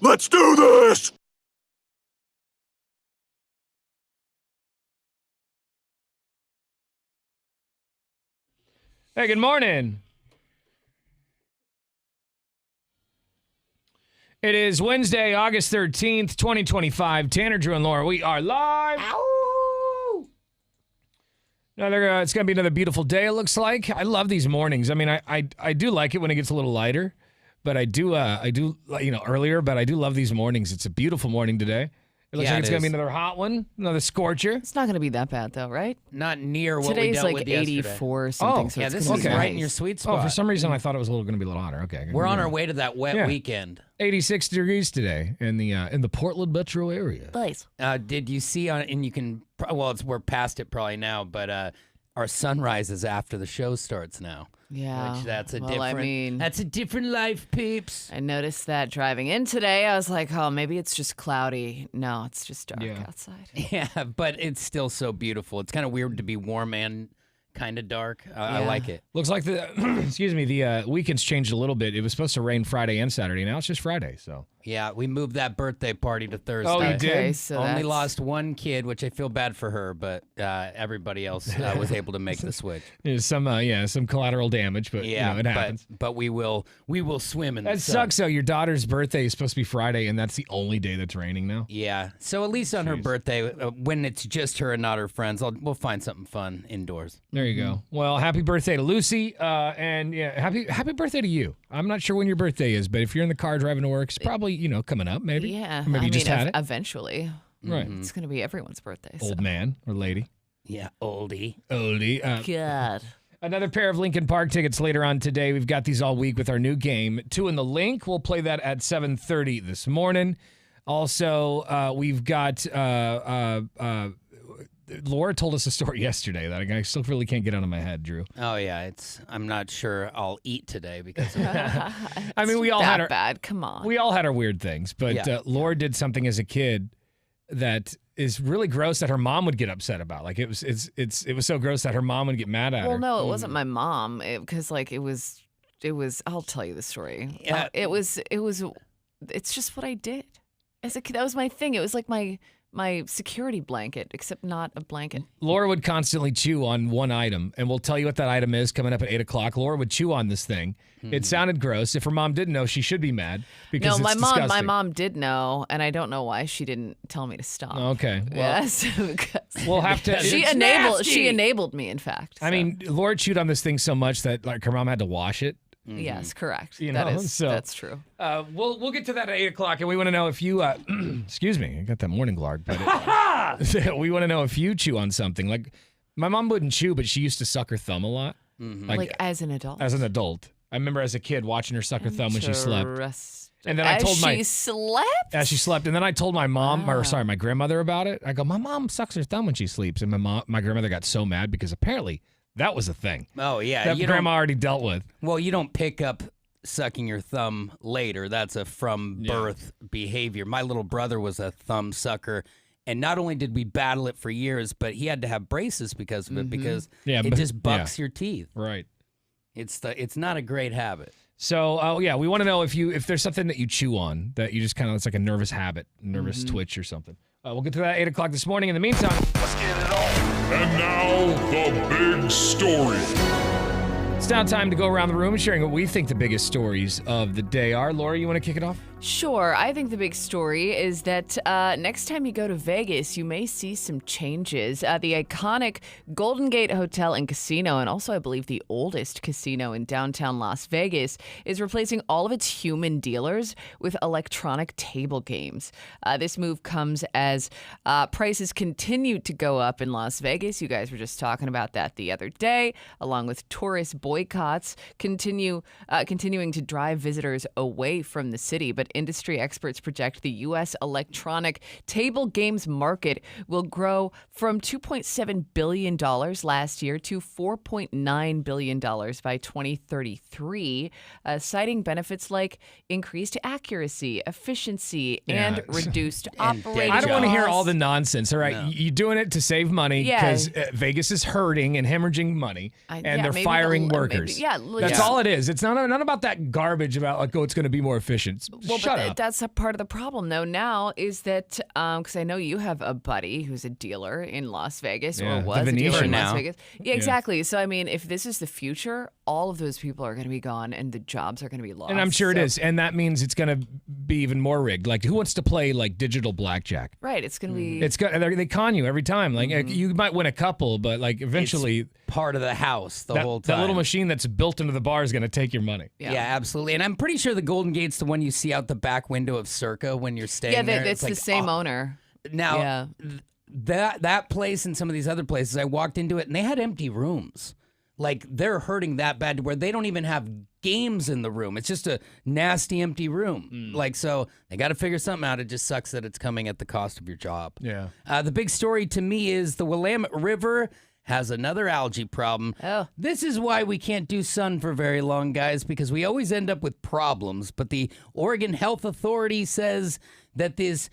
Let's do this! Hey, good morning. It is Wednesday, August 13th, 2025. Tanner, Drew, and Laura, we are live. Ow! It's going to be another beautiful day, it looks like. I love these mornings. I mean, I do like it when it gets a little lighter, but I do, earlier, but I do love these mornings. It's a beautiful morning today. It looks like it's going to be another hot one, another scorcher. It's not going to be that bad, though, right? Not near what Today's we dealt like with yesterday. 84 or something. Oh, so yeah, it's this gonna is be right nice. in your sweet spot. Oh, for some reason I thought it was going to be a little hotter. Okay. We're on our way to that wet weekend. 86 degrees today in the Portland metro area. Nice. Did you see on? And you can. Well, we're past it probably now, but our sunrise is after the show starts now. Yeah. Which that's a well, different. I mean, that's a different life, peeps. I noticed that driving in today. I was like, oh, maybe it's just cloudy. No, it's just dark outside. Yeah, but it's still so beautiful. It's kind of weird to be warm and kind of dark. I like it. Looks like the weekend's changed a little bit. It was supposed to rain Friday and Saturday. Now it's just Friday. So Yeah, we moved that birthday party to Thursday. Oh, you did? Okay, so Only that's- lost one kid, which I feel bad for her, but everybody else was able to make the switch. there's some collateral damage, but Yeah, it happens. But we will swim in the That sun. sucks though. Your daughter's birthday is supposed to be Friday, and that's the only day that's raining now. Yeah, so at least on her birthday, when it's just her and not her friends, we'll find something fun indoors. There you go. Well, happy birthday to Lucy, and happy birthday to you. I'm not sure when your birthday is, but if you're in the car driving to work, it's probably coming up maybe. Yeah. Or maybe you just had it. Eventually. Right. It's going to be everyone's birthday. So. Old man or lady. Yeah, oldie. God. Another pair of Lincoln Park tickets later on today. We've got these all week with our new game, Two in the Link. We'll play that at 7:30 this morning. Also, we've got Laura told us a story yesterday that I still really can't get out of my head, Drew. Oh yeah, I'm not sure I'll eat today because of that. I mean, we all that had our bad. Come on. we all had our weird things, but Yeah. Laura did something as a kid that is really gross that her mom would get upset about. Like it was so gross that her mom would get mad at her. Well, no, it wasn't my mom because it was. I'll tell you the story. Yeah. It's just what I did as a kid. That was my thing. It was like my security blanket, except not a blanket. Laura would constantly chew on one item, and we'll tell you what that item is coming up at 8 o'clock. Laura would chew on this thing. It sounded gross. If her mom didn't know, she should be mad because No, it's my disgusting. mom did know, and I don't know why she didn't tell me to stop. Okay, well, Yes, we'll have to. she enabled me. In fact, I mean, Laura chewed on this thing so much that like her mom had to wash it. yes, correct. You know, That's true. We'll get to that at 8 o'clock, and we want to know if you, excuse me, I got that morning glarg, but we want to know if you chew on something. Like, my mom wouldn't chew, but she used to suck her thumb a lot. Like as an adult. As an adult. I remember as a kid watching her suck her thumb when she slept. And then as I told she slept? As she slept, and then I told my mom, my grandmother about it. I go, my mom sucks her thumb when she sleeps, and my grandmother got so mad because apparently that was a thing. Oh yeah, that grandma already dealt with. Well, you don't pick up sucking your thumb later. That's a from birth behavior. My little brother was a thumb sucker, and not only did we battle it for years, but he had to have braces because of it because it just bucks your teeth. Right. It's not a great habit. So, we want to know if there's something that you chew on that you just kind of, it's like a nervous habit, nervous twitch or something. We'll get to that at 8 o'clock this morning. In the meantime, let's get it on. And now, the big story. It's now time to go around the room and sharing what we think the biggest stories of the day are. Laura, you want to kick it off? Sure. I think the big story is that next time you go to Vegas, you may see some changes. The iconic Golden Gate Hotel and Casino, and also I believe the oldest casino in downtown Las Vegas, is replacing all of its human dealers with electronic table games. This move comes as prices continue to go up in Las Vegas. You guys were just talking about that the other day, along with tourist boycotts continuing to drive visitors away from the city. But industry experts project the U.S. electronic table games market will grow from $2.7 billion last year to $4.9 billion by 2033, citing benefits like increased accuracy, efficiency, and reduced operating I don't want to hear costs. all the nonsense, all right? No. You're doing it to save money because Vegas is hurting and hemorrhaging money, and they're maybe firing workers. maybe- That's all it is. It's not about that garbage about, like, it's going to be more efficient. Well, Shut but up. that's a part of the problem, though, now is that, because I know you have a buddy who's a dealer in Las Vegas, Yeah, or the was a dealer Venetian in Las now. Vegas. Yeah, exactly. So, I mean, if this is the future, all of those people are going to be gone and the jobs are going to be lost. And I'm sure it So- is. And that means it's going to be even more rigged. Like, who wants to play, like, digital blackjack? Right, it's going to be... It's got, they con you every time. Like, you might win a couple, but, like, eventually... Part of the house the whole time. That little machine that's built into the bar is going to take your money. Yeah, absolutely. And I'm pretty sure the Golden Gate's the one you see out the back window of Circa when you're staying Yeah, there. it's the like, same owner. Now, Yeah. that place and some of these other places, I walked into it and they had empty rooms. Like, they're hurting that bad to where they don't even have games in the room. It's just a nasty, empty room. Like, so they got to figure something out. It just sucks that it's coming at the cost of your job. Yeah. The big story to me is the Willamette River has another algae problem. Oh. This is why we can't do sun for very long, guys, because we always end up with problems. But the Oregon Health Authority says that this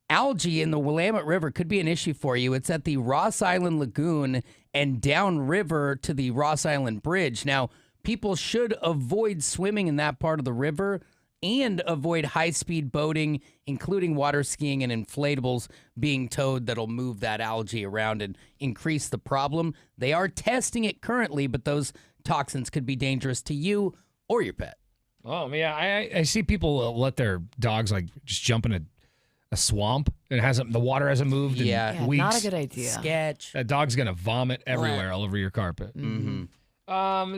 algae in the Willamette River could be an issue for you. It's at the Ross Island Lagoon and downriver to the Ross Island Bridge. Now, people should avoid swimming in that part of the river and avoid high-speed boating, including water skiing and inflatables being towed that'll move that algae around and increase the problem. They are testing it currently, but those toxins could be dangerous to you or your pet. Oh, yeah. I see people let their dogs, like, just jump in a swamp. The water hasn't moved in Yeah, weeks. not a good idea. Sketch. That dog's going to vomit everywhere all over your carpet. Mm-hmm.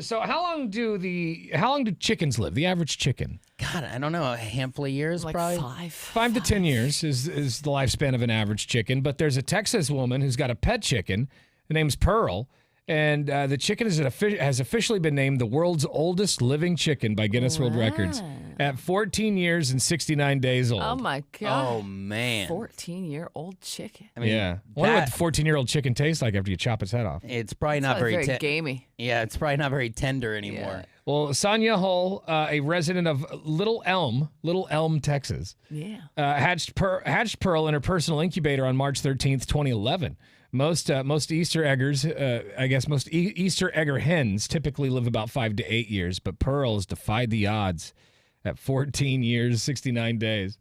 So how long do chickens live? The average chicken? God, I don't know, a handful of years Like probably. 5 to 10 years is the lifespan of an average chicken. But there's a Texas woman who's got a pet chicken. The name's Pearl. And the chicken has officially been named the world's oldest living chicken by Guinness World Records at 14 years and 69 days old. Oh, my God. Oh, man. 14-year-old chicken. I mean, Yeah. Wonder what that- the 14-year-old chicken tastes like after you chop its head off. It's probably not That's very, gamey. Yeah, it's probably not very tender anymore. Well, Sonia Hull, a resident of Little Elm, Texas, Yeah. hatched Pearl in her personal incubator on March 13th, 2011. Most Easter eggers, most Easter egger hens typically live about 5 to 8 years, but Pearl has defied the odds at 14 years, 69 days.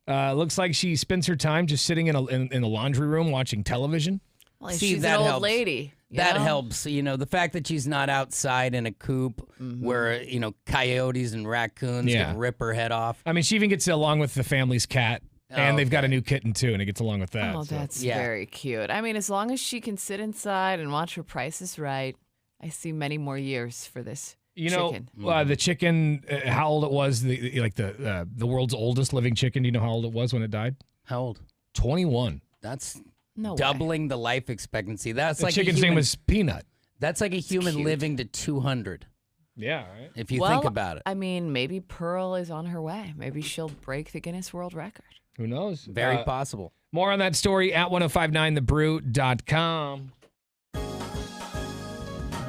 Looks like she spends her time just sitting in a laundry room watching television. Well, See, she's that an old helps. lady. you That know? helps. You know, the fact that she's not outside in a coop where, coyotes and raccoons Yeah. can rip her head off. I mean, she even gets along with the family's cat, and they've got a new kitten too, and it gets along with that. Oh, so. that's Yeah. very cute. I mean, as long as she can sit inside and watch her Price is Right, I see many more years for this chicken. The chicken, how old it was, the world's oldest living chicken. Do you know how old it was when it died? How old? 21. That's No way. doubling the life expectancy. That's The like chicken's name was Peanut. That's like a human cute. living to 200, Yeah, right. if you Well, think about it. I mean, maybe Pearl is on her way. Maybe she'll break the Guinness World Record. Who knows? Very possible. More on that story at 1059thebrew.com.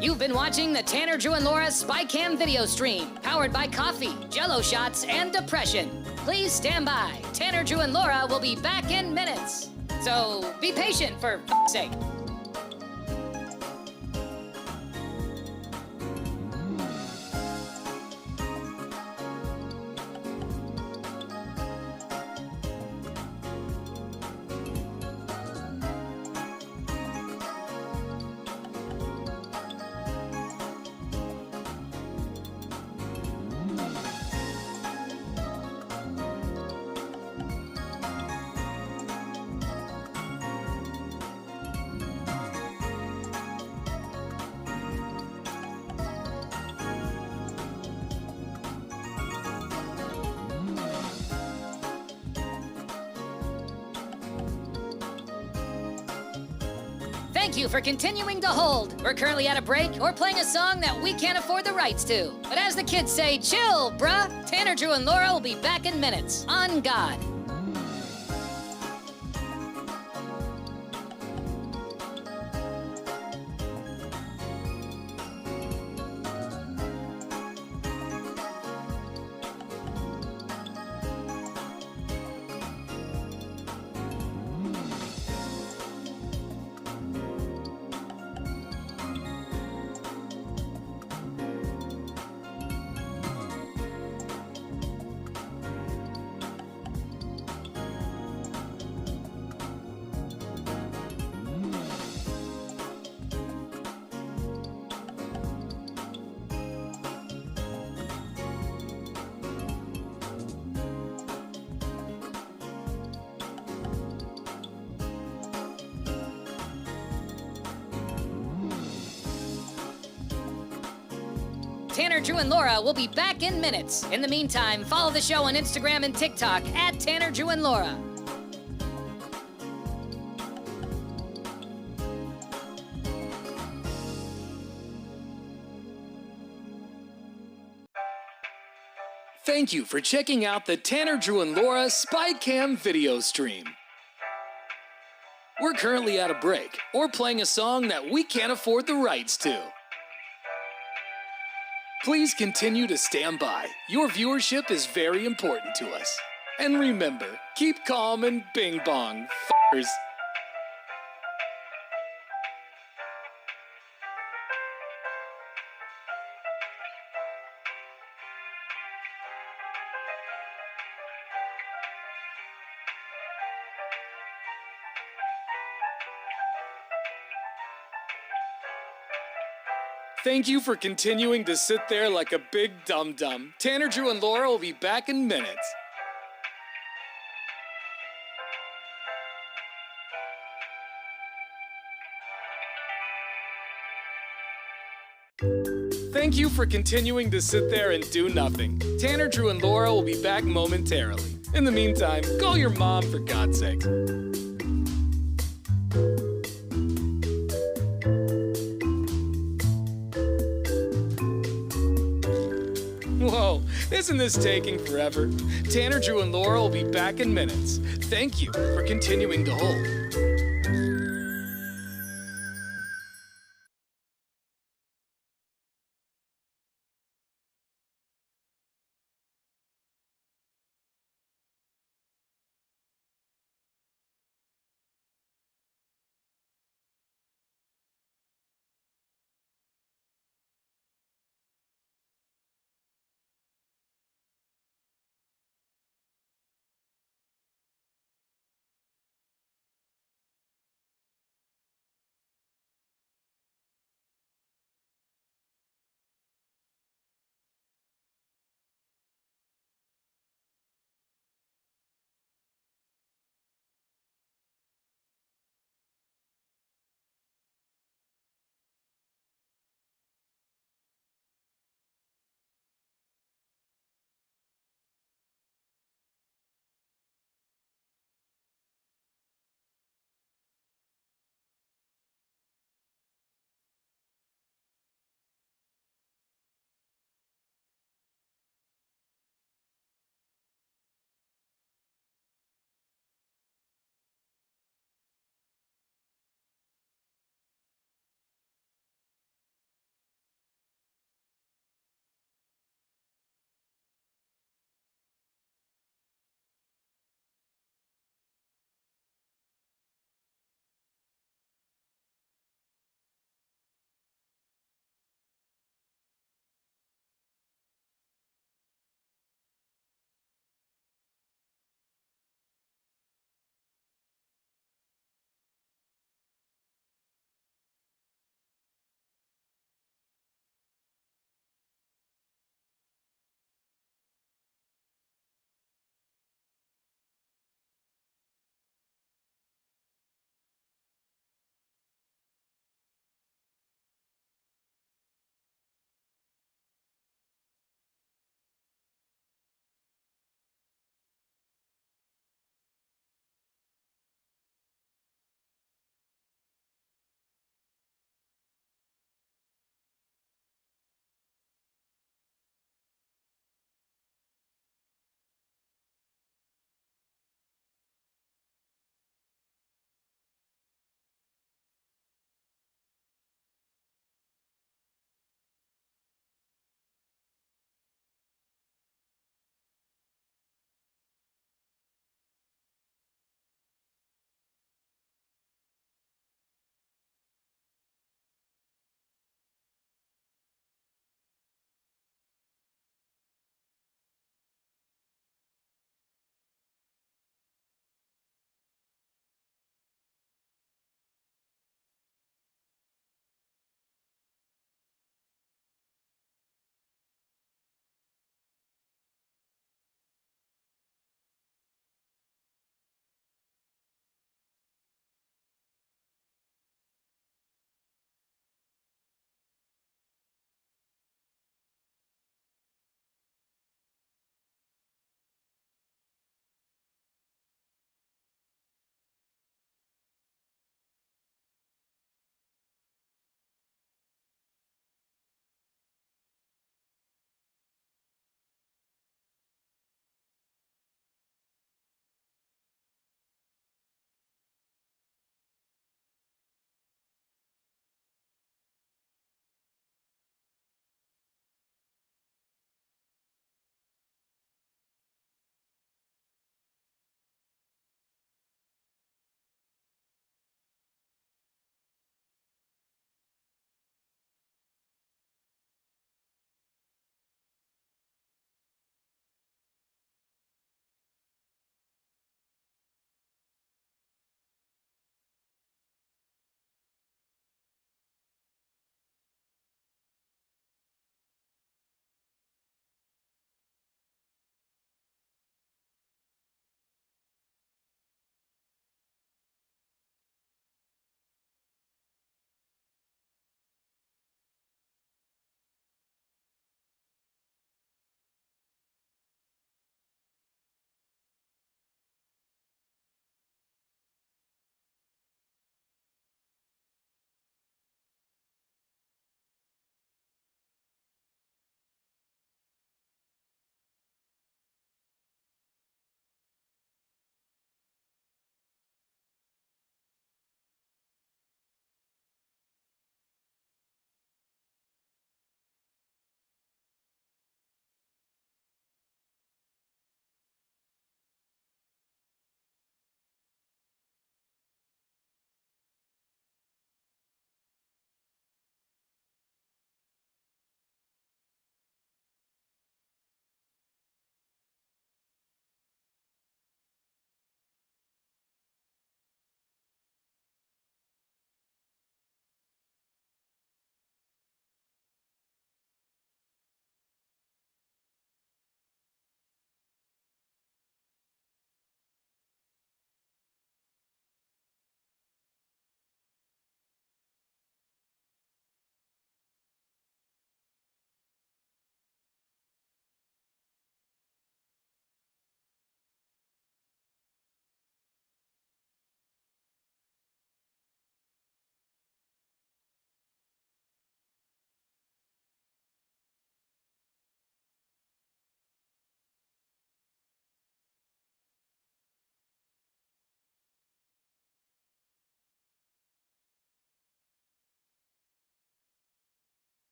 You've been watching the Tanner, Drew, and Laura SpyCam video stream, powered by coffee, Jell-O shots, and depression. Please stand by. Tanner, Drew, and Laura will be back in minutes. So be patient, for f***'s sake. Thank you for continuing to hold. We're currently at a break or playing a song that we can't afford the rights to. But as the kids say, chill, bruh. Tanner, Drew, and Laura will be back in minutes. On God. Tanner, Drew, and Laura will be back in minutes. In the meantime, follow the show on Instagram and TikTok at Tanner, Drew, and Laura. Thank you for checking out the Tanner, Drew, and Laura SpyCam video stream. We're currently at a break, or playing a song that we can't afford the rights to. Please continue to stand by. Your viewership is very important to us. And remember, keep calm and bing bong, f***ers. Thank you for continuing to sit there like a big dum-dum. Tanner, Drew, and Laura will be back in minutes. Thank you for continuing to sit there and do nothing. Tanner, Drew, and Laura will be back momentarily. In the meantime, call your mom for God's sake. Whoa, isn't this taking forever? Tanner, Drew, and Laura will be back in minutes. Thank you for continuing to hold.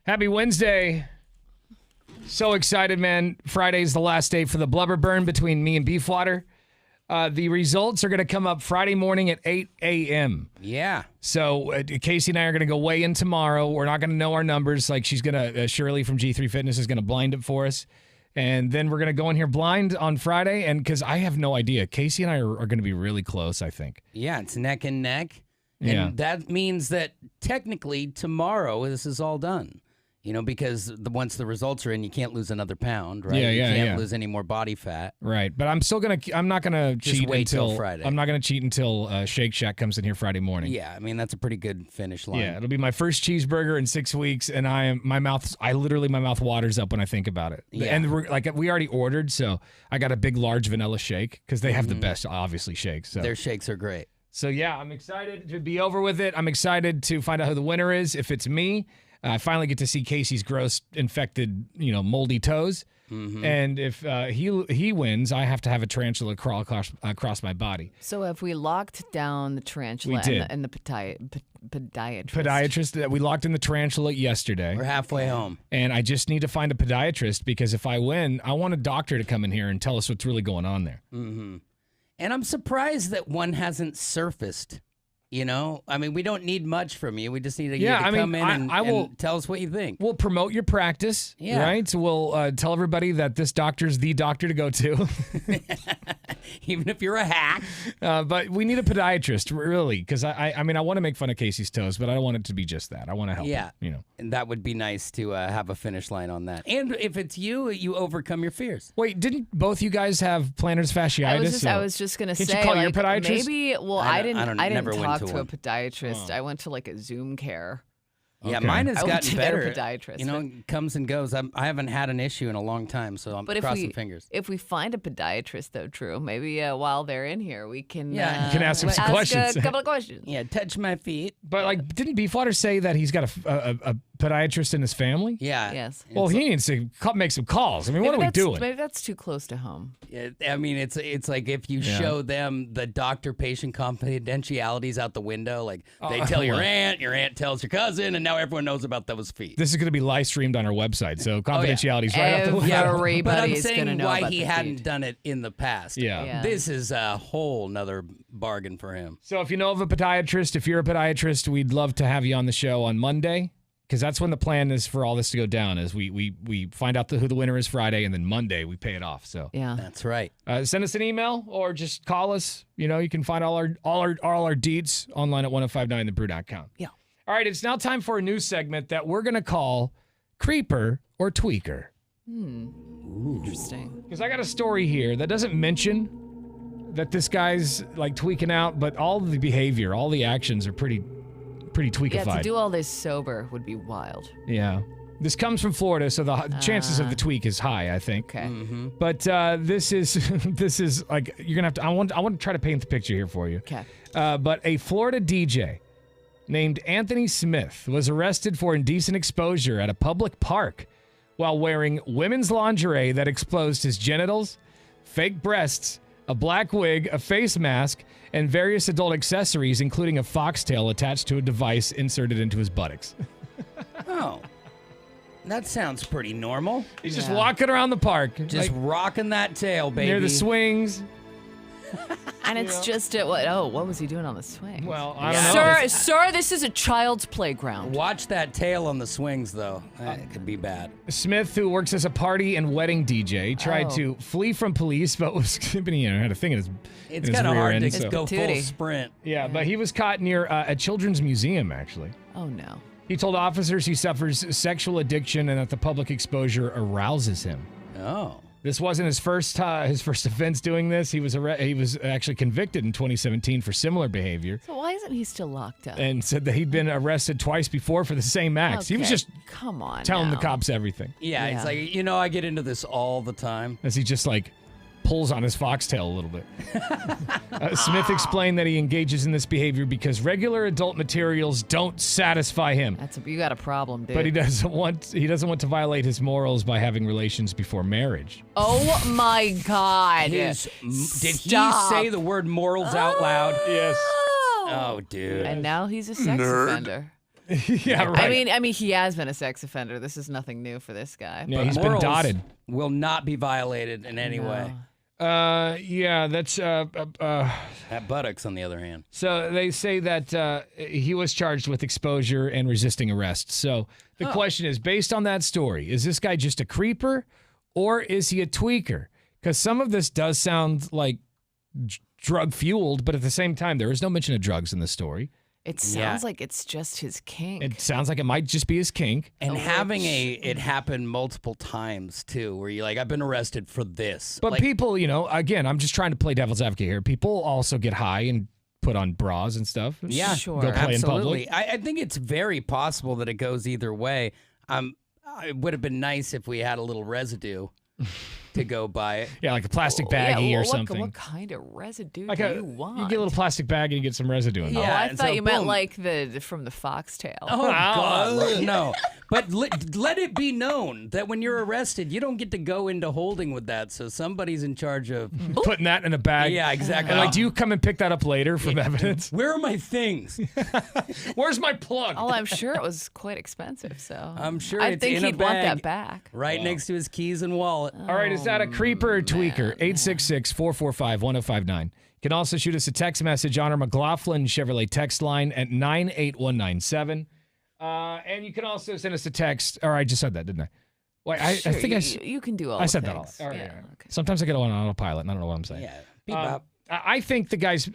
Happy Wednesday. So excited, man. Friday's the last day for the blubber burn between me and Beefwater. The results are going to come up Friday morning at 8 a.m. Yeah. So Casey and I are going to go weigh in tomorrow. We're not going to know our numbers. Like she's going to, Shirley from G3 Fitness is going to blind it for us. And then we're going to go in here blind on Friday. And because I have no idea, Casey and I are going to be really close, I think. Yeah, it's neck and neck. Yeah. And that means that technically tomorrow this is all done. Because once the results are in, you can't lose another pound, right? Yeah, you yeah, can't yeah. lose any more body fat. Right. But I'm not going to cheat wait until till Friday. I'm not going to cheat until Shake Shack comes in here Friday morning. Yeah, I mean, that's a pretty good finish line. Yeah, it'll be my first cheeseburger in 6 weeks, and my mouth waters up when I think about it. Yeah. And we already ordered, so I got a big, large vanilla shake because they have the best, obviously, shakes. So. Their shakes are gret. So yeah, I'm excited to be over with it. I'm excited to find out who the winner is. If it's me, I finally get to see Casey's gross, infected, moldy toes. Mm-hmm. And if he wins, I have to have a tarantula crawl across my body. So have we locked down the tarantula and the podiatrist? Podiatrist. We locked in the tarantula yesterday. We're halfway home. And I just need to find a podiatrist because if I win, I want a doctor to come in here and tell us what's really going on there. Mm-hmm. And I'm surprised that one hasn't surfaced. I mean, we don't need much from you. We just need you to come in and tell us what you think. We'll promote your practice, right? So we'll tell everybody that this doctor's the doctor to go to. Even if you're a hack. But we need a podiatrist, really, because I want to make fun of Casey's toes, but I don't want it to be just that. I want to help him, And that would be nice to have a finish line on that. And if it's you overcome your fears. Wait, didn't both you guys have plantar fasciitis? I was just going to say, can't you call your podiatrist? Maybe, I didn't talk to a one. podiatrist. I went to like a Zoom care. Yeah, Okay. mine has I went gotten to better. their podiatrist. It comes and goes. I haven't had an issue in a long time, so I'm crossing fingers. If we find a podiatrist, though, Drew, maybe while they're in here, we can you can ask them some questions. A couple of questions. Yeah, touch my feet. But didn't Beefwater say that he's got a podiatrist in his family? Yeah. Yes. Well, he needs to make some calls. I mean, what are we doing? Maybe that's too close to home. I mean, it's like if you show them the doctor-patient confidentialities out the window, like they tell your aunt tells your cousin, and now everyone knows about those feet. This is going to be live streamed on our website, so confidentiality's right out the window. Everybody but I'm is going to saying know why about he the hadn't feet. done it in the past. Yeah. This is a whole nother bargain for him. So if you know of a podiatrist, if you're a podiatrist, we'd love to have you on the show on Monday, because that's when the plan is for all this to go down. Is we find out who the winner is Friday, and then Monday we pay it off. So Yeah. That's right. send us an email or just call us. You can find all our deeds online at 1059thebrew.com. Yeah. All right, it's now time for a new segment that we're going to call Creeper or Tweaker. Interesting. Because I got a story here that doesn't mention that this guy's like tweaking out, but all the behavior, all the actions are pretty tweakified. Yeah, to do all this sober would be wild. Yeah. This comes from Florida, so the chances of the tweak is high, I think. Okay. Mm-hmm. But this is like you're gonna have to. I want to try to paint the picture here for you. Okay. But a Florida DJ named Anthony Smith was arrested for indecent exposure at a public park while wearing women's lingerie that exposed his genitals, fake breasts, a black wig, a face mask, and various adult accessories, including a foxtail attached to a device inserted into his buttocks. Oh. That sounds pretty normal. He's just walking around the park. Just rocking that tail, baby. near the swings. And it's just what was he doing on the swing? Well, I don't know. Sir, this is a child's playground. Watch that tail on the swings, though. It could be bad. Smith, who works as a party and wedding DJ, tried to flee from police, but was had a thing in his It's in his kind of rear hard end, to so- just go full Tootie. sprint. Yeah, but he was caught near a children's museum, actually. Oh no. He told officers he suffers sexual addiction and that the public exposure arouses him. Oh. This wasn't his first offense doing this. He was actually convicted in 2017 for similar behavior So why isn't he still locked up? and said that he'd been arrested twice before for the same acts. He was Okay, just come on. telling the now. cops everything. Yeah, it's like, I get into this all the time. As he just pulls on his foxtail a little bit. Smith explained that he engages in this behavior because regular adult materials don't satisfy him. You got a problem, dude. But he doesn't want to violate his morals by having relations before marriage. Oh my God. Did Stop. he say the word morals out loud? Yes. Oh, dude. And now he's a sex offender. Yeah, right. I mean, he has been a sex offender. This is nothing new for this guy. Yeah, but- he's been Morals dotted. will not be violated in any way. Yeah, that's That buttocks, on the other hand. so they say that he was charged with exposure and resisting arrest. So the question is, based on that story, is this guy just a creeper or is he a tweaker? Because some of this does sound like drug fueled, but at the same time, there is no mention of drugs in the story. It sounds like it's just his kink. It sounds like it might just be his kink. And having it happen multiple times too, where you're like, I've been arrested for this. But Like, people, again, I'm just trying to play devil's advocate here. People also get high and put on bras and stuff. yeah, Sure. Go play in absolutely. public. I think it's very possible that it goes either way. It would have been nice if we had a little residue to go by it. Yeah, like a plastic baggie or something. What kind of residue Like do you you want? get a little plastic bag and you get some residue in Oh, there. Yeah, I and thought so you meant boom. like from the foxtail. Oh, God, no. But let it be known that when you're arrested, you don't get to go into holding with that. So somebody's in charge of. Putting that in a bag. Yeah, exactly. And do you come and pick that up later from evidence? Where are my things? Where's my plug? Oh, I'm sure it was quite expensive. So I'm sure I it's think in a he'd want bag. that back. Right next to his keys and wallet. All right, is that a creeper or tweaker? 866-445-1059. You can also shoot us a text message on our McLaughlin Chevrolet text line at 98197. And you can also send us a text. Or I just said that, didn't I? Wait, I Sure, think you can do all. I the said that all. things. All right, Yeah, all right. okay. Sometimes I get on autopilot and I don't know what I'm saying. Yeah. Bebop. I think the guy's.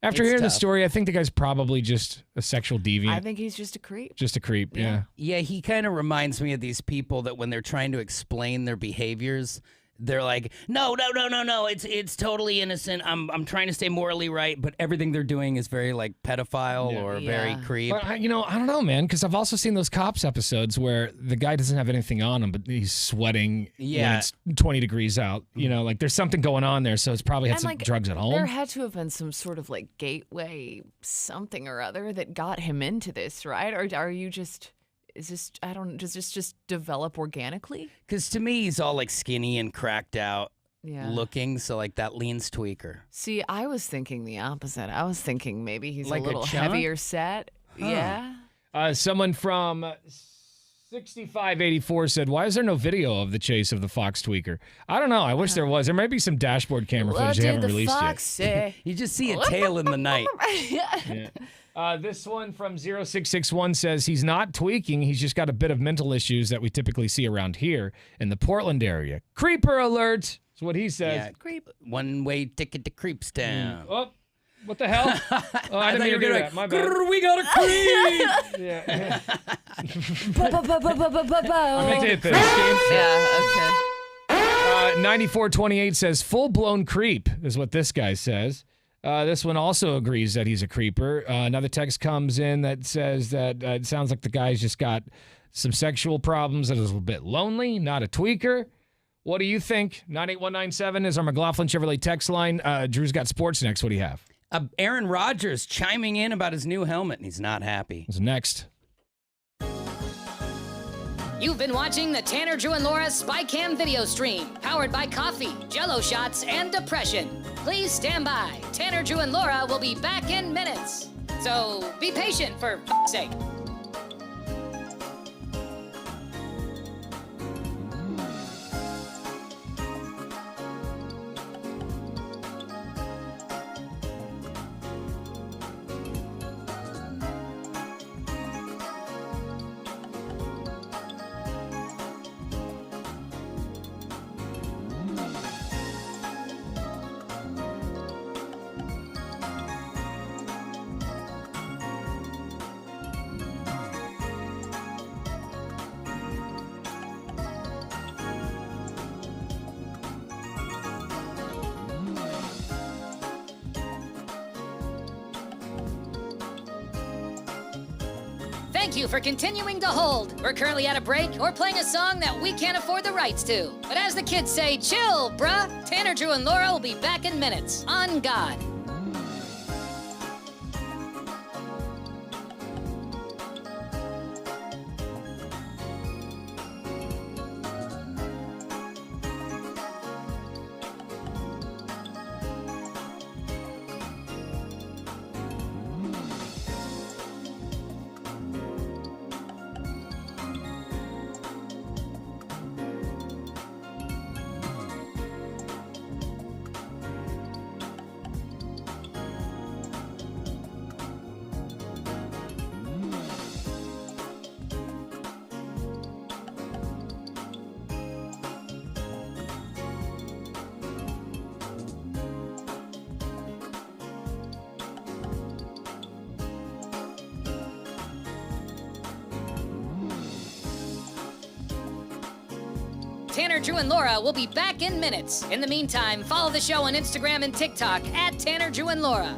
After It's hearing the tough. story, I think the guy's probably just a sexual deviant. I think he's just a creep. Just a creep, yeah. Yeah, he kind of reminds me of these people that when they're trying to explain their behaviors, they're like, no, it's totally innocent. I'm trying to stay morally right, but everything they're doing is very like pedophile or very Yeah. creep. But I don't know, man, because I've also seen those cops episodes where the guy doesn't have anything on him, but he's sweating when Yeah. it's 20 degrees out. Like there's something going on there, so it's probably had And, some like, drugs at home. There had to have been some sort of like gateway something or other that got him into this, right? Or are you just? Is this? Does this just develop organically? Because to me, he's all like skinny and cracked out Yeah. looking, so like that leans tweaker. See, I was thinking the opposite. I was thinking maybe he's Like a a little chunk? heavier set. Yeah. Someone from 6584 said, "Why is there no video of the chase of the Fox tweaker?" I don't know. I wish there was. There might be some dashboard camera footage they haven't released yet. You just see a tail in the night. This one from 0661 says he's not tweaking. He's just got a bit of mental issues that we typically see around here in the Portland area. Creeper alert is what he says. Yeah, creep. One-way ticket to Creepstown. Oh, what the hell? Oh, I didn't mean to do that. My bad. We got a creep. Yeah. I I meant to hit this. Game. Yeah, okay. 9428 says full-blown creep is what this guy says. This one also agrees that he's a creeper. Another text comes in that says that it sounds like the guy's just got some sexual problems and is a little bit lonely, not a tweaker. What do you think? 98197 is our McLaughlin Chevrolet text line. Drew's got sports next. What do you have? Aaron Rodgers chiming in about his new helmet, and he's not happy. What's next? You've been watching the Tanner, Drew, and Laura SpyCam video stream, powered by coffee, Jello shots, and depression. Please stand by. Tanner, Drew, and Laura will be back in minutes. So be patient for f***'s sake. Thank you for continuing to hold. We're currently at a break or playing a song that we can't afford the rights to. But as the kids say, chill, bruh. Tanner, Drew, and Laura will be back in minutes. On God. Tanner, Drew, and Laura will be back in minutes. In the meantime, follow the show on Instagram and TikTok at Tanner, Drew, and Laura.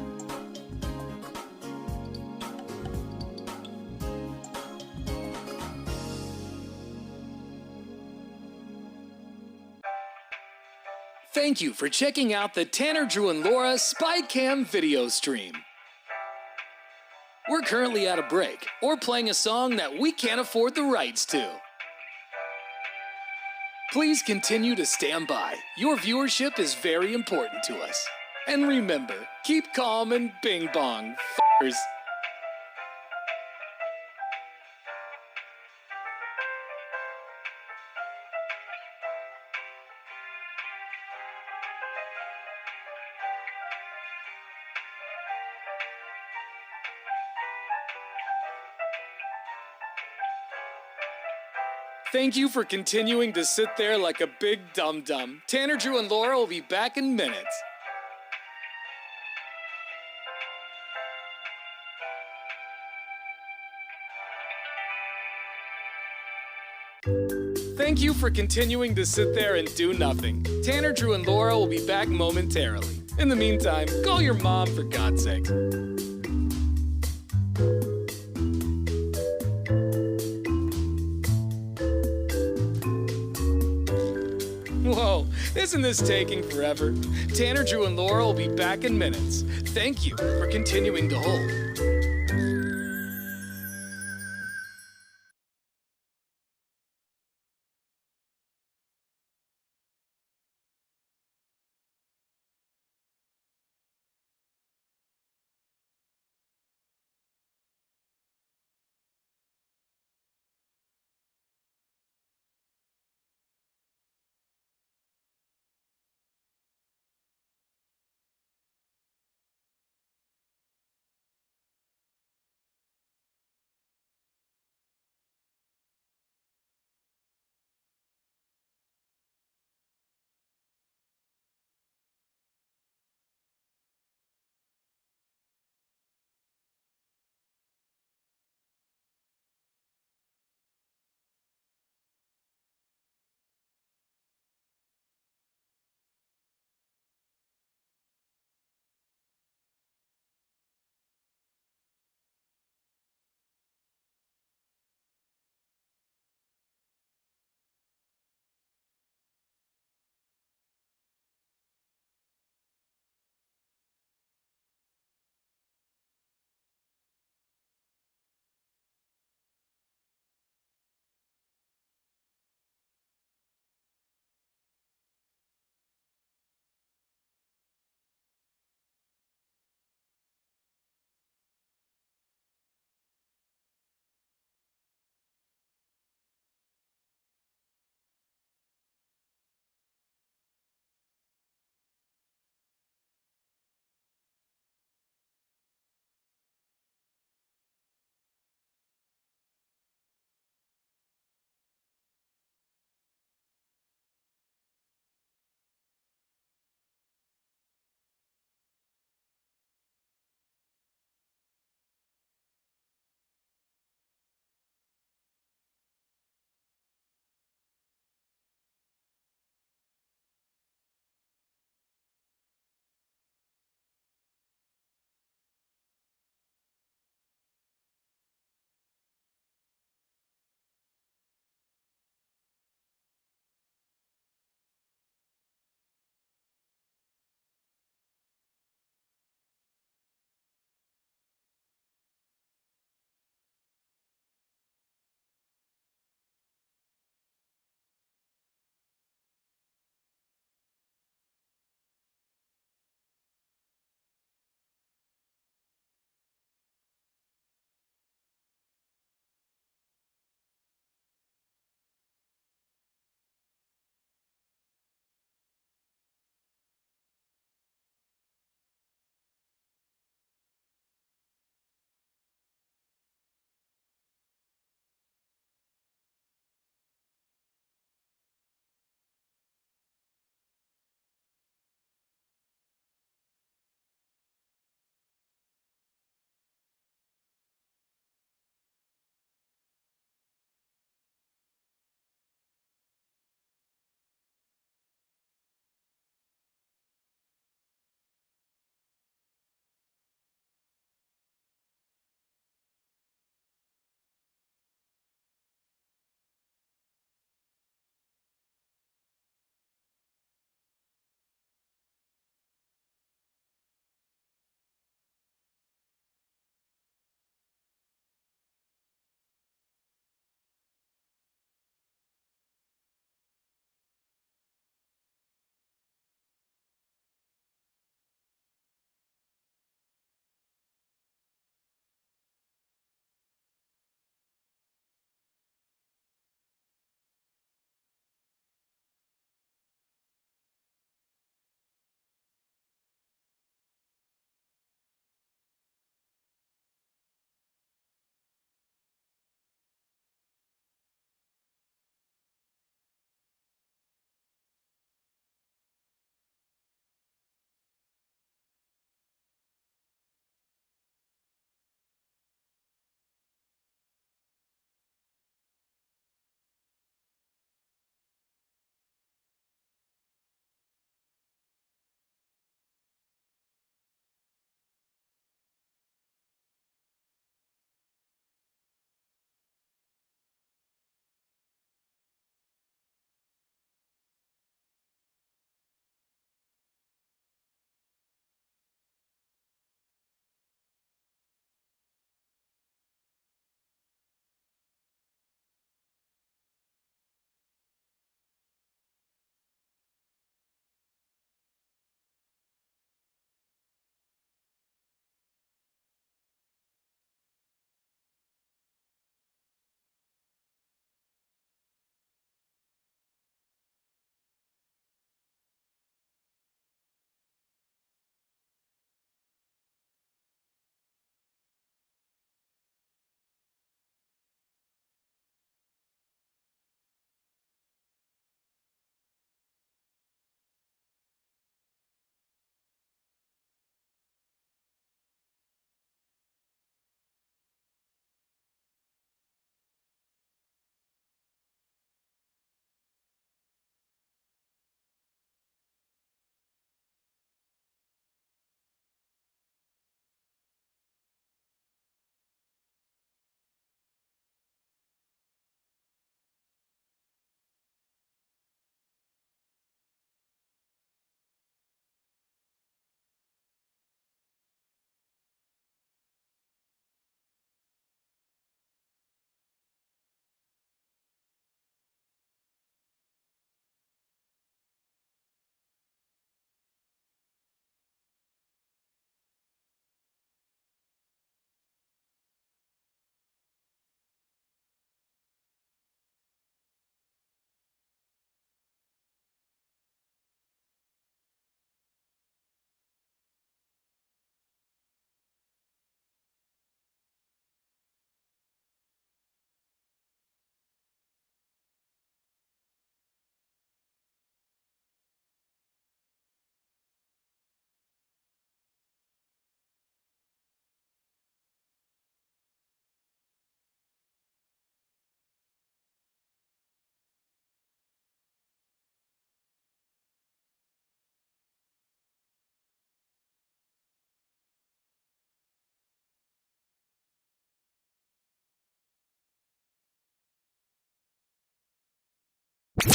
Thank you for checking out the Tanner, Drew, and Laura SpyCam video stream. We're currently at a break or playing a song that we can't afford the rights to. Please continue to stand by. Your viewership is very important to us. And remember, keep calm and bing bong, f***ers. Thank you for continuing to sit there like a big dum-dum. Tanner, Drew, and Laura will be back in minutes. Thank you for continuing to sit there and do nothing. Tanner, Drew, and Laura will be back momentarily. In the meantime, call your mom for God's sake. Whoa, isn't this taking forever? Tanner, Drew, and Laura will be back in minutes. Thank you for continuing to hold.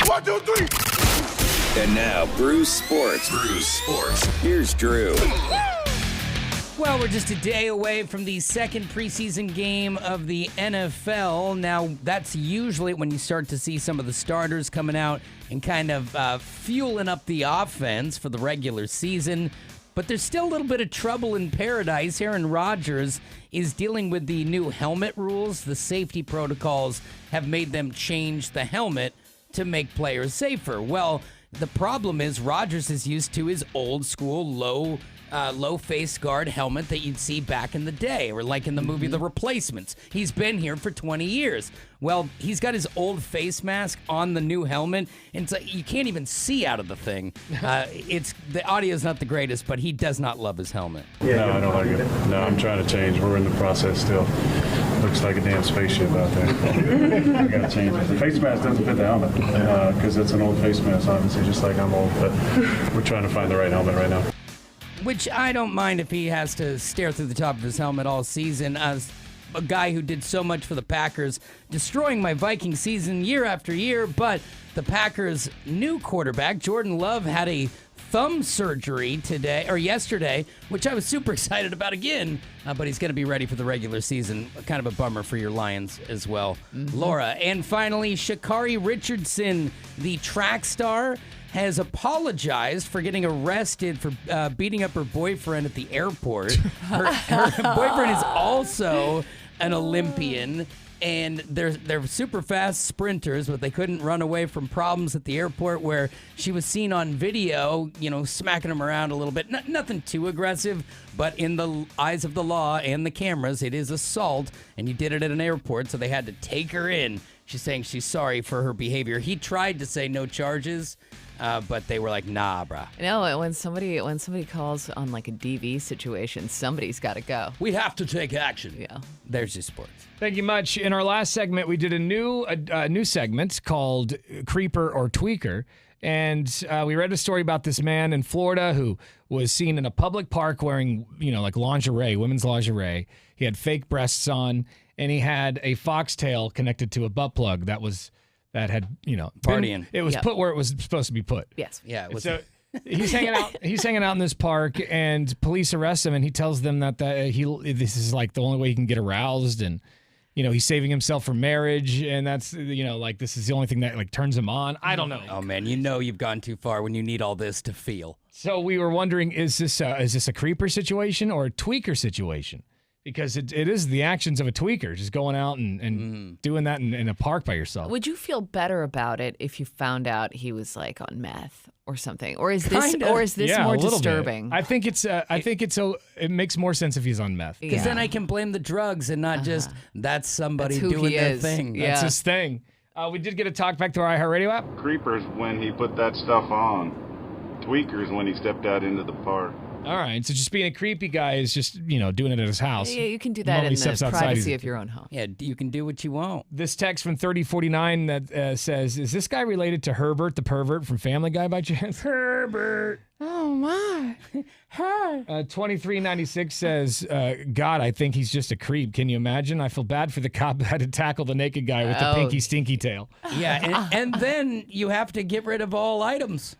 1, 2, 3. And now, Bruce Sports. Here's Drew. Well, we're just a day away from the second preseason game of the NFL. Now, that's usually when you start to see some of the starters coming out and kind of fueling up the offense for the regular season. But there's still a little bit of trouble in paradise. Aaron Rodgers is dealing with the new helmet rules. The safety protocols have made them change the helmet to make players safer. Well, the problem is Rodgers is used to his old school low face guard helmet that you'd see back in the day, or like in the movie The Replacements. He's been here for 20 years. Well, he's got his old face mask on the new helmet, and so you can't even see out of the thing. The audio is not the greatest, but he does not love his helmet. No, I don't like it. No, I'm trying to change. We're in the process still. Looks like a damn spaceship out there. I gotta change it. The face mask doesn't fit the helmet because it's an old face mask, obviously, just like I'm old. But we're trying to find the right helmet right now. Which I don't mind if he has to stare through the top of his helmet all season. As a guy who did so much for the Packers, destroying my Viking season year after year, but the Packers' new quarterback, Jordan Love, had a thumb surgery yesterday, which I was super excited about again, but he's going to be ready for the regular season. Kind of a bummer for your Lions as well, Laura. And finally, Sha'Carri Richardson, the track star, has apologized for getting arrested for beating up her boyfriend at the airport. Her boyfriend is also an Olympian, and they're super fast sprinters, but they couldn't run away from problems at the airport where she was seen on video, smacking him around a little bit. Nothing too aggressive, but in the eyes of the law and the cameras, it is assault, and you did it at an airport, so they had to take her in. She's saying she's sorry for her behavior. He tried to say no charges, but they were like, nah, bruh. No, when somebody calls on like a DV situation, somebody's got to go. We have to take action. Yeah. There's your sports. Thank you much. In our last segment, we did a new segment called Creeper or Tweaker. And we read a story about this man in Florida who was seen in a public park wearing, like lingerie, women's lingerie. He had fake breasts on, and he had a foxtail connected to a butt plug that had, Partying. It was put where it was supposed to be put. Yes. Yeah. It was, So he's hanging out. He's hanging out in this park, and police arrest him. And he tells them that this is like the only way he can get aroused, and he's saving himself for marriage, and that's this is the only thing that like turns him on. I don't know. Oh man, you've gone too far when you need all this to feel. So we were wondering, is this a creeper situation or a tweaker situation? Because it is the actions of a tweaker, just going out and doing that in a park by yourself. Would you feel better about it if you found out he was like on meth or something? Or is this more disturbing? Bit. I think it makes more sense if he's on meth. Because then I can blame the drugs and not just that's somebody doing their thing. Yeah. That's his thing. We did get a talk back to our iHeartRadio app. Creepers when he put that stuff on. Tweakers when he stepped out into the park. All right, so just being a creepy guy is just, doing it at his house. Yeah, you can do that in the privacy of your own home. Yeah, you can do what you want. This text from 3049 that says, is this guy related to Herbert the pervert from Family Guy by chance? Herbert. Oh, my. Hi. 2396 says, God, I think he's just a creep. Can you imagine? I feel bad for the cop that had to tackle the naked guy with the pinky stinky tail. Yeah, and then you have to get rid of all items.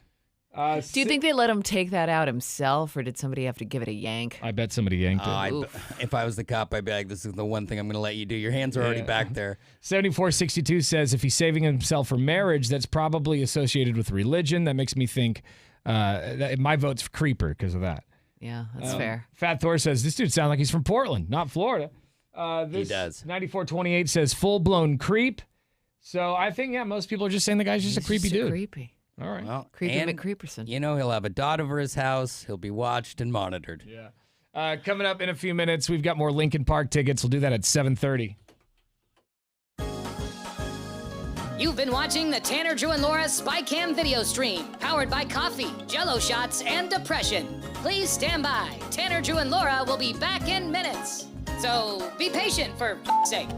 Do you think they let him take that out himself, or did somebody have to give it a yank? I bet somebody yanked it. If I was the cop, I'd be like, this is the one thing I'm going to let you do. Your hands are already back there. 7462 says, if he's saving himself for marriage, that's probably associated with religion. That makes me think my vote's for creeper because of that. Yeah, that's fair. Fat Thor says, this dude sounds like he's from Portland, not Florida. He does. 9428 says, full-blown creep. So I think, most people are just saying the guy's just a creepy dude. Creepy. All right. Well, Creepy McCreeperson. He'll have a dot over his house. He'll be watched and monitored. Yeah. Coming up in a few minutes, we've got more Linkin Park tickets. We'll do that at 7:30. You've been watching the Tanner, Drew, and Laura SpyCam video stream, powered by coffee, Jell-O shots, and depression. Please stand by. Tanner, Drew, and Laura will be back in minutes. So be patient for f***'s sake.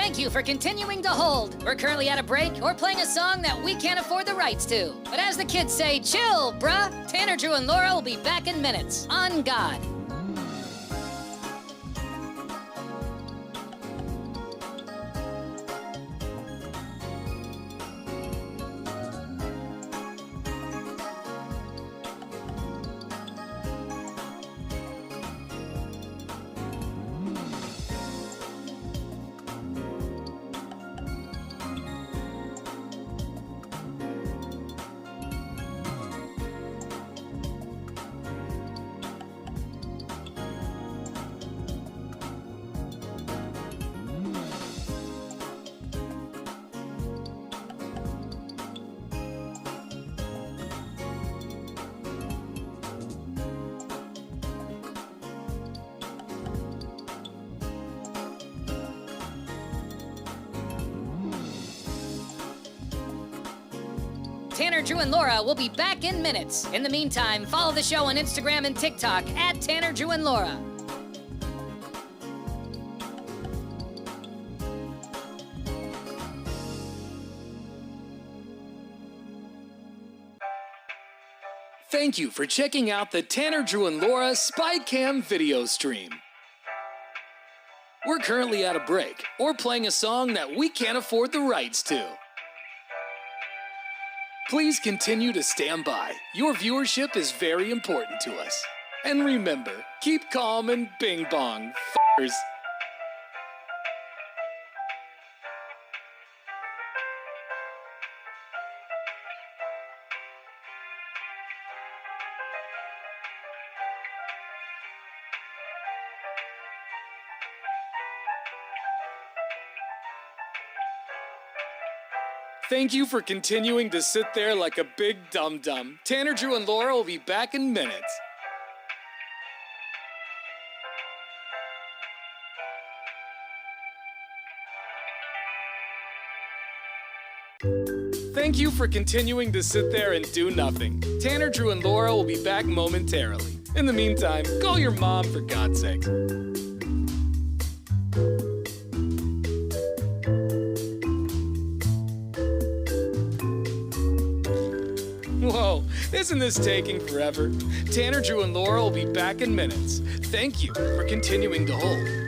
Thank you for continuing to hold. We're currently at a break or playing a song that we can't afford the rights to. But as the kids say, chill, bruh. Tanner, Drew, and Laura will be back in minutes. On God. Tanner, Drew, and Laura will be back in minutes. In the meantime, follow the show on Instagram and TikTok at Tanner, Drew, and Laura. Thank you for checking out the Tanner, Drew, and Laura SpyCam video stream. We're currently at a break or playing a song that we can't afford the rights to. Please continue to stand by. Your viewership is very important to us. And remember, keep calm and bing bong, f***ers. Thank you for continuing to sit there like a big dum-dum. Tanner, Drew, and Laura will be back in minutes. Thank you for continuing to sit there and do nothing. Tanner, Drew, and Laura will be back momentarily. In the meantime, call your mom for God's sake. Whoa, isn't this taking forever? Tanner, Drew, and Laura will be back in minutes. Thank you for continuing to hold.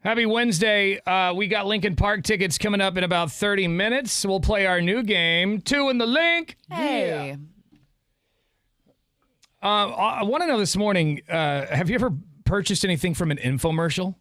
Happy Wednesday. We got Lincoln Park tickets coming up in about 30 minutes. We'll play our new game, Two in the Link. Hey. I want to know this morning, have you ever purchased anything from an infomercial?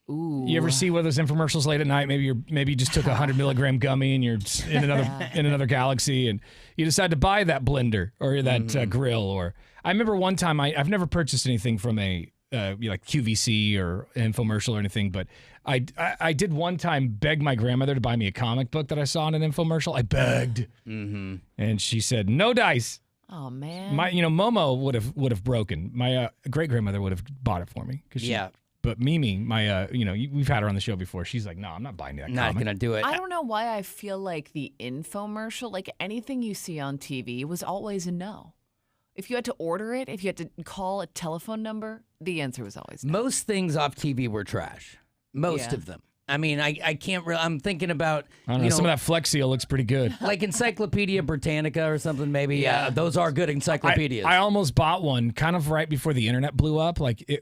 Ooh. You ever see one of those infomercials late at night? Maybe you just took a 100 milligram gummy and you're in another galaxy, and you decide to buy that blender or that grill. Or I remember one time I've never purchased anything from a like QVC or infomercial or anything, but I did one time beg my grandmother to buy me a comic book that I saw in an infomercial. I begged, and she said no dice. Oh man. Momo would have broken. My great grandmother would have bought it for me. But Mimi, we've had her on the show before. She's like, no, I'm not buying that. Not gonna do it. I don't know why I feel like the infomercial, like anything you see on TV, was always a no. If you had to order it, if you had to call a telephone number, the answer was always no. Most things off TV were trash. Most of them. I mean, I can't really. I'm thinking about. I don't know. Some of that Flex Seal looks pretty good. Like Encyclopedia Britannica or something, maybe. Yeah, those are good encyclopedias. I almost bought one kind of right before the internet blew up. Like the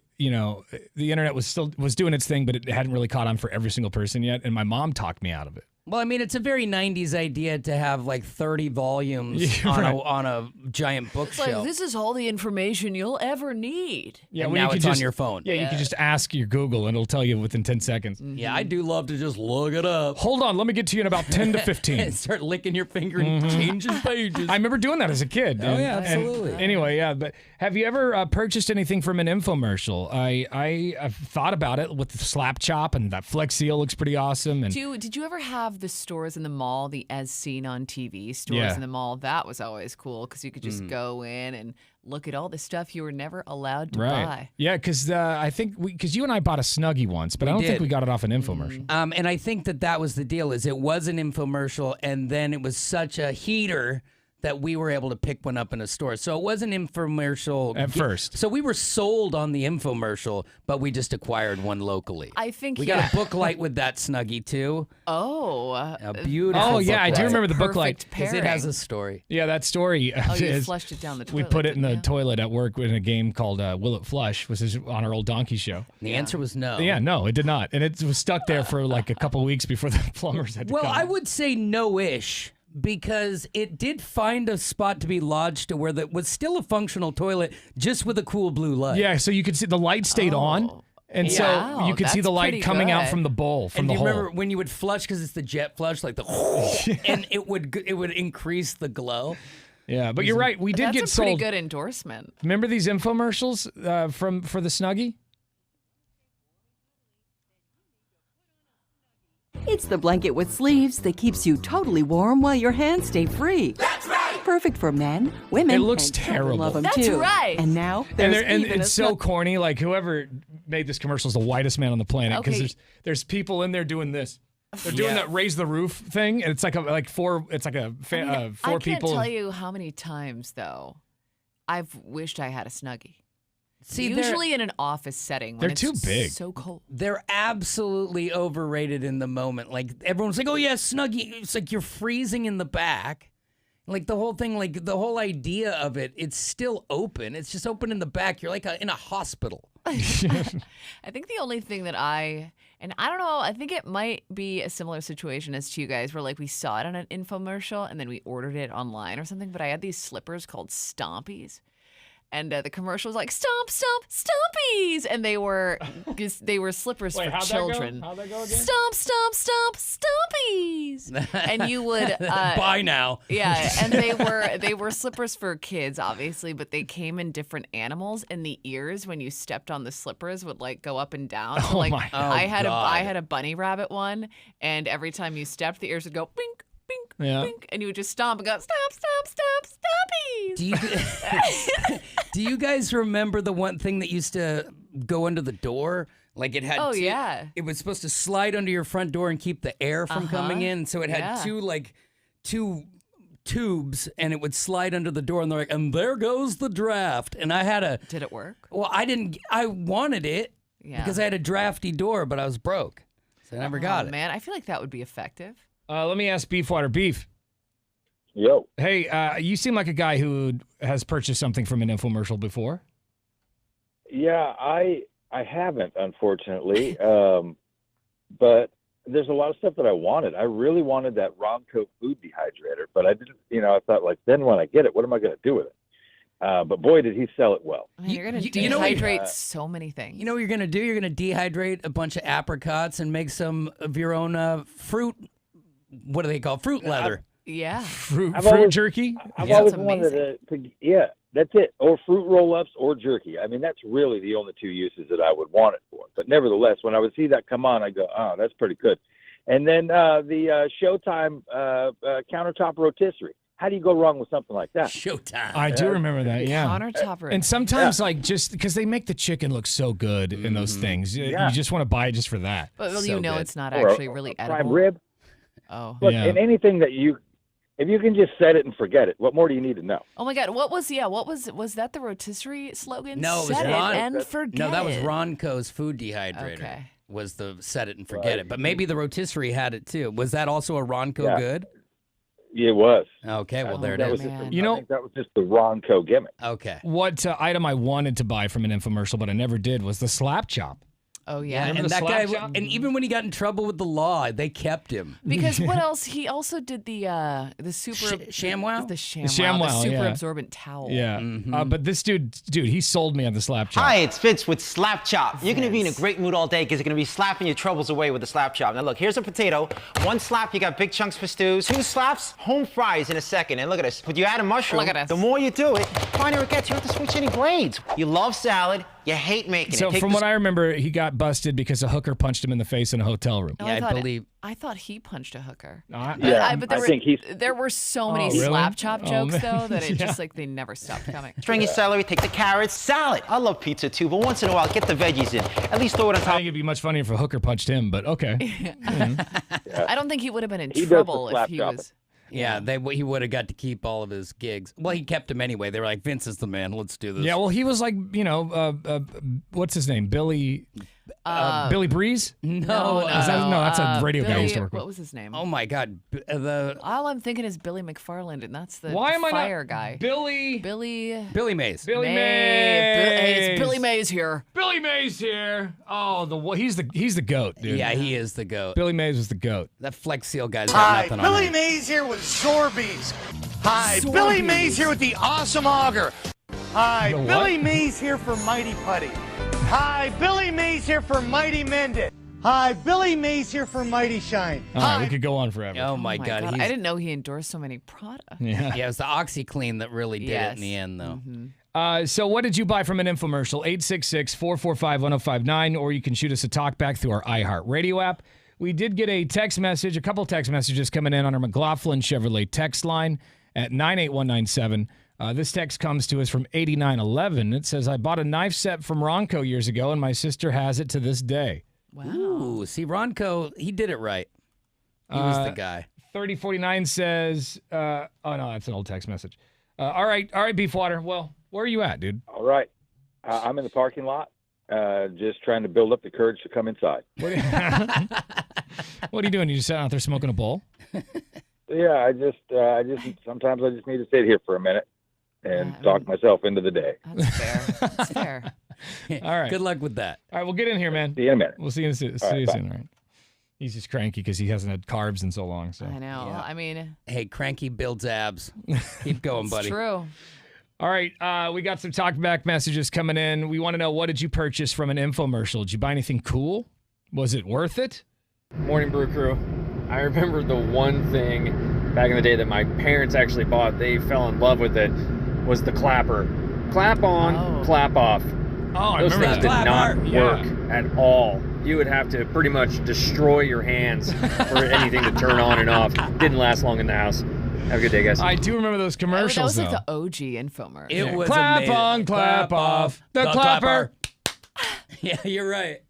internet was doing its thing, but it hadn't really caught on for every single person yet. And my mom talked me out of it. Well, I mean, it's a very 90s idea to have like 30 volumes on a giant bookshelf. Like, this is all the information you'll ever need. Yeah, and now it's on your phone. Yeah, you can just ask your Google and it'll tell you within 10 seconds. Yeah, I do love to just look it up. Hold on, let me get to you in about 10 to 15. And start licking your finger and changing pages. I remember doing that as a kid. Oh, yeah, absolutely. Anyway, yeah, but have you ever purchased anything from an infomercial? I've thought about it with the Slap Chop, and that Flex Seal looks pretty awesome. And Did you ever have the stores in the mall, the as seen on TV stores in the mall? That was always cool because you could just go in and look at all the stuff you were never allowed to buy. Yeah, because I think because you and I bought a Snuggie once, but I don't think we got it off an infomercial. And I think that was the deal. Is it was an infomercial, and then it was such a heater that we were able to pick one up in a store. So it was an infomercial at first. So we were sold on the infomercial, but we just acquired one locally. I think we got a book light with that Snuggie too. Oh, a beautiful. Oh yeah, I do remember the book light because it has a story. Yeah, that story. You flushed it down the toilet. We put it in the toilet at work in a game called Will It Flush, which is on our old Donkey show. The answer was no. Yeah, no, it did not, and it was stuck there for like a couple weeks before the plumbers had to come. Well, I would say no-ish. Because it did find a spot to be lodged to where that was still a functional toilet, just with a cool blue light. Yeah, so you could see the light stayed on, and so you could see the light coming out from the bowl, from the hole. And you remember when you would flush, because it's the jet flush, like the and it would increase the glow. Yeah, but you're right. We did get sold. That's a pretty good endorsement. Remember these infomercials for the Snuggie? It's the blanket with sleeves that keeps you totally warm while your hands stay free. That's right! Perfect for men, women, it looks and terrible. Love them That's too. right. And now and there's it's so corny. Like whoever made this commercial is the whitest man on the planet because there's people in there doing this. They're doing that raise the roof thing, and it's like four. It's like four people. I can't tell you how many times though I've wished I had a Snuggie. See, usually in an office setting, when they're too big, so cold. They're absolutely overrated in the moment. Like everyone's like, "Oh yeah, Snuggie." It's like you're freezing in the back. Like the whole thing, like the whole idea of it, it's still open. It's just open in the back. You're like in a hospital. I think the only thing that I don't know, I think it might be a similar situation as to you guys, where like we saw it on an infomercial and then we ordered it online or something. But I had these slippers called Stompies. And the commercial was like, stomp, stomp, stompies. And they were slippers for children. How'd that go again? Stomp, stomp, stomp, stompies. And you would buy now. Yeah, and they were slippers for kids, obviously, but they came in different animals, and the ears when you stepped on the slippers would like go up and down. So, like I had a bunny rabbit one, and every time you stepped, the ears would go bink. Bink, bink, and you would just stomp and go, stomp, stomp, stomp, stompies. Do you guys remember the one thing that used to go under the door? Like it had it was supposed to slide under your front door and keep the air from coming in. So it had two tubes, and it would slide under the door, and they're like, and there goes the draft. And I had Did it work? Well, I wanted it because I had a drafty door, but I was broke. So I never got it. Man, I feel like that would be effective. Let me ask Beefwater Beef. Yo. Hey, you seem like a guy who has purchased something from an infomercial before. Yeah, I haven't, unfortunately. but there's a lot of stuff that I wanted. I really wanted that Ronco food dehydrator, but I didn't. I thought like, then when I get it, what am I going to do with it? But boy, did he sell it well. Man, you're going to dehydrate so many things. You know what you're going to do? You're going to dehydrate a bunch of apricots and make some of your own fruit. What do they call fruit leather? Yeah. Fruit jerky? I've always wanted to, that's it. Or fruit roll-ups or jerky. I mean, that's really the only two uses that I would want it for. But nevertheless, when I would see that come on, I go, oh, that's pretty good. And then the Showtime countertop rotisserie. How do you go wrong with something like that? Showtime. I do remember that, yeah. Countertop. And sometimes, like, just because they make the chicken look so good in those things, you just want to buy it just for that. But good. It's not actually really edible. Prime rib. Oh. Look, and anything that if you can just set it and forget it, what more do you need to know? Oh my God! Was that the rotisserie slogan? No, it was set Ron. it and forget. No, that was Ronco's food dehydrator. Okay. Was the set it and forget it, but maybe the rotisserie had it too. Was that also a Ronco good? Yeah, it was. Okay, well there it is. I think that was just the Ronco gimmick. Okay. What item I wanted to buy from an infomercial, but I never did, was the slap chop. Oh yeah, and that guy, and even when he got in trouble with the law, they kept him. Because what else? He also did the super ShamWow, the super absorbent towel. Yeah, but this dude, he sold me on the slap chop. Hi, it's Vince with Slap Chop. You're gonna be in a great mood all day because you're gonna be slapping your troubles away with the slap chop. Now look, here's a potato. One slap, you got big chunks for stews. Two slaps, home fries in a second. And look at this. But you add a mushroom. Look at this. The more you do it, the finer it gets. You have to switch any grades. You love salad. You hate making it. So from what I remember, he got busted because a hooker punched him in the face in a hotel room. Oh, I thought he punched a hooker. But there were so many slap chop jokes though that it just like they never stopped coming. Stringy celery, take the carrots, salad. I love pizza too, but once in a while, get the veggies in. At least throw it on top. I think it'd be much funnier if a hooker punched him, but okay. I don't think he would have been in trouble if he was. Yeah, he would have got to keep all of his gigs. Well, he kept him anyway. They were like, Vince is the man. Let's do this. Yeah, well, he was like, what's his name? Billy Breeze? No, that's a radio guy I used to work with. What was his name? Oh my God, all I'm thinking is Billy McFarland, and that's the fire guy. Billy Mays. It's Billy Mays here. Billy Mays here. Oh, he's the goat, dude. Yeah, he is the goat. Billy Mays was the goat. That Flex Seal guy's got nothing on him. Billy Mays here with Sorbies. Hi, Billy Mays here with the Awesome Auger. Hi, Billy Mays here for Mighty Putty. Hi, Billy Mays here for Mighty Mendit. Hi, Billy Mays here for Mighty Shine. All right, we could go on forever. Oh my God. I didn't know he endorsed so many products. Yeah, it was the OxyClean that really did it in the end, though. So what did you buy from an infomercial? 866-445-1059, or you can shoot us a talkback through our iHeartRadio app. We did get a couple text messages coming in on our McLaughlin Chevrolet text line at 98197. This text comes to us from 8911. It says, I bought a knife set from Ronco years ago, and my sister has it to this day. Wow. Ooh, see, Ronco, he did it right. He was the guy. 3049 says, oh, no, that's an old text message. All right, Beefwater. Well, where are you at, dude? All right. I'm in the parking lot, just trying to build up the courage to come inside. What are you doing? You just sitting out there smoking a bowl? Yeah, sometimes I just need to sit here for a minute and talk myself into the day. That's fair. That's fair. All right. Good luck with that. All right, we'll get in here, man. See you in a minute. We'll see you soon. All right. He's just cranky because he hasn't had carbs in so long. So I know. Yeah. I mean, hey, cranky builds abs. Keep going, buddy. It's true. All right, we got some talkback messages coming in. We want to know, what did you purchase from an infomercial? Did you buy anything cool? Was it worth it? Morning, Brew Crew. I remember the one thing back in the day that my parents actually bought, they fell in love with it, was the clapper. Clap on, clap off. Oh, I Those remember things that. did not work at all. You would have to pretty much destroy your hands for anything to turn on and off. Didn't last long in the house. Have a good day, guys. I do remember those commercials, that was like the OG infomercial. It was clap amazing. on, clap off. The clapper. Yeah, you're right.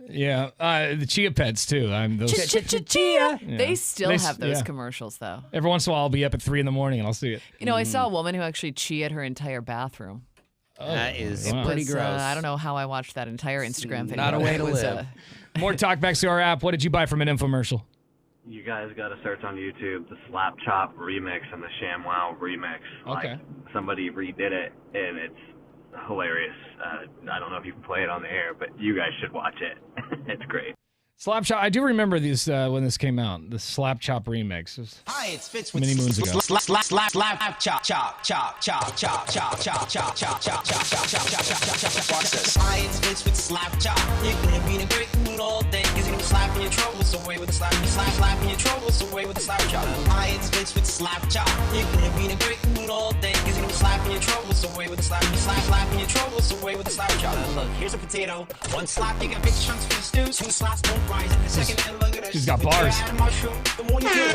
Yeah, the Chia Pets, too. Chia. They still have those commercials, though. Every once in a while, I'll be up at 3 in the morning and I'll see it. You know, I saw a woman who actually chia'd her entire bathroom. That is pretty gross. I don't know how I watched that entire Instagram video. Not a way to live. More talkbacks to our app. What did you buy from an infomercial? You guys got to search on YouTube the Slap Chop remix and the ShamWow remix. Okay. Like, somebody redid it, and it's hilarious. I don't know if you can play it on the air, but you guys should watch it. It's great. Slap Chop. I do remember this when this came out. The Slap Chop remix. It was Hi, it's Fitz with many moons ago. slap chop chop chop chop chop chop chop chop chop chop chop chop chop. Hi, it's Fitz with slap chop. You're gonna be in a great mood all day, 'cause you're gonna be slapping your troubles away with a slapping your troubles away with a slap chop. Hi, it's Fitz with slap chop. You're gonna be in a great mood all day, 'cause you're gonna be slapping your troubles away with a slapping your troubles away with a slap chop. Look, here's a potato. One slap, you got big chunks for the stew. Two slaps, don't fries. And the second, and look at that. She's got bars. The more you do.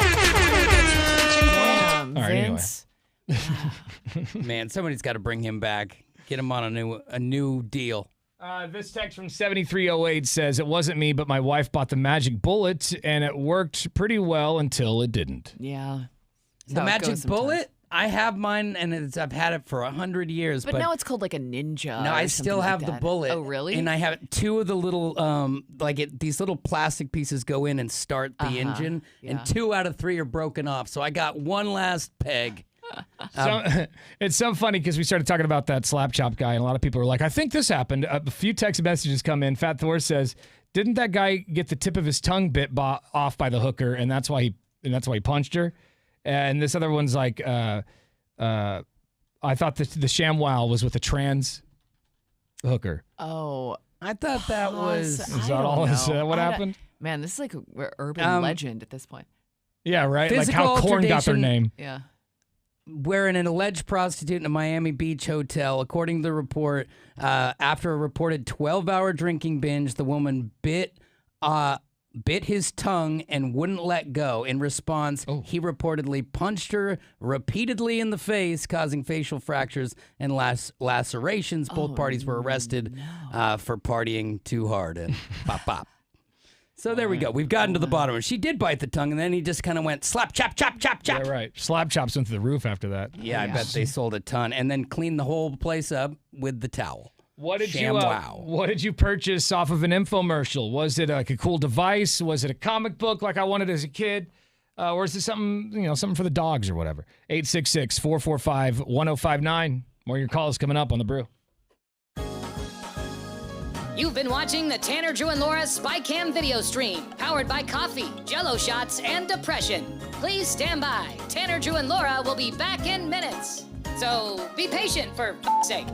Damn, All right, anyway. Vince. Man, somebody's got to bring him back. Get him on a new deal. This text from 7308 says, it wasn't me, but my wife bought the magic bullet, and it worked pretty well until it didn't. Yeah. That's The how it magic goes sometimes. bullet? I have mine, and I've had it for 100 years. But now it's called like a ninja. No, or I something still like have the that. bullet. Oh, really? And I have two of the little, these little plastic pieces go in and start the engine, yeah. and 2 out of 3 are broken off. So I got one last peg. It's so funny because we started talking about that Slap Chop guy, and a lot of people are like, I think this happened. A few text messages come in. Fat Thor says, didn't that guy get the tip of his tongue bit off by the hooker, and that's why he punched her? And this other one's like, I thought the ShamWow was with a trans hooker. Oh, I thought that was. Is that all? Is that what happened? Man, this is like an urban legend at this point. Yeah, right. Like Physical how Korn got their altercation- name. Yeah. Where an alleged prostitute in a Miami Beach hotel, according to the report, after a reported 12-hour drinking binge, the woman bit his tongue and wouldn't let go. In response, he reportedly punched her repeatedly in the face, causing facial fractures and lacerations. Both parties were arrested for partying too hard and pop pop. So there we go. We've gotten to the bottom of it. She did bite the tongue, and then he just kind of went slap, chop, chop, chop, chop. Yeah, right. Slap Chops went to the roof after that. Yeah, I bet they sold a ton, and then cleaned the whole place up with the towel. What did ShamWow. What did you purchase off of an infomercial? Was it like a cool device? Was it a comic book like I wanted as a kid? Or is it something, something for the dogs or whatever? 866-445-1059. More of your calls coming up on The Brew. You've been watching the Tanner, Drew, and Laura SpyCam video stream, powered by coffee, Jello shots, and depression. Please stand by. Tanner, Drew, and Laura will be back in minutes. So be patient, for f***'s sake.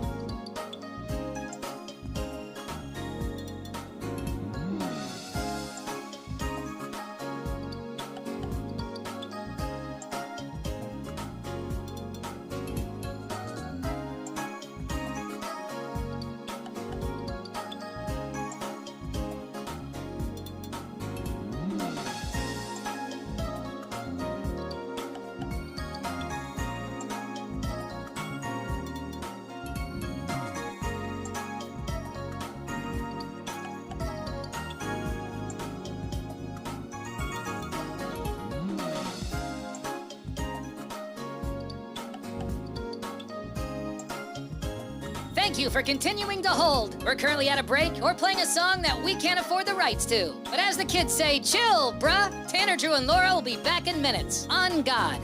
Thank you for continuing to hold. We're currently at a break or playing a song that we can't afford the rights to. But as the kids say, chill, bruh. Tanner, Drew, and Laura will be back in minutes. On God.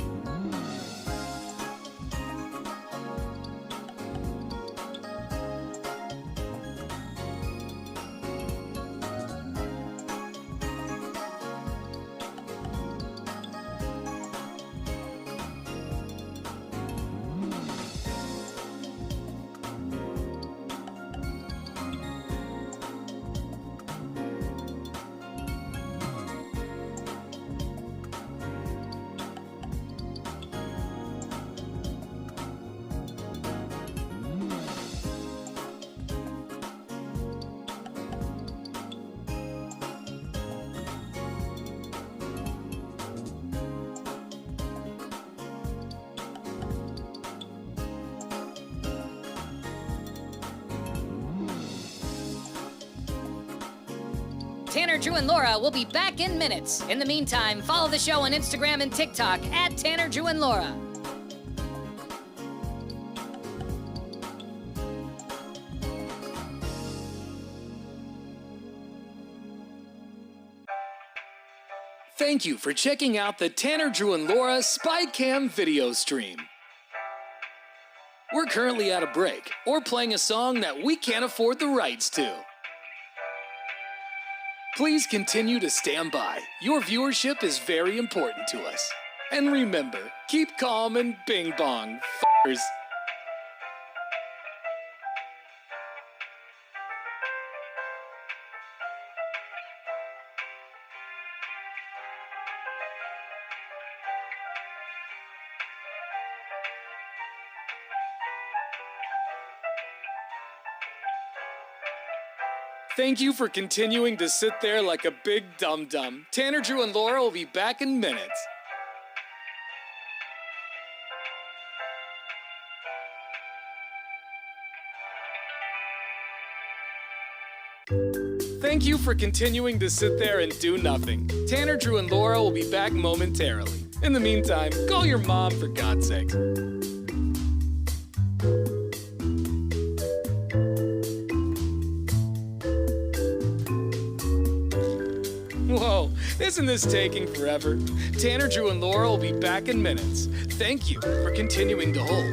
Tanner, Drew, and Laura will be back in minutes. In the meantime, follow the show on Instagram and TikTok at Tanner, Drew, and Laura. Thank you for checking out the Tanner, Drew, and Laura SpyCam video stream. We're currently at a break or playing a song that we can't afford the rights to. Please continue to stand by. Your viewership is very important to us. And remember, keep calm and bing bong, f***ers. Thank you for continuing to sit there like a big dum-dum. Tanner, Drew, and Laura will be back in minutes. Thank you for continuing to sit there and do nothing. Tanner, Drew, and Laura will be back momentarily. In the meantime, call your mom for God's sake. Whoa, isn't this taking forever? Tanner, Drew, and Laura will be back in minutes. Thank you for continuing to hold.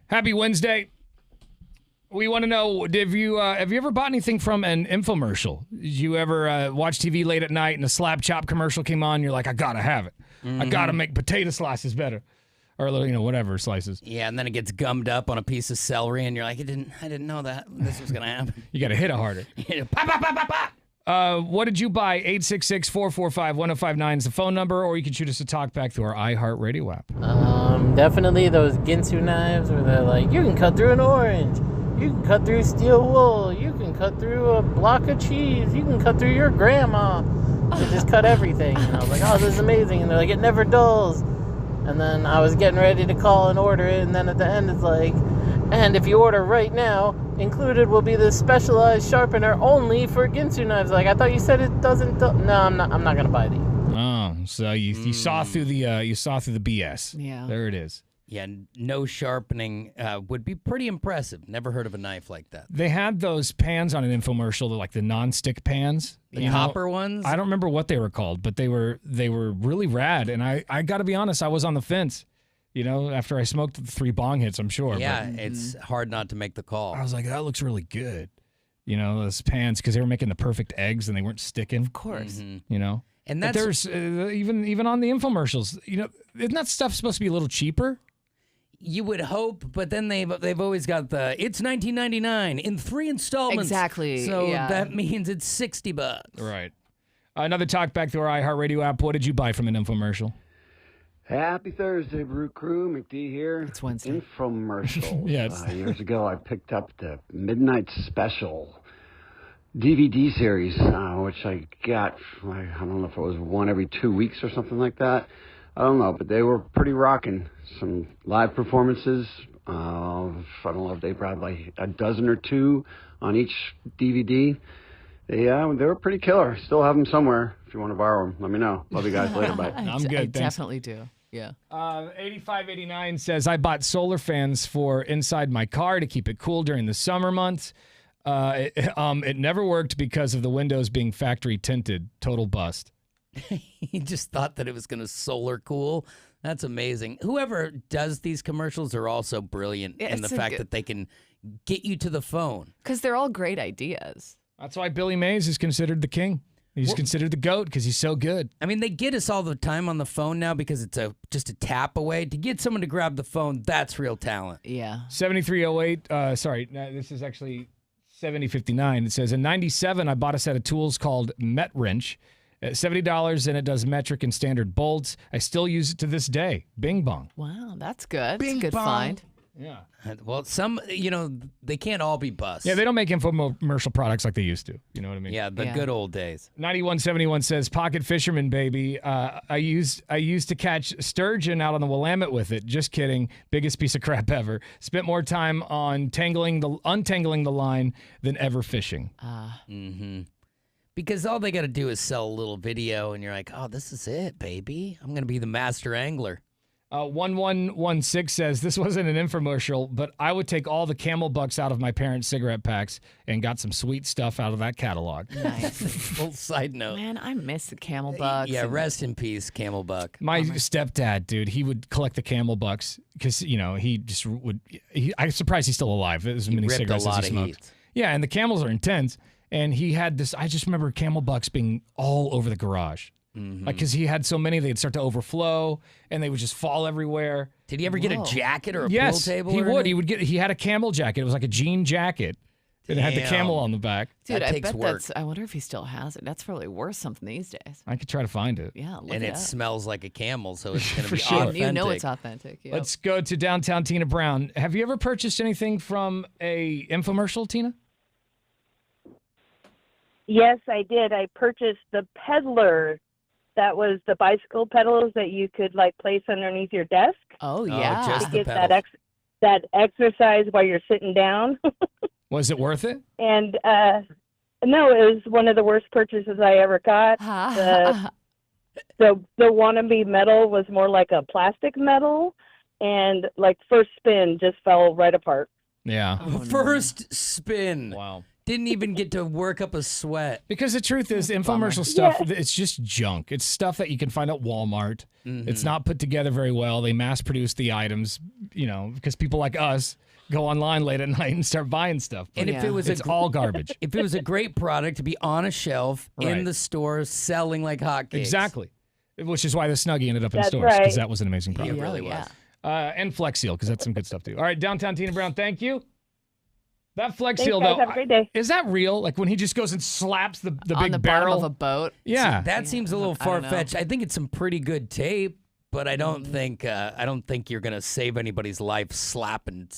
Happy Wednesday. We want to know, have you ever bought anything from an infomercial? Did you ever watch TV late at night and a Slap Chop commercial came on? You're like, I gotta have it. I gotta make potato slices better, or whatever slices. Yeah, and then it gets gummed up on a piece of celery, and you're like, I didn't know that this was gonna happen. You gotta hit it harder. Pop, pop, pop, pop, pop. What did you buy? 866-445-1059 is the phone number, or you can shoot us a talk back through our iHeartRadio app. Definitely those Ginsu knives where they're like, you can cut through an orange, you can cut through steel wool, you can cut through a block of cheese, you can cut through your grandma. They just cut everything. And I was like, oh, this is amazing. And they're like, it never dulls. And then I was getting ready to call and order it, and then at the end it's like, and if you order right now, included will be this specialized sharpener only for Ginsu knives. Like, I thought you said it doesn't. No, I'm not gonna buy these. Oh, so you saw through the BS. Yeah, there it is. Yeah, no sharpening would be pretty impressive. Never heard of a knife like that. They had those pans on an infomercial, like the non-stick pans. The copper ones? I don't remember what they were called, but they were really rad. And I got to be honest, I was on the fence. After I smoked 3 bong hits, I'm sure. Yeah, it's hard not to make the call. I was like, that looks really good. Those pans, because they were making the perfect eggs and they weren't sticking. Of course. And but there's even on the infomercials, isn't that stuff supposed to be a little cheaper? You would hope, but then they've always got it's $19.99 in 3 installments. Exactly. So yeah. that means it's $60. Right. Another talk back through our iHeartRadio app. What did you buy from an infomercial? Happy Thursday, Brew Crew. McD here. It's Wednesday. Infomercials. Yes. Years ago, I picked up the Midnight Special DVD series, which I got, I don't know if it was one every 2 weeks or something like that. I don't know, but they were pretty rocking. Some live performances. I don't know if they probably a dozen or two on each DVD. They were pretty killer. Still have them somewhere. If you want to borrow them, let me know. Love you guys. Later. Bye. I'm good. I Thanks. definitely do. Yeah. 8589 says, I bought solar fans for inside my car to keep it cool during the summer months. It never worked because of the windows being factory tinted. Total bust. He just thought that it was going to solar cool. That's amazing. Whoever does these commercials are also brilliant in the fact that they can get you to the phone. Because they're all great ideas. That's why Billy Mays is considered the king. He's considered the GOAT because he's so good. I mean, they get us all the time on the phone now because it's just a tap away. To get someone to grab the phone, that's real talent. Yeah. 7308, sorry, this is actually 7059. It says, in 97, I bought a set of tools called Met Wrench. At $70, and it does metric and standard bolts. I still use it to this day. Bing bong. Wow, that's good. Bing That's a good bong. find. Yeah. Well, some, they can't all be busts. Yeah, they don't make infomercial products like they used to. You know what I mean? Yeah, the good old days. 9171 says, pocket fisherman, baby. I used to catch sturgeon out on the Willamette with it. Just kidding. Biggest piece of crap ever. Spent more time on untangling the line than ever fishing. Mm-hmm. Because all they got to do is sell a little video, and you're like, oh, this is it, baby. I'm going to be the master angler. 1116 says, this wasn't an infomercial, but I would take all the Camel Bucks out of my parents' cigarette packs and got some sweet stuff out of that catalog. Nice. Full side note. Man, I miss the Camel Bucks. Yeah, rest in peace, Camel Buck. My stepdad, dude, he would collect the Camel Bucks because, he just would. I'm surprised he's still alive. As many ripped cigarettes a lot as he of smoked. Yeah, and the Camels are intense. And he had this, I just remember Camel Bucks being all over the garage. Mm-hmm. Like, because he had so many, they'd start to overflow, and they would just fall everywhere. Did he ever get a jacket or a yes, pool table? he or would. anything? He had a camel jacket. It was like a jean jacket. It had the camel on the back. Dude, That I takes bet work. I wonder if he still has it. That's probably worth something these days. I could try to find it. Yeah, look And it it up. smells like a camel, so it's going to For be sure. authentic. You know it's authentic. Yep. Let's go to downtown Tina Brown. Have you ever purchased anything from a infomercial, Tina? Yes, I did. I purchased the peddler. That was the bicycle pedals that you could place underneath your desk. Oh yeah, just to the get pedals. that exercise while you're sitting down. Was it worth it? And no, it was one of the worst purchases I ever got. The wannabe metal was more like a plastic metal, and first spin just fell right apart. Yeah. First spin. Wow. Didn't even get to work up a sweat. Because the truth is, infomercial stuff, it's just junk. It's stuff that you can find at Walmart. Mm-hmm. It's not put together very well. They mass produce the items, because people like us go online late at night and start buying stuff. And But if it was it's all garbage. If it was a great product to be on a shelf in Right. the store selling like hotcakes. Exactly. Which is why the Snuggie ended up in That's stores, because right. that was an amazing product. It really was. And Flex Seal, because that's some good stuff too. All right, downtown Tina Brown, thank you. That Flex Thanks, Seal, guys. though, Have a great day. is that real? Like when he just goes and slaps the on big the barrel bottom of a boat. Yeah. That seems a little I don't far fetched. I think it's some pretty good tape, but I don't think you're gonna save anybody's life slapping.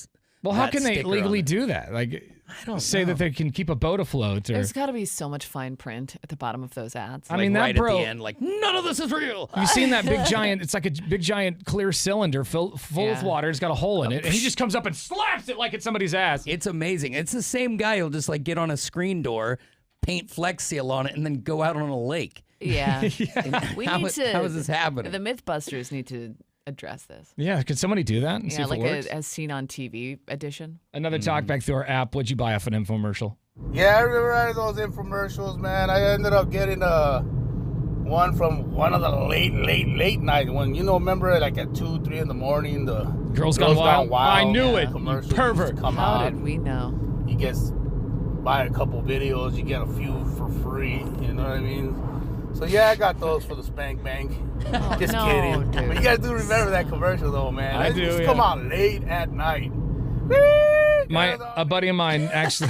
Well, how that can they sticker legally on it. do that? Like, I don't say know. that they can keep a boat afloat, or There's got to be so much fine print at the bottom of those ads. I mean, that right bro. at the end, like none of this is real. You've seen that big giant? It's like a big giant clear cylinder full with Yeah. water. It's got a hole in it, and he just comes up and slaps it like it's somebody's ass. It's amazing. It's the same guy who'll just get on a screen door, paint Flex Seal on it, and then go out on a lake. Yeah. We How need is- to. how is this happening? The Mythbusters need to address this. Yeah, could somebody do that and see Yeah, if like it works? as seen on TV edition. Another talk back through our app. What'd you buy off an infomercial? Yeah, I remember those infomercials, man. I ended up getting one from one of the late night when remember at 2, 3 in the morning the Girls Gone Wild. I knew it. You commercials pervert. used to come How out. did we know? You buy a couple videos, you get a few for free. You know what I mean? So yeah, I got those for the Spank Bank. Just no, kidding. dude. But you guys do remember that commercial though, man. I It do, used to yeah. come out late at night. A buddy of mine actually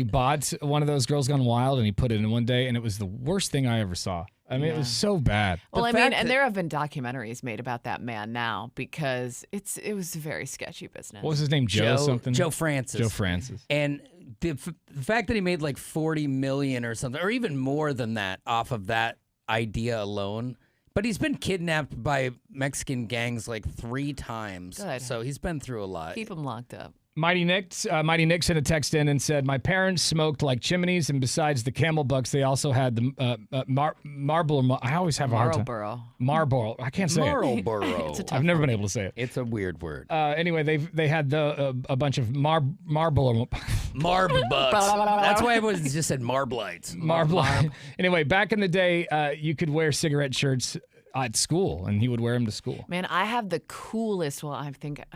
bought one of those Girls Gone Wild, and he put it in one day, and it was the worst thing I ever saw. I mean, it was so bad. Well, I mean, and there have been documentaries made about that man now because it was a very sketchy business. What was his name? Joe something? Joe Francis. Joe Francis. And the fact that he made like $40 million or something, or even more than that, off of that idea alone. But he's been kidnapped by Mexican gangs like 3 times. Good. So he's been through a lot. Keep him locked up. Mighty Nick sent a text in and said, my parents smoked like chimneys, and besides the Camel Bucks, they also had the Marlboro. I always have a hard time. Marlboro. I can't say Marlboro. it. I've never been able to say it. It's a weird word. Anyway, they had a bunch of Marlboro. Marblebutts. That's why everyone just said Marblites. Marblite. Anyway, back in the day, you could wear cigarette shirts at school, and he would wear them to school. Man, I have the coolest. Well, I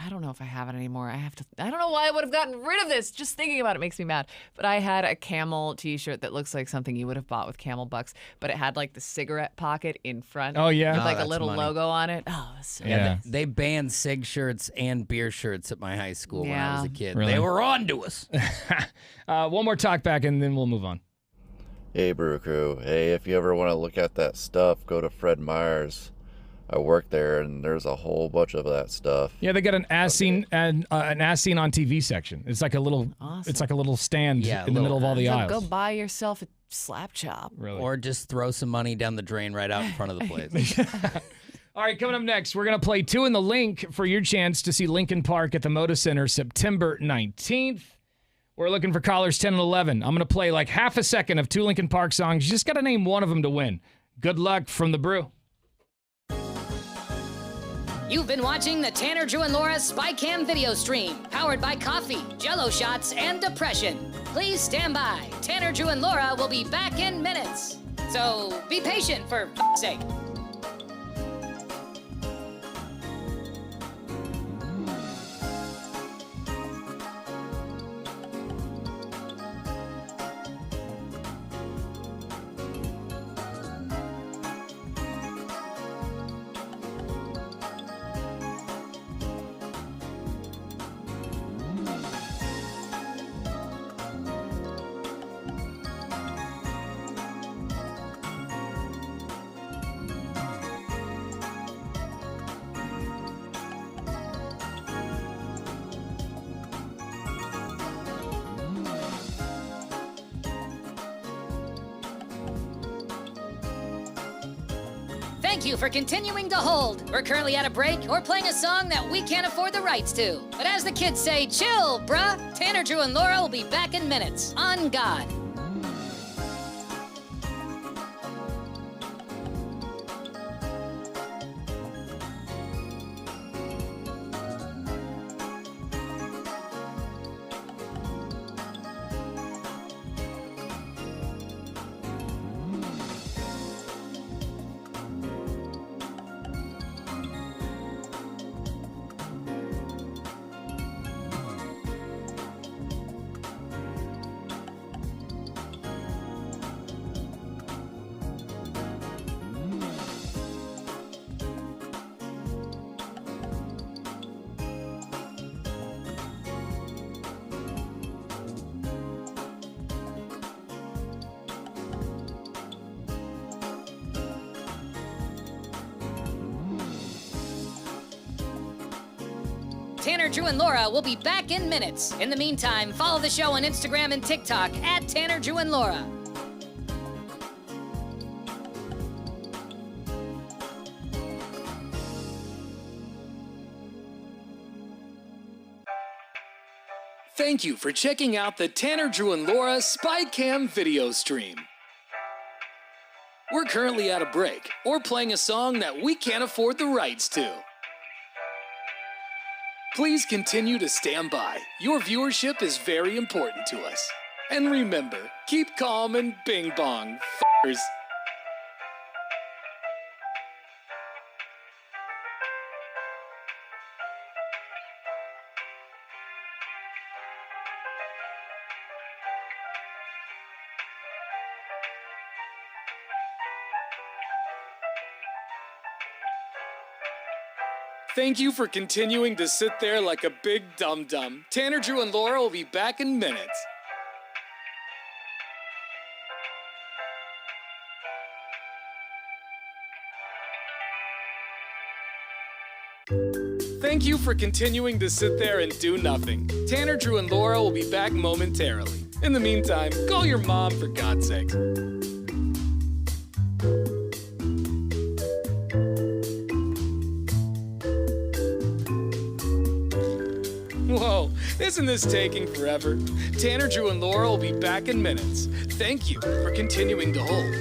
don't know if I have it anymore. I don't know why I would have gotten rid of this. Just thinking about it makes me mad. But I had a camel T-shirt that looks like something you would have bought with Camel Bucks, but it had like the cigarette pocket in front. Oh, yeah. With like a that's little money. logo on it. Oh, so Yeah, they banned cig shirts and beer shirts at my high school when I was a kid. Really? They were on to us. One more talk back, and then we'll move on. Hey, Brew Crew. Hey, if you ever want to look at that stuff, go to Fred Meyer's. I work there, and there's a whole bunch of that stuff. Yeah, they got an as seen and an as seen on TV section. It's like a little, it's like a little stand in the middle of all the aisles. Go buy yourself a slap chop. Really? Or just throw some money down the drain right out in front of the place. All right, coming up next, we're going to play 2 in the Link for your chance to see Linkin Park at the Moda Center September 19th. We're looking for callers 10 and 11. I'm going to play like half a second of 2 Linkin Park songs. You just got to name one of them to win. Good luck from the Brew. You've been watching the Tanner, Drew, and Laura SpyCam video stream, powered by coffee, Jello shots, and depression. Please stand by. Tanner, Drew, and Laura will be back in minutes. So be patient for f***'s sake. Thank you for continuing to hold. We're currently at a break or playing a song that we can't afford the rights to. But as the kids say, chill, bruh. Tanner, Drew, and Laura will be back in minutes. On God. Tanner, Drew, and Laura will be back in minutes. In the meantime, follow the show on Instagram and TikTok at Tanner, Drew, and Laura. Thank you for checking out the Tanner, Drew, and Laura SpyCam video stream. We're currently at a break or playing a song that we can't afford the rights to. Please continue to stand by. Your viewership is very important to us. And remember, keep calm and bing bong, f***ers. Thank you for continuing to sit there like a big dum-dum. Tanner, Drew, and Laura will be back in minutes. Thank you for continuing to sit there and do nothing. Tanner, Drew, and Laura will be back momentarily. In the meantime, call your mom for God's sake. Whoa, isn't this taking forever? Tanner, Drew, and Laura will be back in minutes. Thank you for continuing to hold.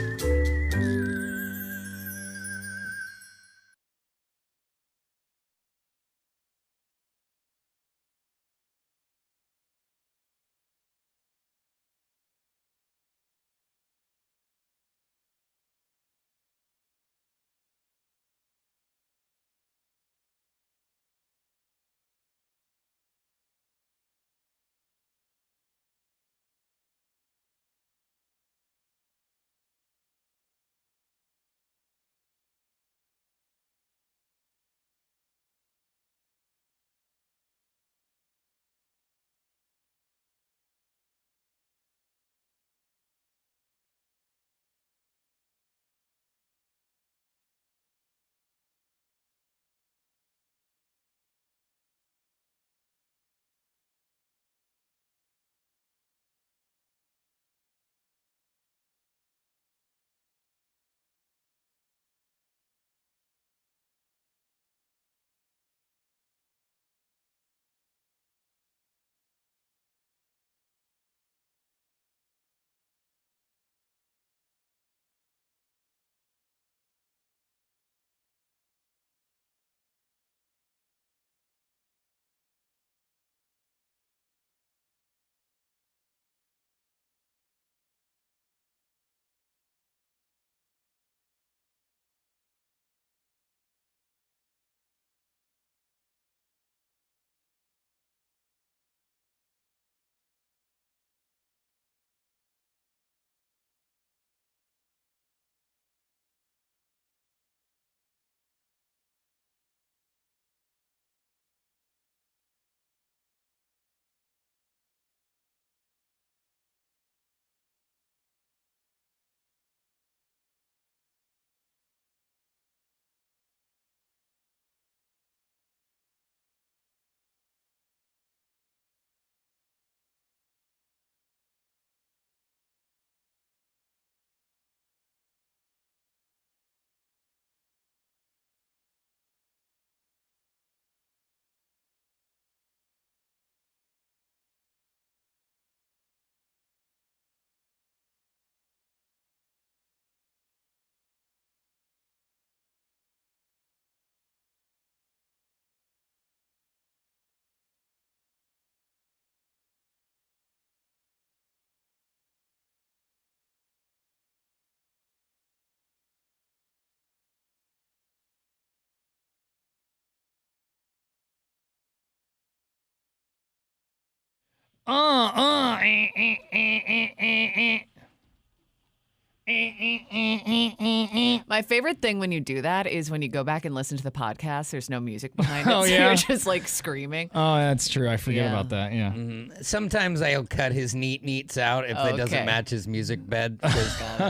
My favorite thing when you do that is when you go back and listen to the podcast, there's no music behind it. Oh, So yeah. you're just like screaming. Oh, that's true. I forget Yeah. about that. Yeah. Sometimes I'll cut his neats out if it doesn't Okay. match his music bed. 'cause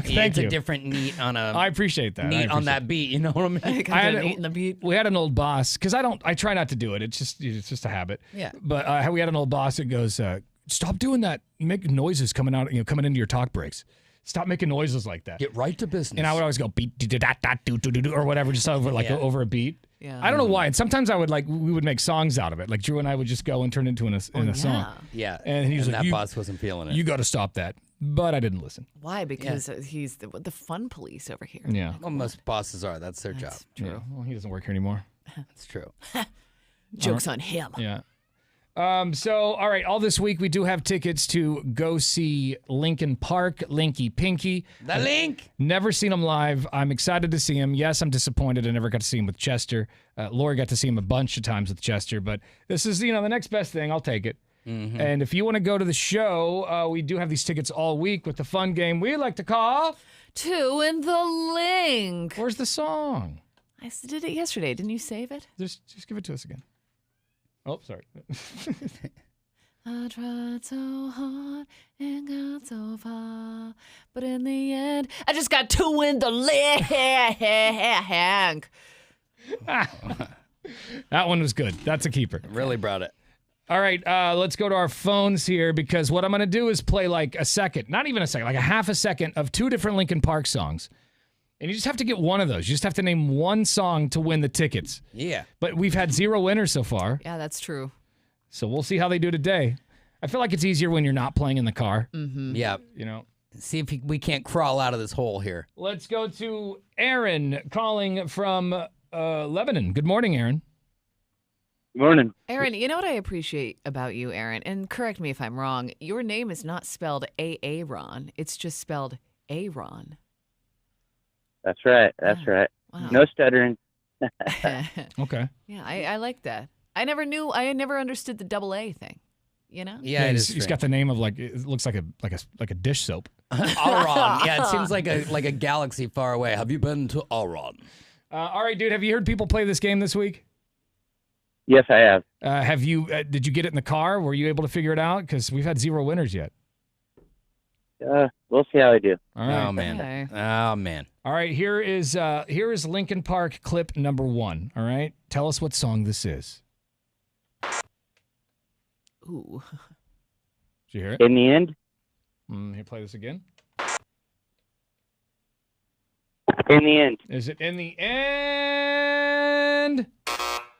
Thank it's you. a different neat on a. I appreciate that. Neat on that beat. You know what I mean? I had we had an old boss because I try not to do it. It's just a habit. Yeah. But we had an old boss that goes, stop doing that. You make noises coming into your talk breaks. Stop making noises like that. Get right to business. And I would always go beat do or whatever, just over over a beat. Yeah. I don't know why. And sometimes we would make songs out of it. Like Drew and I would just go and turn it into a song. Yeah. And he was like, that boss wasn't feeling it. You got to stop that. But I didn't listen. Why? Because he's the fun police over here. Yeah. Well, most bosses are. That's their job. True. Yeah. Well, he doesn't work here anymore. That's true. Joke's on him. Yeah. So, all right, all this week we do have tickets to go see Linkin Park, Linky Pinky. The Link! Never seen him live. I'm excited to see him. Yes, I'm disappointed I never got to see him with Chester. Lori got to see him a bunch of times with Chester, but this is, the next best thing. I'll take it. Mm-hmm. And if you want to go to the show, we do have these tickets all week with the fun game we like to call Two in the Link. Where's the song? I did it yesterday. Didn't you save it? Just give it to us again. Oh, sorry. I tried so hard and got so far, but in the end, I just got two in the leg. That one was good. That's a keeper. Really brought it. All right, let's go to our phones here because what I'm going to do is play like a second, not even a second, like a half a second of two different Linkin Park songs. And you just have to get one of those. You just have to name one song to win the tickets. Yeah. But we've had 0 winners so far. Yeah, that's true. So we'll see how they do today. I feel like it's easier when you're not playing in the car. Mm-hmm. Yeah. You know. See if we can't crawl out of this hole here. Let's go to Aaron calling from Lebanon. Good morning, Aaron. Morning. Aaron, you know what I appreciate about you, Aaron, and correct me if I'm wrong, your name is not spelled Aaron. It's just spelled Aaron. That's right. That's right. Wow. No stuttering. Okay. Yeah, I like that. I never understood the double A thing. You know? Yeah, he's got the name of like it looks like a dish soap. Auron. Yeah, it seems like a galaxy far away. Have you been to Auron? All right, dude. Have you heard people play this game this week? Yes, I have. Have you? Did you get it in the car? Were you able to figure it out? Because we've had 0 winners yet. We'll see how I do. All right. Oh man. Okay. Oh man. All right. Here is Linkin Park clip number 1. All right. Tell us what song this is. Ooh. Did you hear it? In the end. Here, play this again. In the end. Is it in the end?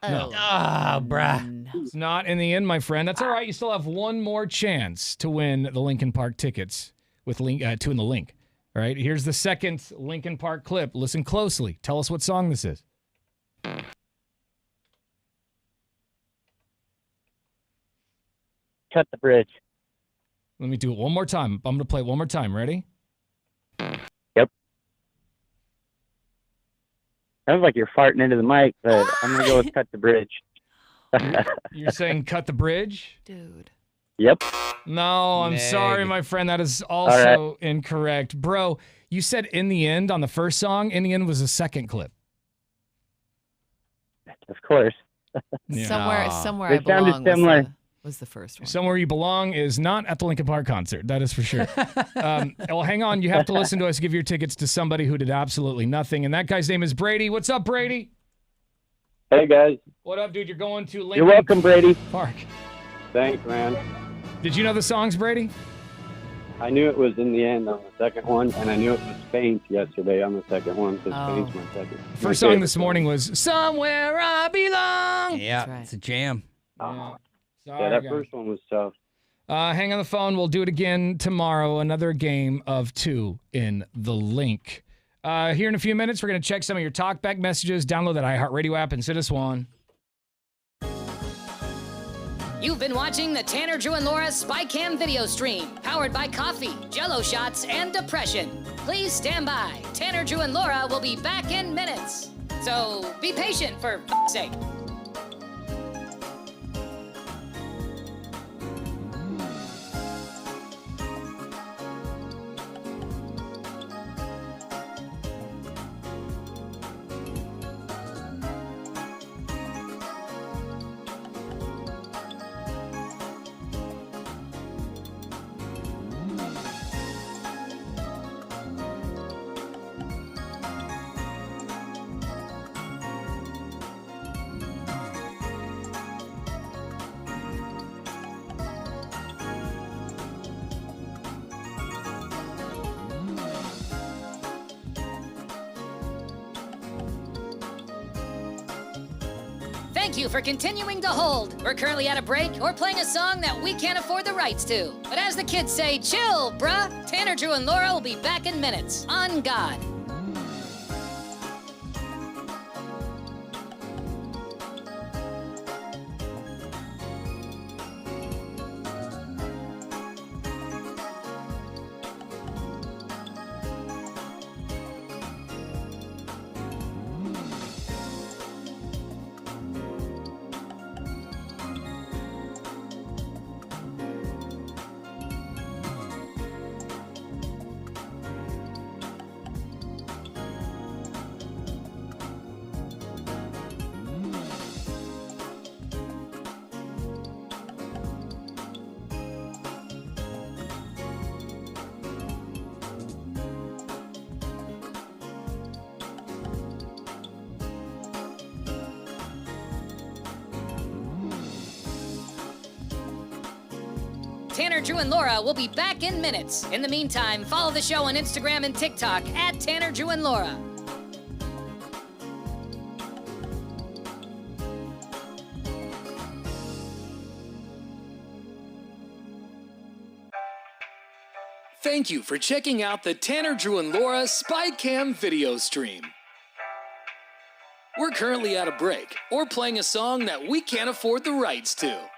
No. Ah, bruh. It's not in the end, my friend. That's all right. You still have one more chance to win the Linkin Park tickets with two in the link. All right. Here's the second Linkin Park clip. Listen closely. Tell us what song this is. Cut the bridge. Let me do it one more time. I'm going to play it one more time. Ready? Yep. Sounds like you're farting into the mic, but I'm going to go with cut the bridge. You're saying cut the bridge? Dude. Yep. No, I'm Meg. sorry, my friend. That is also incorrect. Bro, you said in the end on the first song. In the end was the second clip. Of course. Somewhere I It sounded belong similar. was the first one. Somewhere You Belong is not at the Linkin Park concert. That is for sure. Well, hang on. You have to listen to us give your tickets to somebody who did absolutely nothing. And that guy's name is Brady. What's up, Brady? Hey, guys. What up, dude? You're going to Linkin You're welcome, Brady. Park. Thanks, man. Did you know the songs, Brady? I knew it was in the end on the second one, and I knew it was Faint yesterday on the second one, because Faint's my second. First song this morning was Somewhere I Belong. Yeah, it's a jam. Yeah, Sorry, that guys. first one was tough. Hang on the phone. We'll do it again tomorrow. Another game of 2 in the link. Here in a few minutes, we're going to check some of your talkback messages. Download that iHeartRadio app and send us one. You've been watching the Tanner, Drew, and Laura SpyCam video stream, powered by coffee, Jello shots, and depression. Please stand by. Tanner, Drew, and Laura will be back in minutes. So be patient for f***'s sake. Thank you for continuing to hold. We're currently at a break or playing a song that we can't afford the rights to. But as the kids say, chill, bruh. Tanner, Drew, and Laura will be back in minutes. On God. Tanner, Drew, and Laura will be back in minutes. In the meantime, follow the show on Instagram and TikTok at Tanner, Drew, and Laura. Thank you for checking out the Tanner, Drew, and Laura SpyCam video stream. We're currently at a break or playing a song that we can't afford the rights to.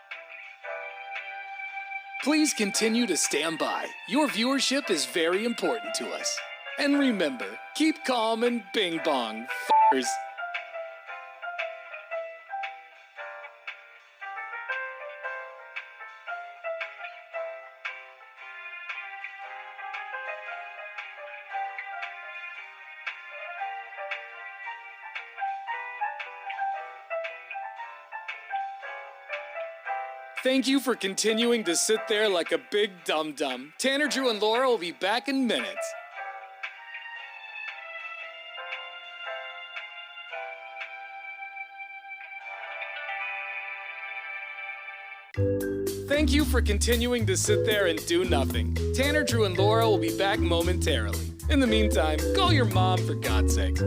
Please continue to stand by. Your viewership is very important to us. And remember, keep calm and bing bong, f***ers. Thank you for continuing to sit there like a big dum-dum. Tanner, Drew, and Laura will be back in minutes. Thank you for continuing to sit there and do nothing. Tanner, Drew, and Laura will be back momentarily. In the meantime, call your mom for God's sake.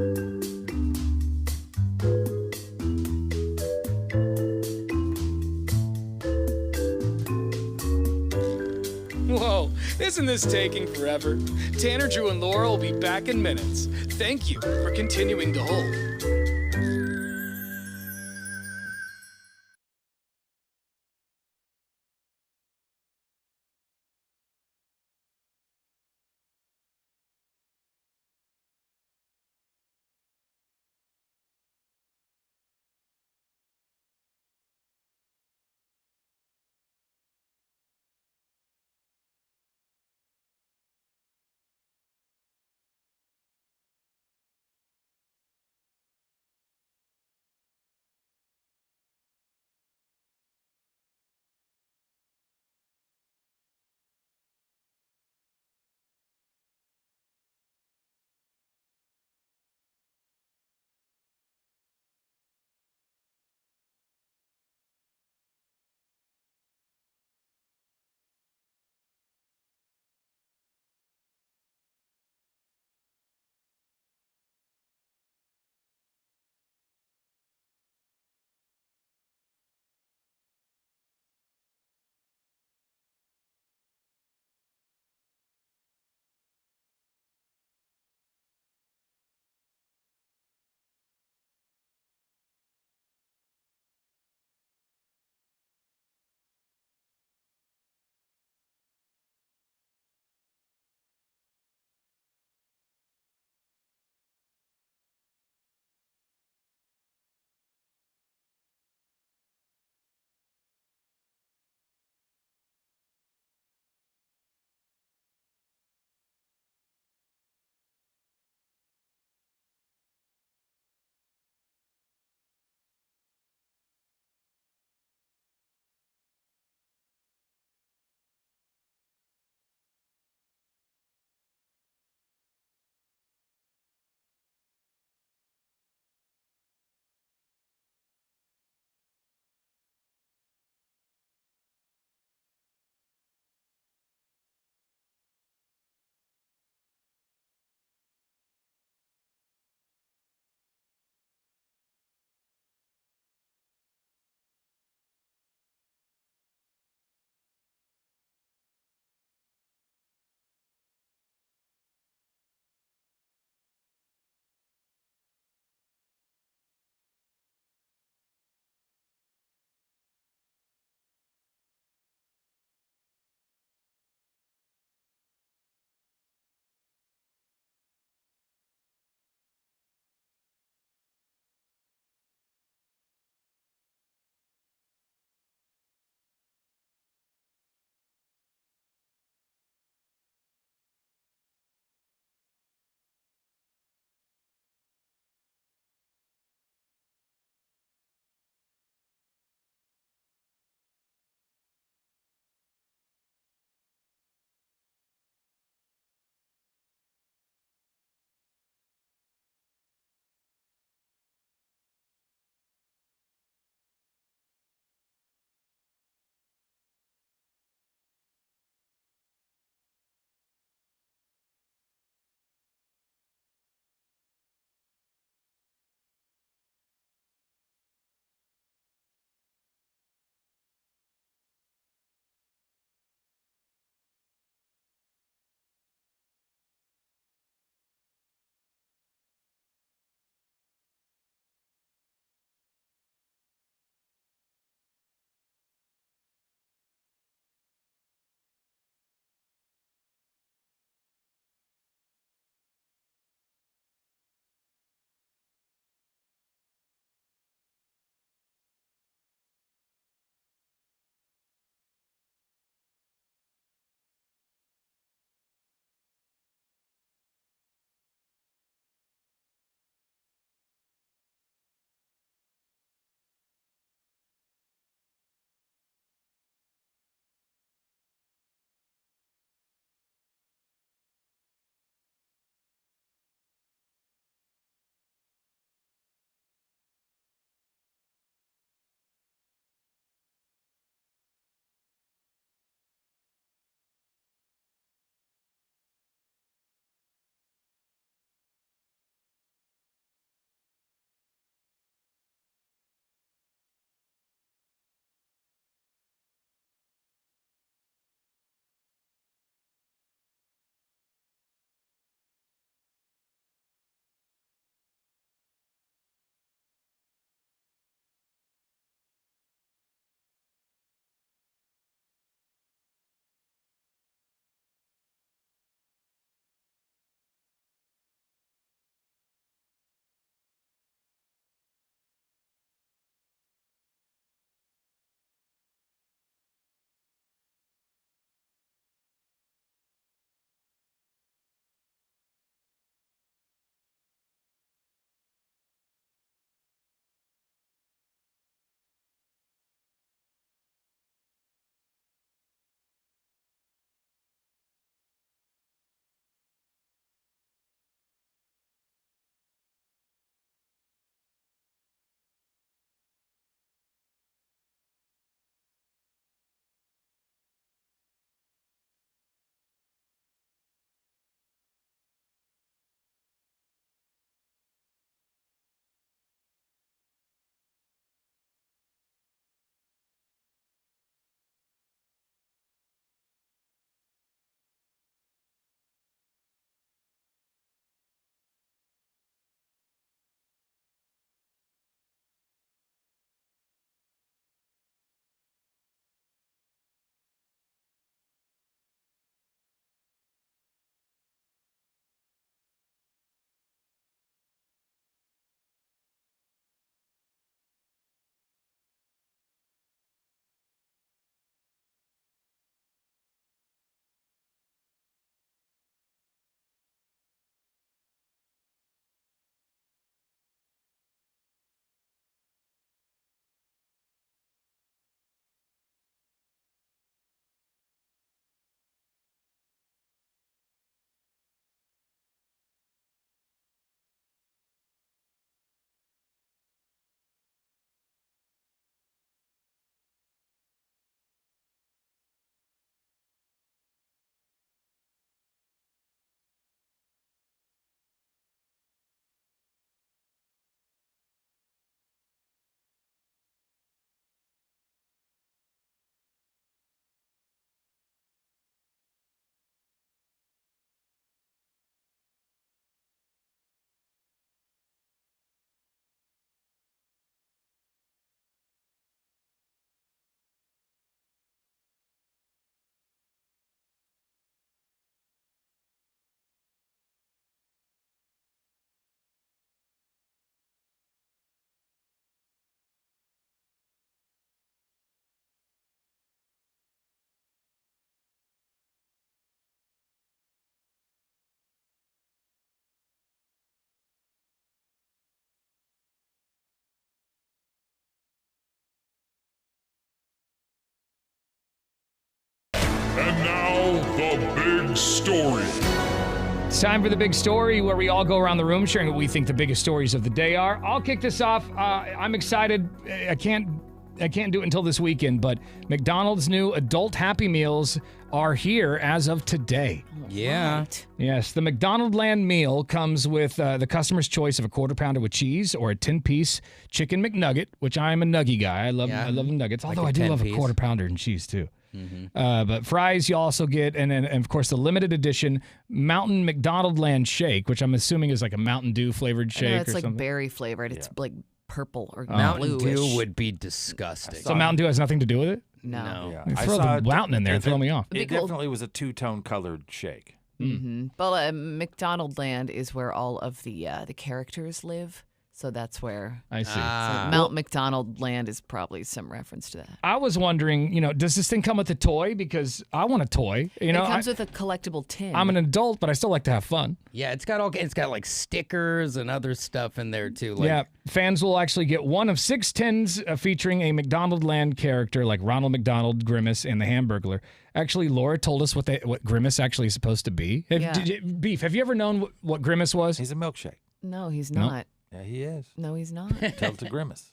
Whoa, isn't this taking forever? Tanner, Drew, and Laura will be back in minutes. Thank you for continuing to hold. story. It's time for the big story, where we all go around the room sharing what we think the biggest stories of the day are. I'll kick this off. I'm excited. I can't do it until this weekend, but McDonald's new adult Happy Meals are here as of today. Yeah. Right. Yes, the McDonaldland meal comes with the customer's choice of a quarter pounder with cheese or a 10-piece chicken McNugget, which I'm a nugget guy. I love the nuggets, although I do love a quarter pounder and cheese too. But fries you also get, and of course the limited edition Mountain McDonaldland shake, which I'm assuming is like a Mountain Dew flavored shake. It's or like something. berry flavored. It's like purple or Mountain bluish. Dew would be disgusting. So Mountain Dew has nothing to do with it? No. Yeah, Throw the Mountain in there and throw me off. It definitely was a two-tone colored shake. Mm-hmm. Well, McDonaldland is where all of the characters live. So that's where I see. So Mount McDonald Land is probably some reference to that. I was wondering, does this thing come with a toy? Because I want a toy. It comes with a collectible tin. I'm an adult, but I still like to have fun. Yeah, it's got like stickers and other stuff in there too. Like, yeah, fans will actually get one of 6 tins featuring a McDonaldland character like Ronald McDonald, Grimace, and the Hamburglar. Actually, Laura told us what Grimace actually is supposed to be. Beef, have you ever known what Grimace was? He's a milkshake. No, he's Nope. not. Yeah, he is. No, he's not. Tell it to Grimace.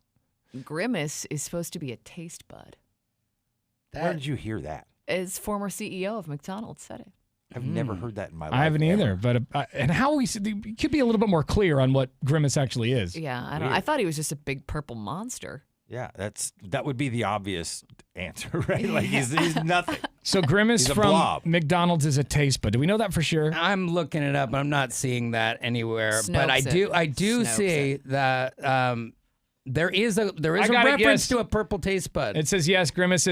Grimace is supposed to be a taste bud. Where did you hear that? As former CEO of McDonald's said it. I've never heard that in my life. I haven't ever. either, but and how we could be a little bit more clear on what Grimace actually is. Yeah, I don't. I thought he was just a big purple monster. Yeah, that would be the obvious answer, right? Like he's nothing. So Grimace He's a from blob. McDonald's is a taste bud. Do we know that for sure? I'm looking it up. I'm not seeing that anywhere. Snopes but I it. do Snopes see that there is a I got it, reference yes. to a purple taste bud. It says yes. Grimace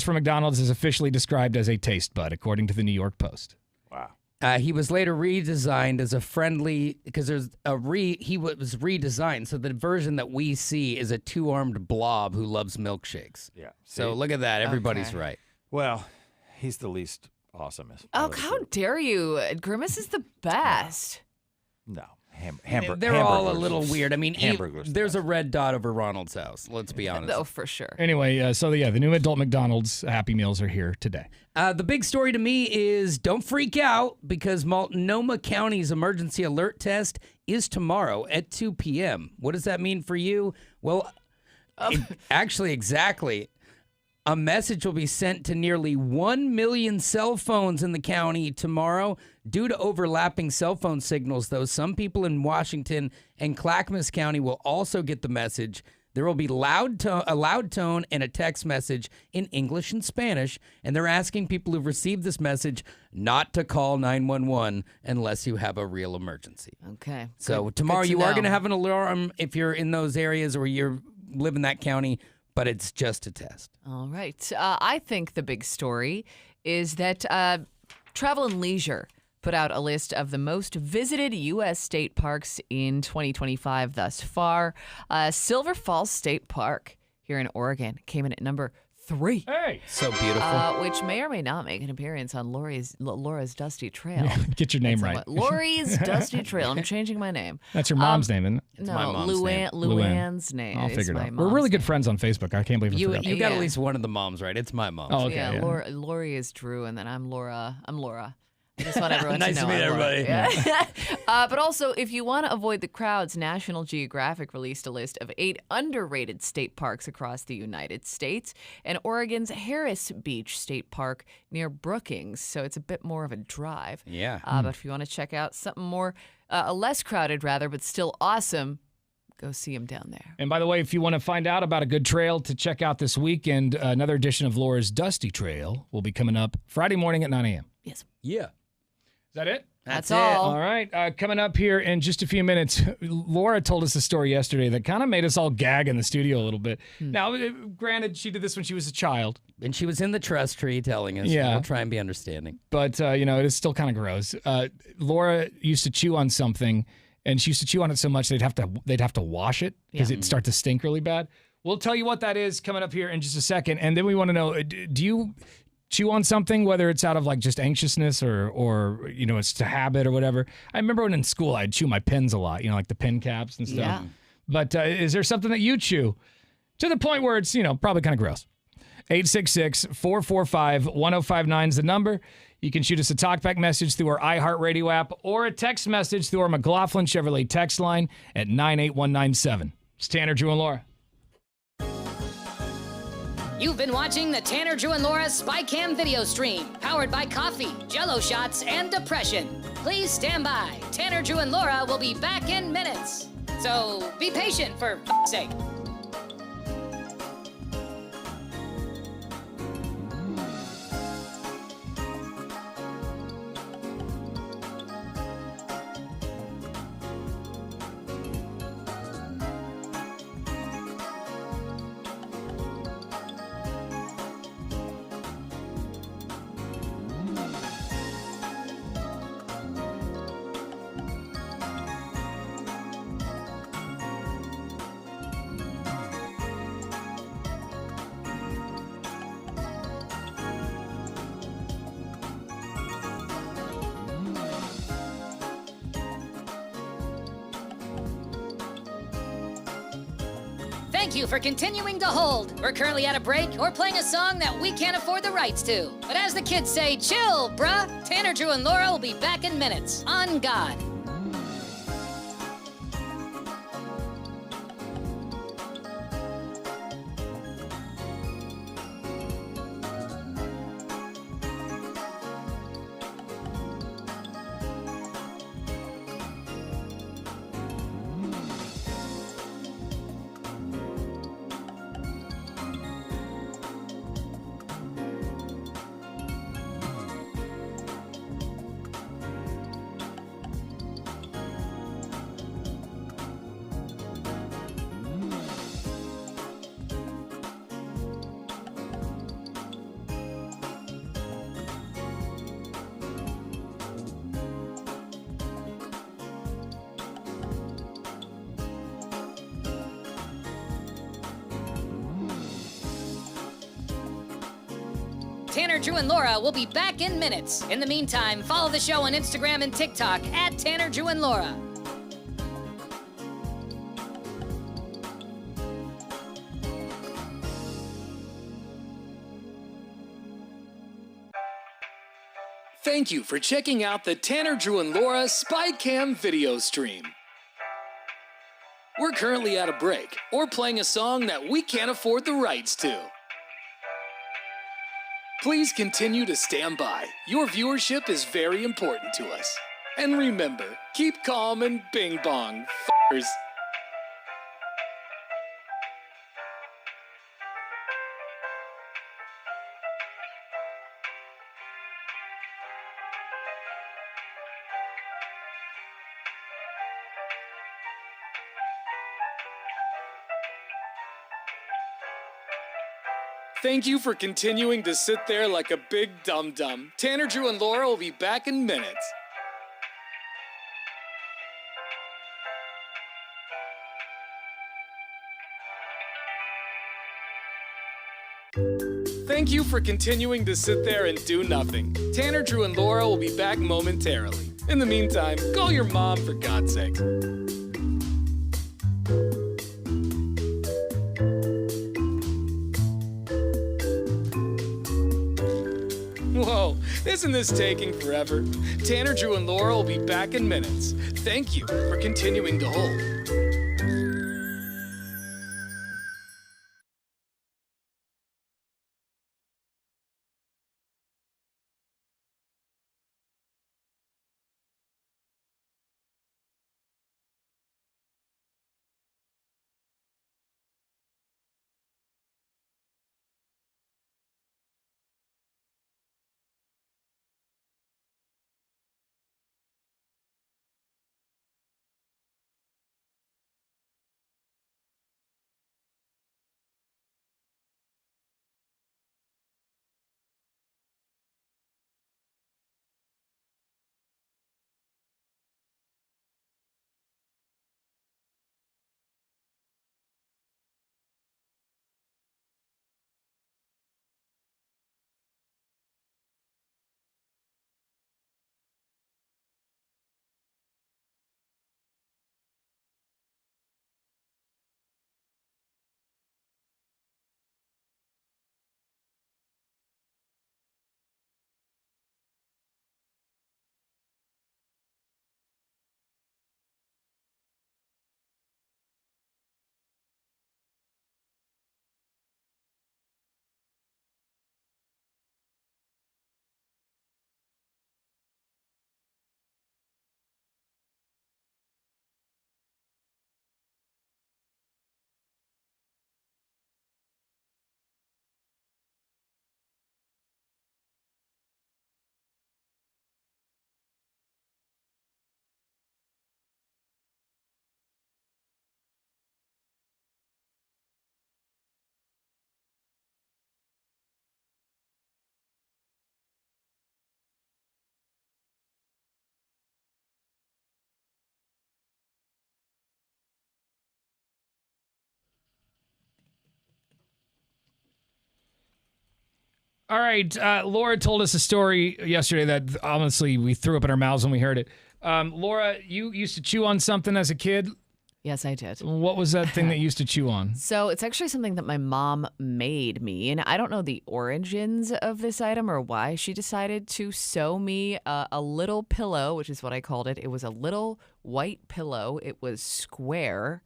from McDonald's is officially described as a taste bud, according to the New York Post. Wow. He was later redesigned as a friendly, because he was redesigned. So the version that we see is a 2-armed blob who loves milkshakes. Yeah. So See? look at that. Everybody's Okay. right. Well, he's the least awesomest. Oh, how dare you! Grimace is the best. No. They're all a Hamburglers. little weird. I mean, Hamburglers. there's a red dot over Ronald's house. Let's be honest. Oh, for sure. Anyway, the new adult McDonald's Happy Meals are here today. The big story to me is don't freak out, because Multnomah County's emergency alert test is tomorrow at 2 p.m. What does that mean for you? Well, actually, exactly. A message will be sent to nearly 1 million cell phones in the county tomorrow. Due to overlapping cell phone signals, though, some people in Washington and Clackamas County will also get the message. There will be a loud tone and a text message in English and Spanish, and they're asking people who've received this message not to call 911 unless you have a real emergency. Okay. So Good- tomorrow good to you are know. going to have an alarm if you're in those areas or you live in that county, but it's just a test. All right. I think the big story is that Travel and Leisure put out a list of the most visited U.S. state parks in 2025 thus far. Silver Falls State Park here in Oregon came in at number 3. Hey! So beautiful. Which may or may not make an appearance on Laura's Dusty Trail. Get your name right. Lori's Dusty Trail. I'm changing my name. That's your mom's name, isn't it? No, my mom's name. Luann's name. I'll is figure it my out. We're mom's really good name. friends on Facebook. I can't believe I forgot. You got Yeah. at least one of the moms right. It's my mom. Oh, okay. Yeah, Lori is Drew, and then I'm Laura. I just want everyone Nice to know. to meet I'm Laura. everybody. Yeah. But also, if you want to avoid the crowds, National Geographic released a list of 8 underrated state parks across the United States, and Oregon's Harris Beach State Park near Brookings. So it's a bit more of a drive. Yeah. But if you want to check out something more, less crowded rather, but still awesome, go see them down there. And by the way, if you want to find out about a good trail to check out this weekend, another edition of Laura's Dusty Trail will be coming up Friday morning at 9 a.m. Yes. Yeah. Is that it? That's it. all. All right. Coming up here in just a few minutes, Laura told us a story yesterday that kind of made us all gag in the studio a little bit. Now, granted, she did this when she was a child. And she was in the trust tree telling us. Yeah. We'll try and be understanding. But, it is still kind of gross. Laura used to chew on something, and she used to chew on it so much they'd have to wash it because it'd start to stink really bad. We'll tell you what that is coming up here in just a second. And then we want to know, do you chew on something, whether it's out of like just anxiousness or it's a habit or whatever? I remember when in school I'd chew my pens a lot, like the pen caps and stuff. Yeah. But is there something that you chew to the point where it's, probably kind of gross? 866-445-1059 is the number. You can shoot us a talkback message through our iHeartRadio app or a text message through our McLaughlin Chevrolet text line at 98197. It's Tanner, Drew, and Laura. You've been watching the Tanner, Drew, and Laura SpyCam video stream, powered by coffee, Jello shots, and depression. Please stand by. Tanner, Drew, and Laura will be back in minutes. So be patient, for f***'s sake. Thank you for continuing to hold. We're currently at a break or playing a song that we can't afford the rights to. But as the kids say, chill, bruh. Tanner, Drew, and Laura will be back in minutes. On God. Tanner, Drew, and Laura will be back in minutes. In the meantime, follow the show on Instagram and TikTok at Tanner, Drew, and Laura. Thank you for checking out the Tanner, Drew, and Laura SpyCam video stream. We're currently at a break or playing a song that we can't afford the rights to. Please continue to stand by. Your viewership is very important to us. And remember, keep calm and bing bong, f***ers. Thank you for continuing to sit there like a big dum-dum. Tanner, Drew, and Laura will be back in minutes. Thank you for continuing to sit there and do nothing. Tanner, Drew, and Laura will be back momentarily. In the meantime, call your mom for God's sake. Whoa, isn't this taking forever? Tanner, Drew, and Laura will be back in minutes. Thank you for continuing to hold. All right. Laura told us a story yesterday that honestly we threw up in our mouths when we heard it. Laura, you used to chew on something as a kid? Yes, I did. What was that thing that you used to chew on? So it's actually something that my mom made me, and I don't know the origins of this item or why she decided to sew me a little pillow, which is what I called it. It was a little white pillow. It was square,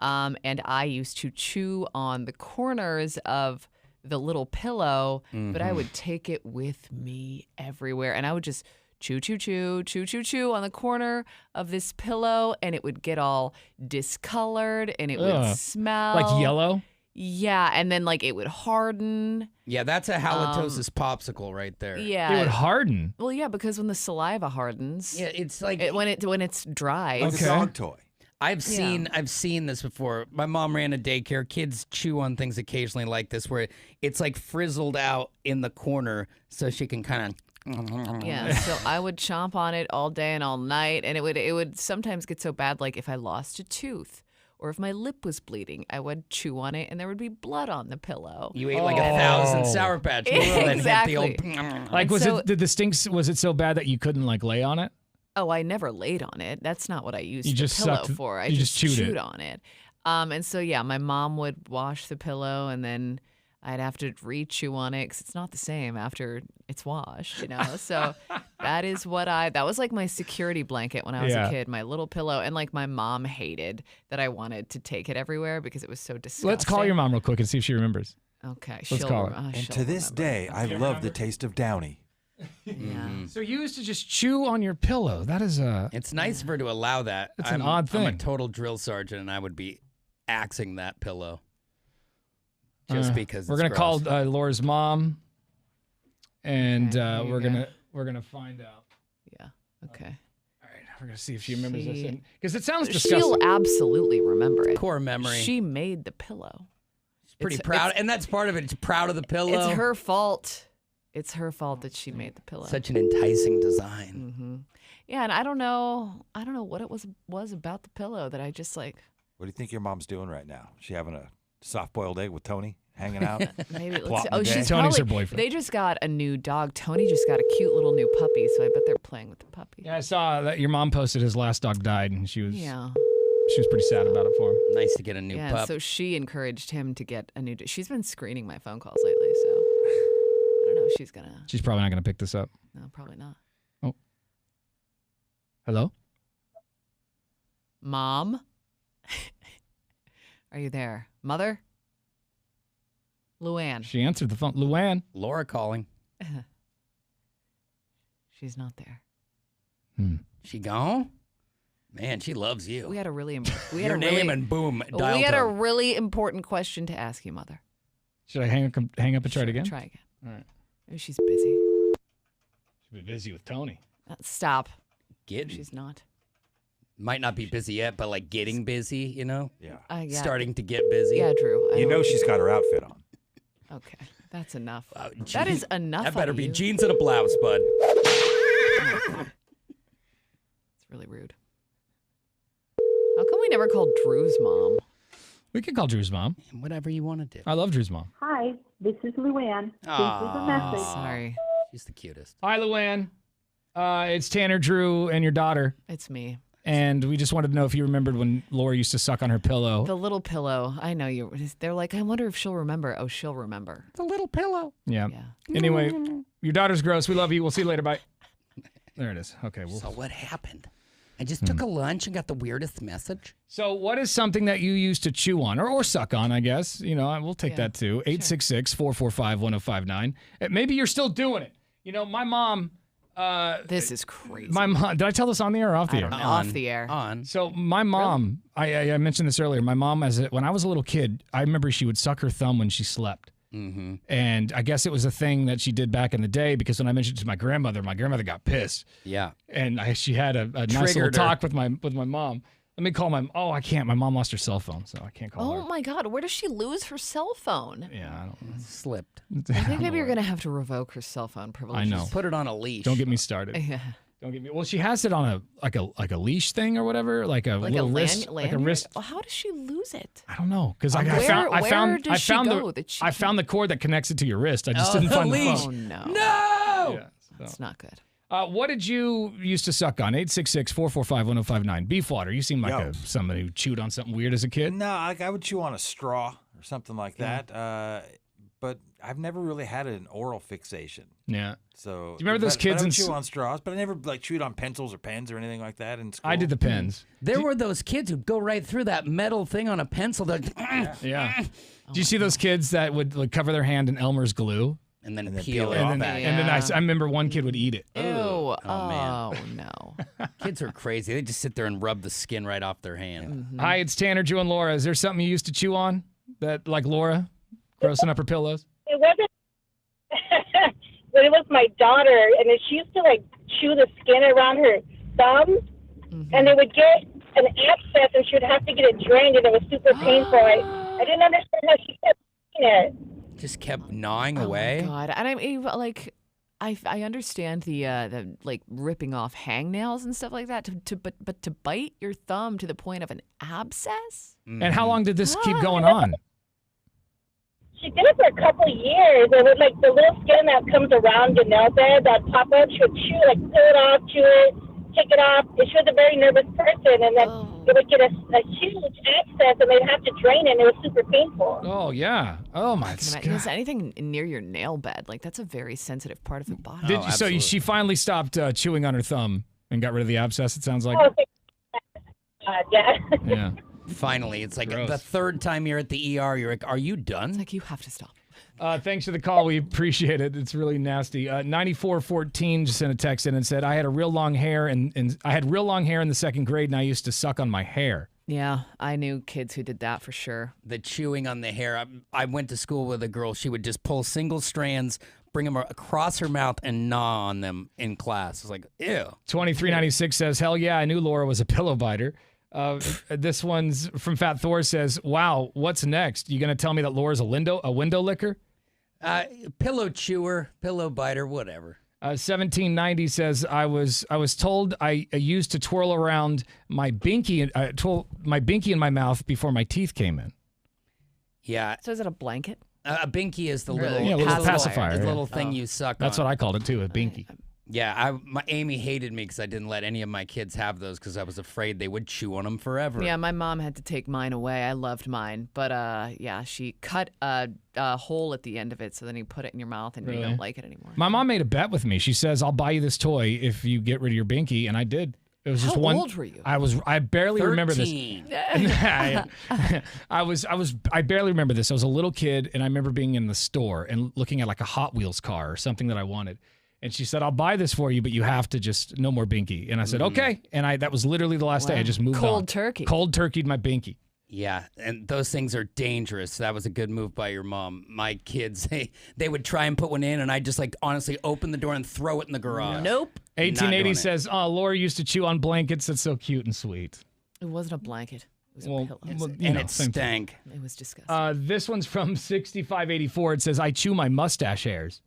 and I used to chew on the corners of the little pillow, but I would take it with me everywhere, and I would just chew on the corner of this pillow, and it would get all discolored, and it would smell like yellow. Yeah, and then like it would harden. Yeah, that's a halitosis popsicle right there. Yeah, It would harden. Well, yeah, because when the saliva hardens, Yeah, it's like when it's dry, Like a dog toy. I've seen this before. My mom ran a daycare. Kids chew on things occasionally like this, where it's like frizzled out in the corner, so she can kind of. Yeah, so I would chomp on it all day and all night, and it would sometimes get so bad, like if I lost a tooth or if my lip was bleeding, I would chew on it, and there would be blood on the pillow. You ate like 1,000 Sour Patch Kids and hit Exactly. the old. Like, And did the stinks? Was it so bad that you couldn't like lay on it? Oh, I never laid on it. That's not what I used You the just pillow sucked- for. I you just just chewed it. on it. And so, yeah, my mom would wash the pillow, and then I'd have to re-chew on it because it's not the same after it's washed, you know? So that was like my security blanket when I was Yeah. a kid, my little pillow. And like my mom hated that I wanted to take it everywhere because it was so disgusting. Let's call your mom real quick and see if she remembers. Okay. Let's call her. And she'll to this day, I love the taste of Downy. Yeah. So you used to just chew on your pillow. That is a. It's nice of her to allow that. It's an odd I'm a thing. total drill sergeant, and I would be axing that pillow just because We're it's gonna call gross. Laura's mom, and Okay, here we're you go. gonna find out. Yeah. Okay. All right, we're gonna see if she remembers She- this because it sounds She'll disgusting. absolutely remember it. Core memory. She made the pillow. She's pretty It's- proud, it's- and that's part of it. She's proud of the pillow. It's her fault. It's her fault that she made the pillow. Such an enticing design. Mm-hmm. Yeah, and I don't know what it was about the pillow that I just like. What do you think your mom's doing right now? She having a soft-boiled egg with Tony, hanging out? Maybe let's see. plotting Oh, the she's day? Tony's her probably. boyfriend. They just got a new dog. Tony just got a cute little new puppy, so I bet they're playing with the puppy. Yeah, I saw that your mom posted his last dog died, and she was pretty sad about it for him. Nice to get a new Yeah, pup. so she encouraged him to get a new. She's been screening my phone calls lately, so I don't know if she's gonna. She's probably not gonna pick this up. No, probably not. Oh, hello. Mom, are you there? Mother, Luann. She answered the phone. Luann. Laura calling. She's not there. She gone? Man, she loves you. We had a really Your name and boom, dial we had a tone. really important question to ask you, Mother. Should I hang up and try it again? Try again. All right. Maybe she's busy. She'll be busy with Tony. Stop. Getting. She's not. Might not be busy yet, but like getting busy, you know? Yeah. Yeah. Starting to get busy. Yeah, Drew. I You know don't- she's got her outfit on. Okay, that's enough. That Jean- is enough. That better out of be you. jeans and a blouse, bud. It's really rude. How come we never called Drew's mom? We could call Drew's mom. Whatever you want to do. I love Drew's mom. Hi, this is Luann. This is a message. Sorry. She's the cutest. Hi, Luann. It's Tanner, Drew, and your daughter. It's me. And we just wanted to know if you remembered when Laura used to suck on her pillow. The little pillow. I know you. They're like, I wonder if she'll remember. Oh, she'll remember. The little pillow. Yeah. Anyway, your daughter's gross. We love you. We'll see you later. Bye. There it is. Okay. So what happened? I just took a lunch and got the weirdest message. So what is something that you used to chew on or suck on, I guess? You know, we'll take that too. 866-445-1059. Maybe you're still doing it. You know, my mom... this is crazy. My mom... Did I tell this on the air or off the air? Off the air. On. So my mom... I mentioned this earlier. My mom, when I was a little kid, I remember she would suck her thumb when she slept. Mm-hmm. And I guess it was a thing that she did back in the day because when I mentioned it to my grandmother got pissed. Yeah. And she had a nice little Triggered her. talk with my mom. Let me call my... Oh, I can't. My mom lost her cell phone, so I can't call her. Oh my God, where does she lose her cell phone? Yeah, I don't know. Slipped. I think maybe you're gonna have to revoke her cell phone privileges. I know. Put it on a leash. Don't get me started. Yeah. Don't get me. Well, she has it on a leash thing or whatever, like a little wrist, like a wrist. Well, how does she lose it? I don't know because I found the cord that connects it to your wrist. I just didn't find the phone. No. Yeah, That's not good. What did you used to suck on? 866-445-1059. Beefwater. You seem like somebody who chewed on something weird as a kid. No, I would chew on a straw or something like that. But I've never really had an oral fixation. Yeah. So do you remember those kids I in would chew on straws, but I never chewed on pencils or pens or anything like that in school. I did the pens. There were those kids who'd go right through that metal thing on a pencil. Yeah. Do you see those kids that would cover their hand in Elmer's glue? And then peel it and back. then I remember one kid would eat it. Ew. Oh, no. Kids are crazy. They just sit there and rub the skin right off their hand. Mm-hmm. Hi, it's Tanner, Drew, and Laura. Is there something you used to chew on that, like Laura, grossing up her pillows? It wasn't, but it was my daughter, and she used to like chew the skin around her thumb, and it would get an abscess, and she would have to get it drained, and it was super painful. I didn't understand how she kept doing it. Just kept gnawing away. Oh my God. And I mean, like, I understand the like ripping off hangnails and stuff like that, but to bite your thumb to the point of an abscess? And how long did this keep going on? She did it for a couple of years. It was like the little skin that comes around your nail bed that pop up. She would chew, like pull it off, chew it, take it off. She was a very nervous person, and then it would get a huge abscess, and they'd have to drain it, and it was super painful. Oh, yeah. Oh, my God. Is anything near your nail bed? Like, that's a very sensitive part of the body. So she finally stopped chewing on her thumb and got rid of the abscess, it sounds like? Yeah. Yeah. Finally, it's like Gross. the third time you're at the ER, you're like, are you done? It's like, you have to stop. Thanks for the call. We appreciate it. It's really nasty. 9414 just sent a text in and said, I had real long hair and I had real long hair in the second grade, and I used to suck on my hair. Yeah, I knew kids who did that for sure. The chewing on the hair. I went to school with a girl. She would just pull single strands, bring them across her mouth, and gnaw on them in class. It's like, ew. 2396 says, hell yeah, I knew Laura was a pillow biter. This one's from Fat Thor says, wow, what's next? You going to tell me that Laura's a window licker? Pillow chewer, pillow biter, whatever. 1790 says, I was told I used to twirl around my binky in my mouth before my teeth came in. Yeah. So is it a blanket? A binky is the little, little pacifier. The little thing you suck on. That's what I called it too, a binky. Yeah, Amy hated me because I didn't let any of my kids have those because I was afraid they would chew on them forever. Yeah, my mom had to take mine away. I loved mine, but yeah, she cut a hole at the end of it, so then you put it in your mouth and you don't like it anymore. My mom made a bet with me. She says, I'll buy you this toy if you get rid of your binky, and I did. It was just How one. old were you? I barely remember this. 13. I barely remember this. I was a little kid, and I remember being in the store and looking at like a Hot Wheels car or something that I wanted. And she said, I'll buy this for you, but you have to just, no more binky. And I said, okay. And that was literally the last day. I just moved on. Cold turkey. Cold turkeyed my binky. Yeah, and those things are dangerous. That was a good move by your mom. My kids, they would try and put one in, and I'd just like honestly open the door and throw it in the garage. Nope. 1880 says, oh, Laura used to chew on blankets. That's so cute and sweet. It wasn't a blanket. It was a pillow. And it stank. It was disgusting. This one's from 6584. It says, I chew my mustache hairs.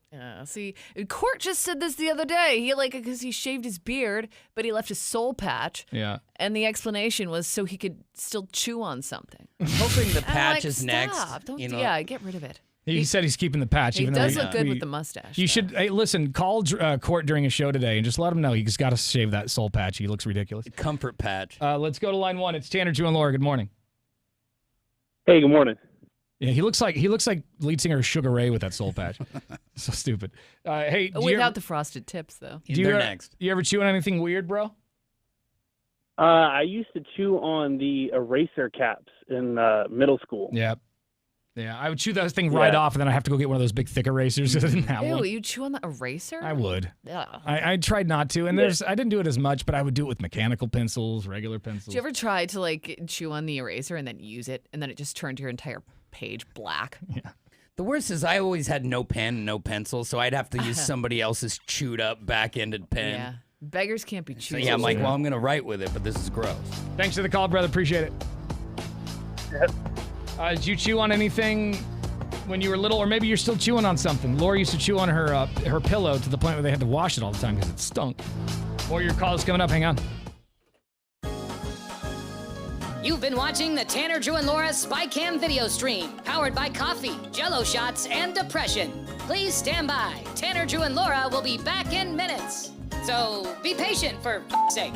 See, Court just said this the other day. Because he shaved his beard, but he left his soul patch. Yeah. And the explanation was so he could still chew on something. I'm hoping the patch is Stop. next. Don't, you know? Yeah, get rid of it. He said he's keeping the patch. He even does though look good with the mustache. You should, hey, listen, call Court during a show today and just let him know he's got to shave that soul patch. He looks ridiculous. Comfort patch. Let's go to line one. It's Tanner, Drew, and Laura. Good morning. Hey, good morning. Yeah, he looks like lead singer Sugar Ray with that soul patch. So stupid. Hey, without the frosted tips, though. They're next. You ever chew on anything weird, bro? I used to chew on the eraser caps in middle school. Yeah. Yeah, I would chew that thing right off, and then I have to go get one of those big thick erasers because I didn't have one. Ew, you chew on the eraser? I would. Ugh. I tried not to, and I didn't do it as much, but I would do it with mechanical pencils, regular pencils. Did you ever try to like chew on the eraser and then use it, and then it just turned your entire page black? Yeah. The worst is I always had no pen, no pencil, so I'd have to use somebody else's chewed up back-ended pen. Yeah. Beggars can't be So choosers. yeah, I'm like, well, I'm going to write with it, but this is gross. Thanks for the call, brother. Appreciate it. Yep. Did you chew on anything when you were little, or maybe you're still chewing on something? Laura used to chew on her pillow to the point where they had to wash it all the time because it stunk. More of your calls coming up. Hang on. You've been watching the Tanner, Drew, and Laura SpyCam video stream, powered by coffee, Jello shots, and depression. Please stand by. Tanner, Drew, and Laura will be back in minutes. So be patient, for f***'s sake.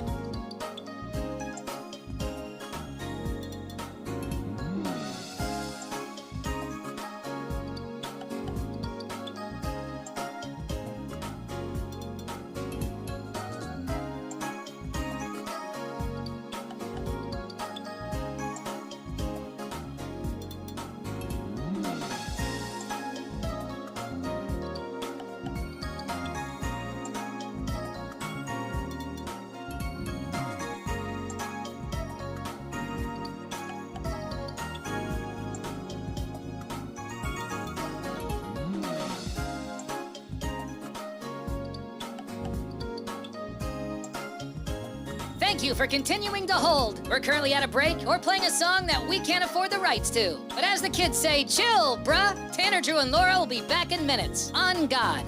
Thank you for continuing to hold. We're currently at a break or playing a song that we can't afford the rights to. But as the kids say, chill, bruh. Tanner, Drew, and Laura will be back in minutes. On God.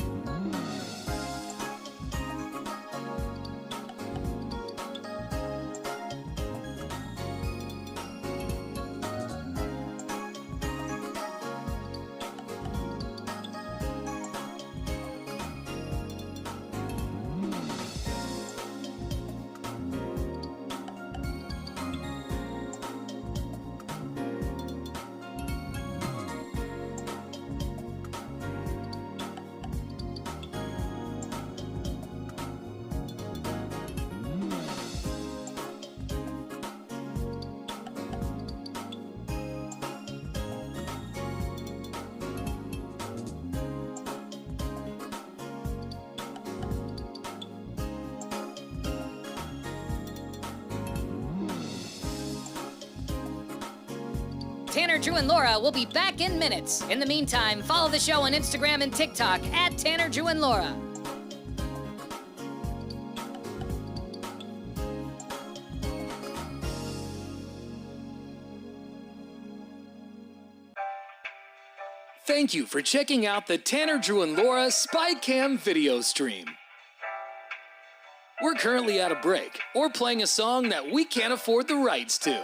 Tanner, Drew, and Laura will be back in minutes. In the meantime, follow the show on Instagram and TikTok at Tanner, Drew, and Laura. Thank you for checking out the Tanner, Drew, and Laura SpyCam video stream. We're currently at a break or playing a song that we can't afford the rights to.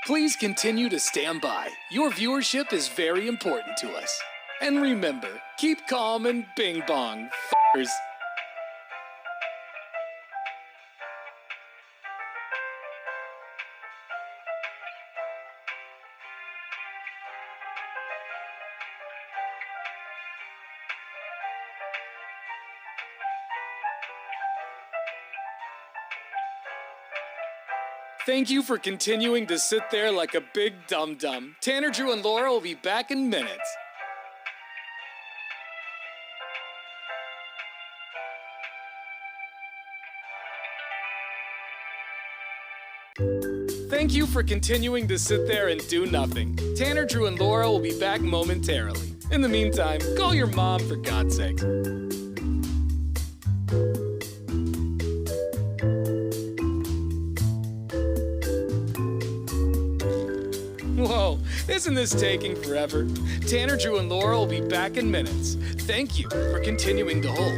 Please continue to stand by. Your viewership is very important to us. And remember, keep calm and bing bong, f***ers. Thank you for continuing to sit there like a big dum-dum. Tanner, Drew, and Laura will be back in minutes. Thank you for continuing to sit there and do nothing. Tanner, Drew, and Laura will be back momentarily. In the meantime, call your mom for God's sake. Whoa, isn't this taking forever? Tanner, Drew, and Laura will be back in minutes. Thank you for continuing to hold.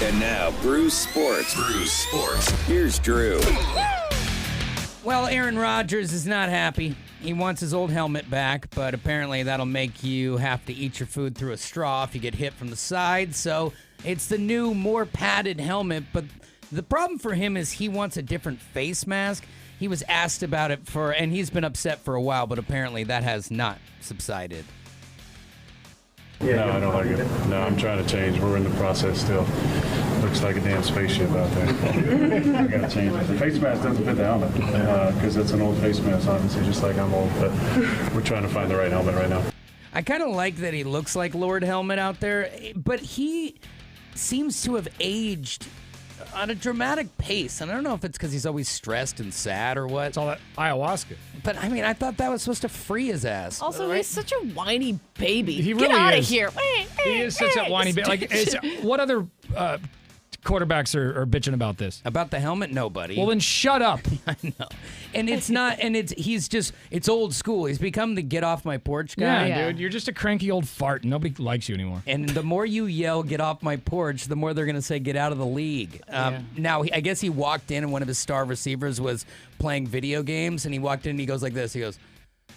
And now, Bruce Sports. Here's Drew. Well, Aaron Rodgers is not happy. He wants his old helmet back, but apparently that'll make you have to eat your food through a straw if you get hit from the side. So it's the new, more padded helmet. But the problem for him is he wants a different face mask. He was asked about it and he's been upset for a while, but apparently that has not subsided. No, I don't like it. No, I'm trying to change. We're in the process still. Looks like a damn spaceship out there. I gotta change it. The face mask doesn't fit the helmet because it's an old face mask, obviously, just like I'm old. But we're trying to find the right helmet right now. I kind of like that he looks like Lord Helmet out there, but he seems to have aged on a dramatic pace. And I don't know if it's because he's always stressed and sad or what. It's all that ayahuasca. But, I mean, I thought that was supposed to free his ass. Also, he's such a whiny baby. He Get really out of is. here. He is such a whiny baby. Like, what other quarterbacks are bitching about this? About the helmet? Nobody. Well, then shut up. I know. And it's not, and it's old school. He's become the get off my porch guy. Yeah, dude. You're just a cranky old fart. Nobody likes you anymore. And the more you yell, get off my porch, the more they're going to say, get out of the league. Now, I guess he walked in and one of his star receivers was playing video games. And he walked in and he goes like this. He goes,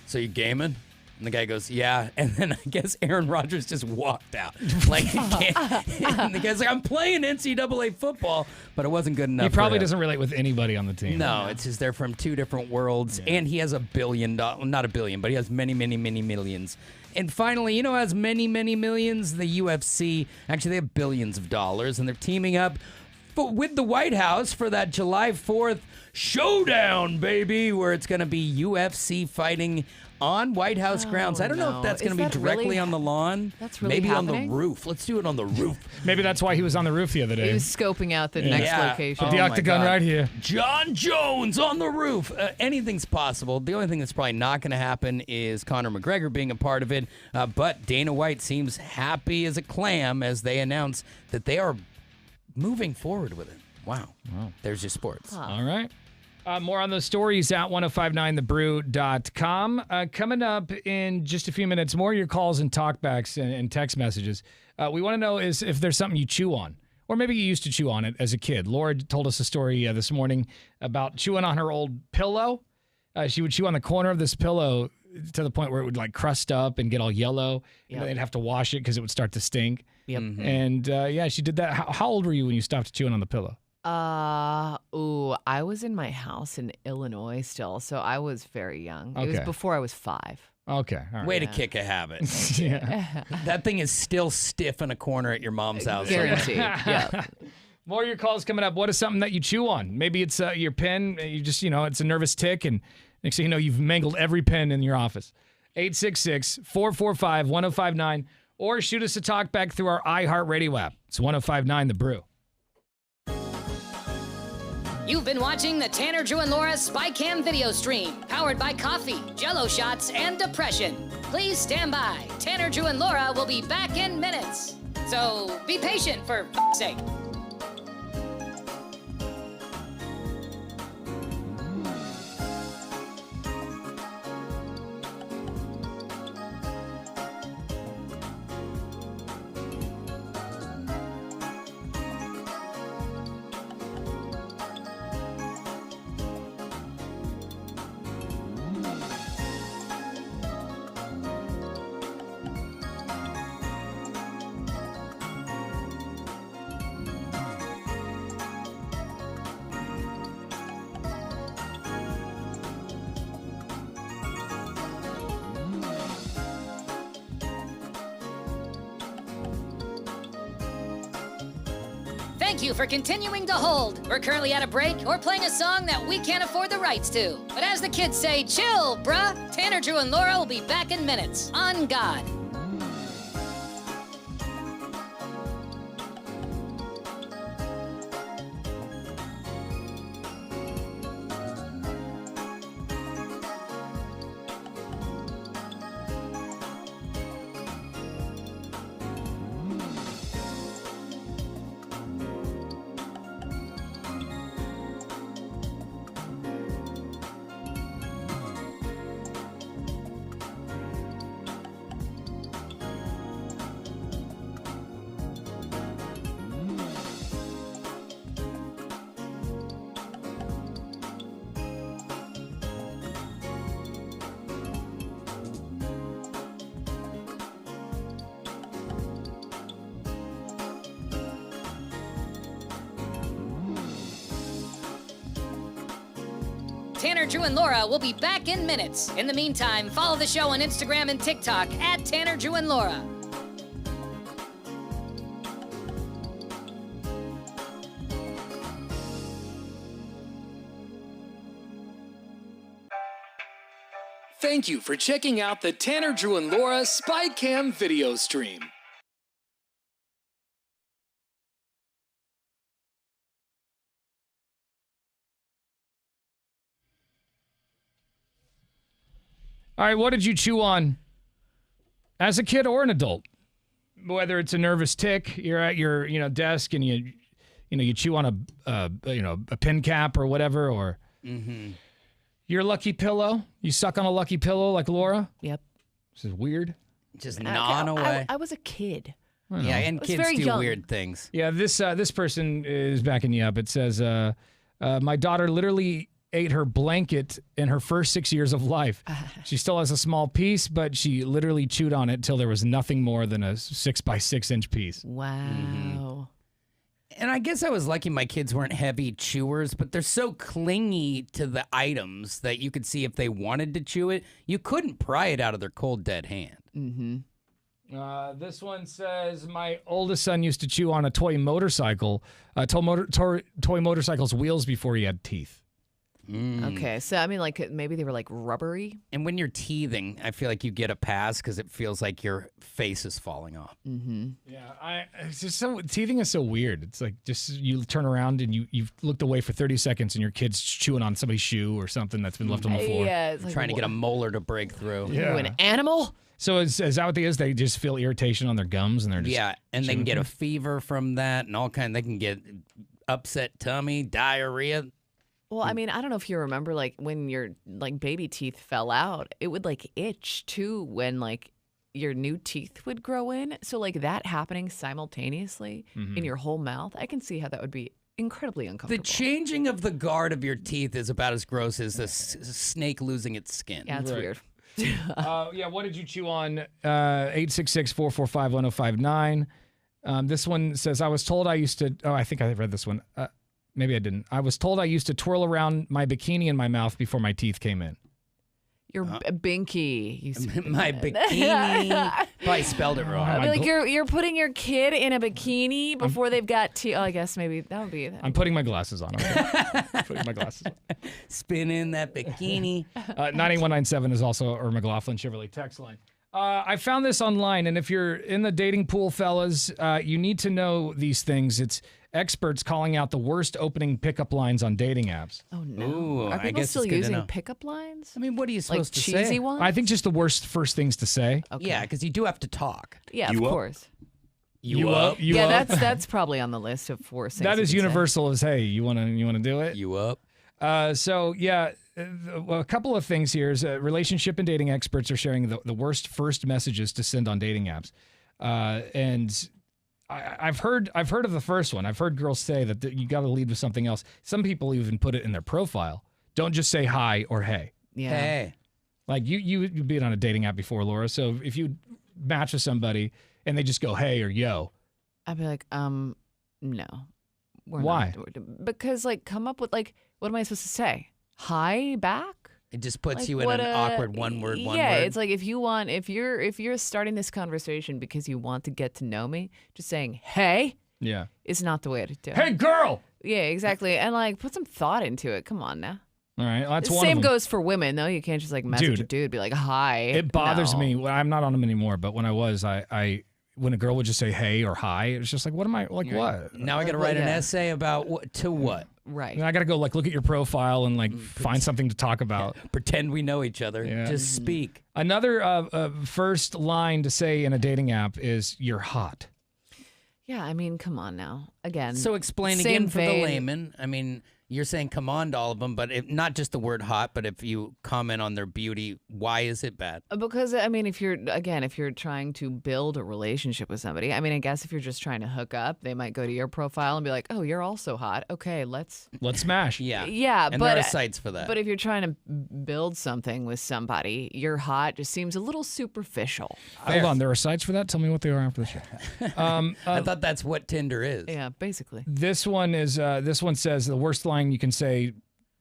so you gaming? And the guy goes, yeah. And then I guess Aaron Rodgers just walked out. Like, and the guy's like, I'm playing NCAA football, but it wasn't good enough. He probably for him. doesn't relate with anybody on the team. No, it's just they're from two different worlds. Yeah. And he has $1 billion, not $1 billion, but he has many, many, many millions. And finally, you know who has many, many millions? The UFC. Actually, they have billions of dollars, and they're teaming up with the White House for that July 4th showdown, baby, where it's going to be UFC fighting on White House grounds. I don't know if that's going to be directly on the lawn. That's really Maybe happening? on the roof. Let's do it on the roof. Maybe that's why he was on the roof the other day. He was scoping out the next location. The octagon right here. John Jones on the roof. Anything's possible. The only thing that's probably not going to happen is Conor McGregor being a part of it. But Dana White seems happy as a clam as they announce that they are moving forward with it. Wow. There's your sports. All right. More on those stories at 1059thebrew.com. Coming up in just a few minutes, more of your calls and talkbacks and text messages. We want to know is if there's something you chew on, or maybe you used to chew on it as a kid. Laura told us a story this morning about chewing on her old pillow. She would chew on the corner of this pillow to the point where it would like crust up and get all yellow. And they'd have to wash it because it would start to stink. Yep. And she did that. How old were you when you stopped chewing on the pillow? I was in my house in Illinois still, so I was very young. It was before I was 5. Okay. All right. Way to kick a habit. Yeah. That thing is still stiff in a corner at your mom's house. Guaranteed. Yeah. More of your calls coming up. What is something that you chew on? Maybe it's your pen. You just, it's a nervous tick, and next thing you know, you've mangled every pen in your office. 866-445-1059, or shoot us a talk back through our iHeartRadio app. It's 1059 The Brew. You've been watching the Tanner, Drew, and Laura SpyCam video stream, powered by coffee, Jell-O shots, and depression. Please stand by. Tanner, Drew, and Laura will be back in minutes. So be patient, for f***'s sake. Thank you for continuing to hold. We're currently at a break or playing a song that we can't afford the rights to. But as the kids say, chill, bruh. Tanner, Drew, and Laura will be back in minutes. On God. Tanner, Drew, and Laura will be back in minutes. In the meantime, follow the show on Instagram and TikTok at Tanner, Drew, and Laura. Thank you for checking out the Tanner, Drew, and Laura SpyCam video stream. All right, what did you chew on as a kid or an adult? Whether it's a nervous tick, you're at your desk and you chew on a pin cap or whatever, or your lucky pillow. You suck on a lucky pillow like Laura. Yep. This is weird. Just gnawing away. I was a kid. Yeah, and kids do young. weird things. Yeah, this person is backing you up. It says, my daughter literally ate her blanket in her first 6 years of life. She still has a small piece, but she literally chewed on it till there was nothing more than a 6 by 6 inch piece. Wow. And I guess I was lucky my kids weren't heavy chewers, but they're so clingy to the items that you could see if they wanted to chew it, you couldn't pry it out of their cold, dead hand. This one says, my oldest son used to chew on a toy motorcycle, toy motorcycle's wheels before he had teeth. Okay, so I mean, like maybe they were like rubbery. And when you're teething, I feel like you get a pass because it feels like your face is falling off. Yeah, it's just teething is so weird. It's like just you turn around and you've looked away for 30 seconds and your kid's chewing on somebody's shoe or something that's been left on the floor. Yeah, it's like, Trying to get a molar to break through. Yeah. Ooh, an animal. So is that what they is? They just feel irritation on their gums and they're just and they can get a fever from that and all kind. They can get upset tummy, diarrhea. Well, I mean, I don't know if you remember, like when your like baby teeth fell out, it would like itch too when like your new teeth would grow in. So like that happening simultaneously in your whole mouth, I can see how that would be incredibly uncomfortable. The changing of the guard of your teeth is about as gross as the snake losing its skin. Yeah, it's weird. Yeah, what did you chew on? 866-445-1059. This one says, I was told I used to... Oh, I think I read this one. Maybe I didn't. I was told I used to twirl around my bikini in my mouth before my teeth came in. Your binky. My bikini. Probably spelled it wrong. I mean, like you're putting your kid in a bikini before they've got teeth. Oh, I guess maybe that would be... I'm putting my glasses on. Okay? Putting my glasses on. Spinning that bikini. 98197 is also our McLaughlin Chevrolet text line. I found this online, and if you're in the dating pool, fellas, you need to know these things. It's experts calling out the worst opening pickup lines on dating apps. Oh, no. Ooh, Are I people guess still it's good to using know. pickup lines? I mean, what are you supposed to cheesy say? ones? I think just the worst first things to say. Okay. Yeah, because you do have to talk. Yeah, You of up? course. You up? You Yeah, up? that's probably on the list of four things. That you is could say. universal as, hey, you wanna do it? You up? So yeah, a couple of things here is relationship and dating experts are sharing the worst first messages to send on dating apps, and I've heard of the first one. I've heard girls say that you got to lead with something else. Some people even put it in their profile. Don't just say hi or hey. Yeah. Hey. Like you've been on a dating app before, Laura. So if you match with somebody and they just go hey or yo, I'd be like, no. We're Why? Not. Because like, come up with like, what am I supposed to say? Hi back? It just puts Like, you in what an awkward one word. Yeah, it's like if you're starting this conversation because you want to get to know me, just saying hey yeah, is not the way to do it. hey girl. Yeah, exactly. And like put some thought into it. Come on now. All right, well, that's The one same of them. goes for women though. You can't just like message Dude, a dude, be like hi. It bothers No. me. Well, I'm not on them anymore, but when I was, I when a girl would just say hey or hi, it was just like, what am I like? What? Now I got to write an essay about what to what. Right. And I got to go like look at your profile and like find something to talk about. Pretend we know each other. Yeah. Just speak. Another first line to say in a dating app is "you're hot." Yeah, I mean, come on now. Again. So explain same again for the vein. layman. I mean, you're saying come on to all of them, but not just the word hot, but if you comment on their beauty, why is it bad? Because, I mean, if you're trying to build a relationship with somebody, I mean, I guess if you're just trying to hook up, they might go to your profile and be like, oh, you're also hot. Okay, let's smash. Yeah. Yeah, and but there are sites for that. But if you're trying to build something with somebody, you're hot just seems a little superficial. Hold on, there are sites for that. Tell me what they are after the show. I thought that's what Tinder is. Yeah, basically. This one says the worst line you can say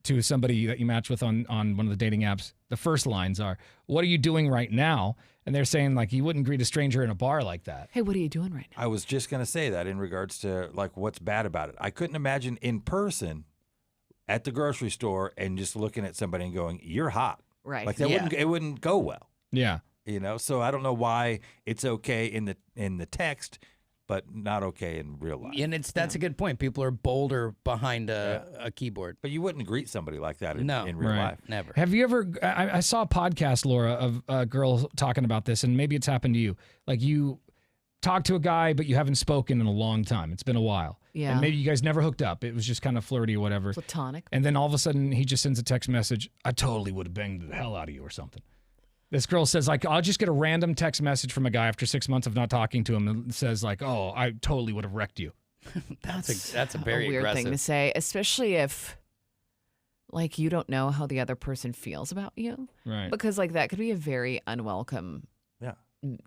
to somebody that you match with on one of the dating apps, the first lines are, "What are you doing right now?" And they're saying like you wouldn't greet a stranger in a bar like that. Hey, what are you doing right now? I was just going to say that in regards to like what's bad about it. I couldn't imagine in person at the grocery store and just looking at somebody and going, "You're hot." Right. Like that wouldn't go well. Yeah. You know, so I don't know why it's okay in the text, but not okay in real life. And that's a good point. People are bolder behind a keyboard. But you wouldn't greet somebody like that in real Right. life. Never. Have you ever? I saw a podcast, Laura, of a girl talking about this, and maybe it's happened to you. Like you talk to a guy, but you haven't spoken in a long time. It's been a while. Yeah. And maybe you guys never hooked up. It was just kind of flirty or whatever. Platonic. And then all of a sudden, he just sends a text message. I totally would have banged the hell out of you or something. This girl says, like, I'll just get a random text message from a guy after 6 months of not talking to him and says, like, oh, I totally would have wrecked you. That's a very weird aggressive thing to say, especially if, like, you don't know how the other person feels about you. Right. Because, like, that could be a very unwelcome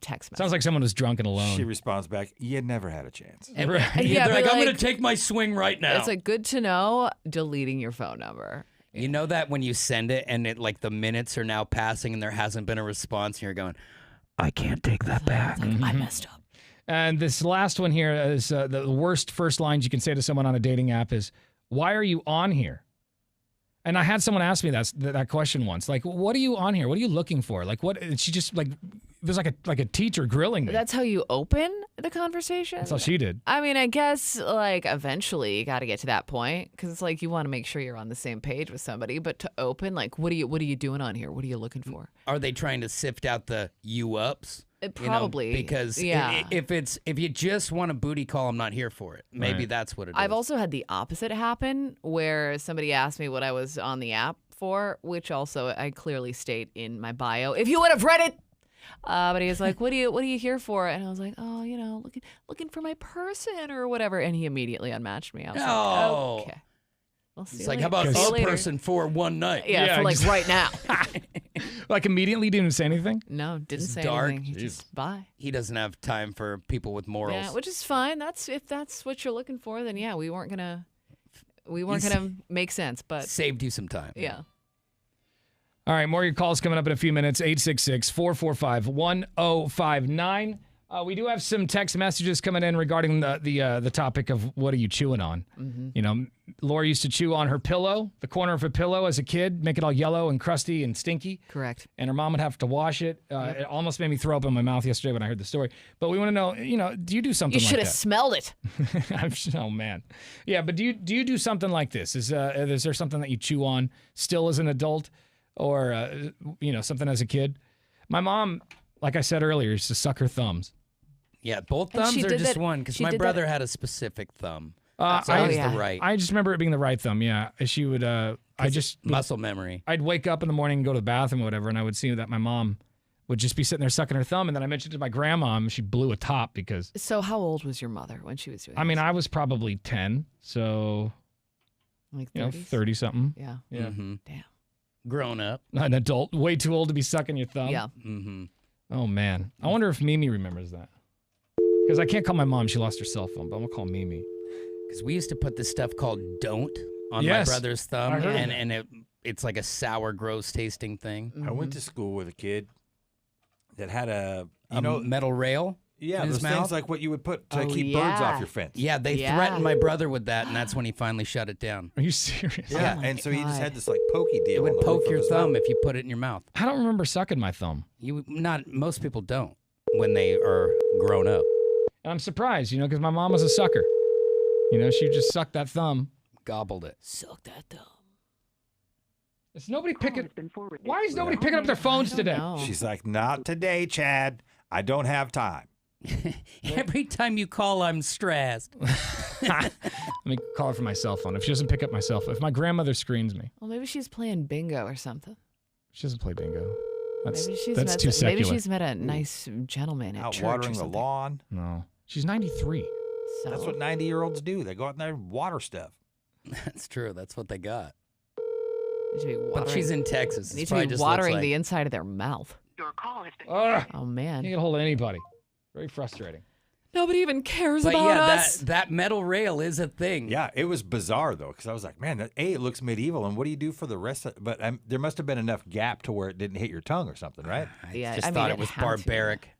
text message. Sounds like someone was drunk and alone. She responds back, "You never had a chance." And, Right. Yeah, they're but like, I'm going like- to take my swing right now. It's like good to know, deleting your phone number. You know that when you send it and it like the minutes are now passing and there hasn't been a response and you're going, I can't take that back. I messed up. And this last one here is the worst first lines you can say to someone on a dating app is, why are you on here? And I had someone ask me that question once. Like, what are you on here? What are you looking for? Like, what? And she just like, it was like a teacher grilling me. That's how you open the conversation? That's all she did. I mean, I guess, like, eventually you got to get to that point because it's like you want to make sure you're on the same page with somebody. But to open, like, what are you doing on here? What are you looking for? Are they trying to sift out the you-ups? Probably. Because yeah. if you just want a booty call, I'm not here for it. Maybe Right. that's what it is. I've also had the opposite happen where somebody asked me what I was on the app for, which also I clearly state in my bio. If you would have read it. But he was like, what are you here for? And I was like, oh, looking for my person or whatever. And he immediately unmatched me. I was like, okay. We'll see It's you like, later. how about See you a later. person for one night? Yeah, for like just- right now. Like immediately didn't say anything? No, didn't It's say dark. anything. He just bye. He doesn't have time for people with morals. Yeah, which is fine. If that's what you're looking for, then yeah, we weren't gonna make sense. But saved you some time. Yeah. All right, more of your calls coming up in a few minutes. 866-445-1059. We do have some text messages coming in regarding the topic of what are you chewing on. Mm-hmm. You know, Laura used to chew on her pillow, the corner of her pillow as a kid, make it all yellow and crusty and stinky. Correct. And her mom would have to wash it. It almost made me throw up in my mouth yesterday when I heard the story. But we want to know, do you do something You like should that? have smelled it. Oh, man. Yeah, but do you do something like this? Is there something that you chew on still as an adult or, something as a kid? My mom, like I said earlier, used to suck her thumbs. Yeah, both And thumbs she or did just that- one? Because she my did that- brother had a specific thumb. So I it was yeah. the right. I just remember it being the right thumb, yeah. She would, muscle memory. I'd wake up in the morning and go to the bathroom or whatever, and I would see that my mom would just be sitting there sucking her thumb, and then I mentioned it to my grandma, and she blew a top because, So how old was your mother when she was doing I mean, this? I was probably 10, so, Like 30s? 30-something. Yeah. Yeah. Mm-hmm. Damn. Grown up. An adult, way too old to be sucking your thumb. Yeah. Mm-hmm. Oh, man. I wonder if Mimi remembers that. Because I can't call my mom. She lost her cell phone, but I'm going to call Mimi. Because we used to put this stuff called "don't" on Yes, my brother's thumb, I heard of and it's like a sour, gross tasting thing. I went to school with a kid that had a metal rail. Yeah, in his those mouth. things like what you would put to Oh, keep birds yeah. off your fence. Yeah, they threatened my brother with that, and that's when he finally shut it down. Are you serious? Yeah, Oh my and so he just God. had this like pokey deal. It would on the poke roof of your his thumb mouth. if you put it in your mouth. I don't remember sucking my thumb. Most people don't when they are grown up. And I'm surprised, because my mom was a sucker. She just sucked that thumb. Gobbled it. Suck that thumb. Is nobody picking? Why is nobody picking up their phones today? She's like, not today, Chad. I don't have time. Every time you call, I'm stressed. Let me call her from my cell phone. If she doesn't pick up my cell phone, if my grandmother screens me, Well, maybe she's playing bingo or something. she doesn't play bingo. That's Maybe she's that's met too secular. Maybe she's met a nice gentleman at Out church or watering the something. lawn. No, she's 93. So, That's what 90-year-olds do. They go out there and water stuff. That's true. That's what they got. needs to be But watering- she's in Texas. Needs It's to probably be just looks watering like- the inside of their mouth. Ugh, Oh man. can't get a hold of anybody. Very frustrating. Nobody even cares But about yeah, us. that metal rail is a thing. Yeah, it was bizarre though, because I was like, man, it looks medieval, and what do you do for the rest of? But there must have been enough gap to where it didn't hit your tongue or something, right? Yeah, Just thought it was barbaric.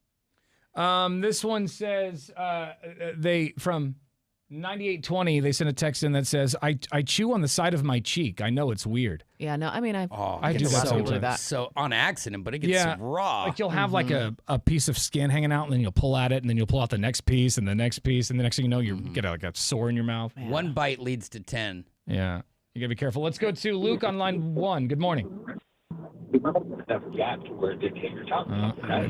This one says they from 9820. They sent a text in that says, "I chew on the side of my cheek. I know it's weird." Yeah, no, I mean, I do that sometimes. So on accident, but it gets raw. Like you'll have like a piece of skin hanging out, and then you'll pull at it, and then you'll pull out the next piece, and the next piece, and the next thing you know, you get like a sore in your mouth. One bite leads to 10. Yeah, you gotta be careful. Let's go to Luke on line 1. Good morning.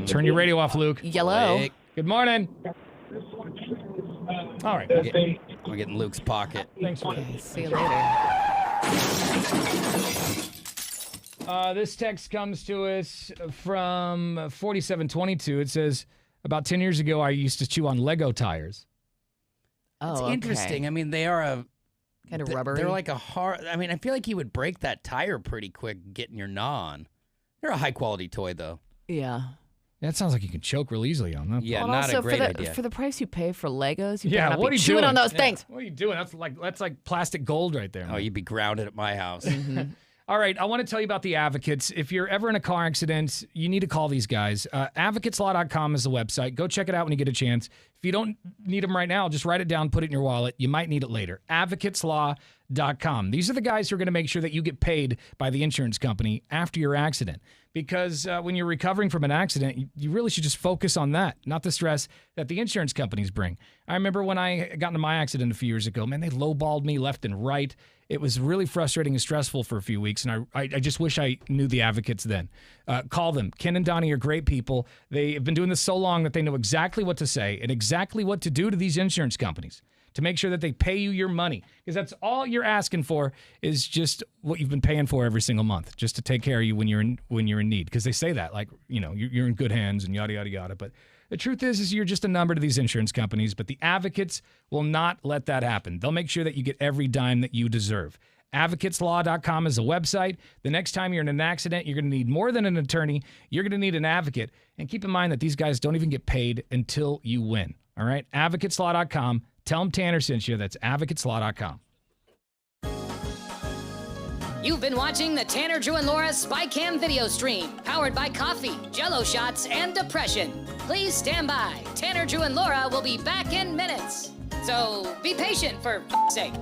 Turn your radio off, Luke. Yellow. Good morning. All right. We're getting Luke's pocket. Thanks for See you later. This text comes to us from 4722. It says, about 10 years ago, I used to chew on Lego tires. It's interesting. I mean, they are kind of rubbery. They're like a hard. I mean, I feel like you would break that tire pretty quick getting your gnaw on. They're a high quality toy, though. Yeah. That sounds like you can choke real easily on that. Yeah, Well, not also a great idea. For the price you pay for Legos, you Yeah, better not what be are you chewing doing on those Yeah. things. What are you doing? That's like plastic gold right there. Oh, you'd be grounded at my house. All right, I want to tell you about the Advocates. If you're ever in a car accident, you need to call these guys. Advocateslaw.com is the website. Go check it out when you get a chance. If you don't need them right now, just write it down, put it in your wallet. You might need it later. Advocateslaw.com. These are the guys who are going to make sure that you get paid by the insurance company after your accident. Because when you're recovering from an accident, you really should just focus on that, not the stress that the insurance companies bring. I remember when I got into my accident a few years ago, man, they lowballed me left and right. It was really frustrating and stressful for a few weeks, and I just wish I knew the Advocates then. Call them. Ken and Donnie are great people. They have been doing this so long that they know exactly what to say and exactly what to do to these insurance companies to make sure that they pay you your money. Because that's all you're asking for is just what you've been paying for every single month, just to take care of you when you're in need. Because they say that, like, you know, you're in good hands and yada, yada, yada. But the truth is you're just a number to these insurance companies, but the Advocates will not let that happen. They'll make sure that you get every dime that you deserve. Advocateslaw.com is a website. The next time you're in an accident, you're going to need more than an attorney. You're going to need an advocate. And keep in mind that these guys don't even get paid until you win. All right? Advocateslaw.com. Tell them Tanner sent you. That's advocateslaw.com. You've been watching the Tanner, Drew, and Laura SpyCam video stream, powered by coffee, Jell-O shots, and depression. Please stand by. Tanner, Drew, and Laura will be back in minutes. So be patient, for f***'s sake.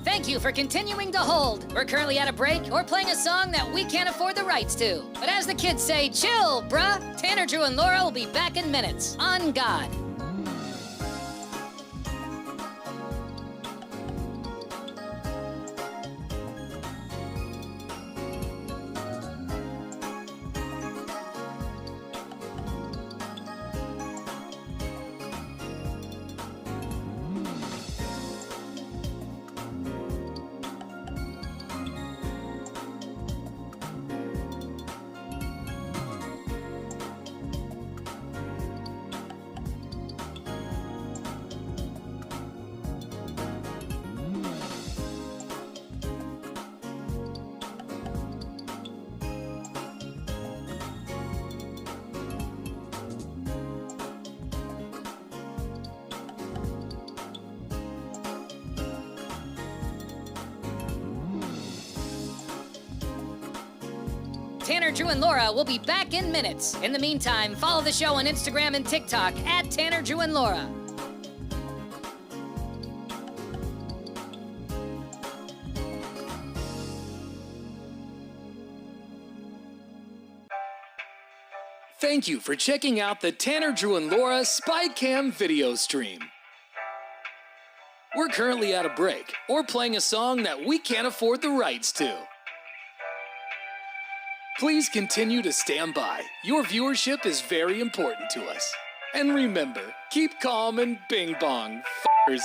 Thank you for continuing to hold. We're currently at a break or playing a song that we can't afford the rights to. But as the kids say, chill, bruh. Tanner, Drew, and Laura will be back in minutes. On God. Tanner, Drew, and Laura will be back in minutes. In the meantime, follow the show on Instagram and TikTok at Tanner, Drew, and Laura. Thank you for checking out the Tanner, Drew, and Laura SpyCam video stream. We're currently at a break or playing a song that we can't afford the rights to. Please continue to stand by. Your viewership is very important to us. And remember, keep calm and bing bong, f***ers.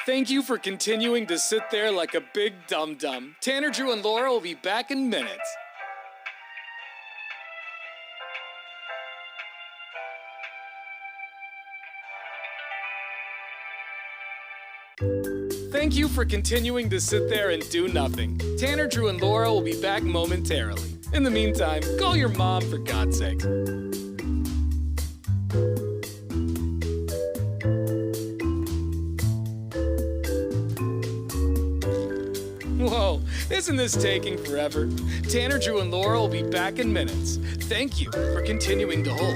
Thank you for continuing to sit there like a big dum-dum. Tanner, Drew, and Laura will be back in minutes. Thank you for continuing to sit there and do nothing. Tanner, Drew, and Laura will be back momentarily. In the meantime, call your mom for God's sake. Whoa, isn't this taking forever? Tanner, Drew, and Laura will be back in minutes. Thank you for continuing to hold.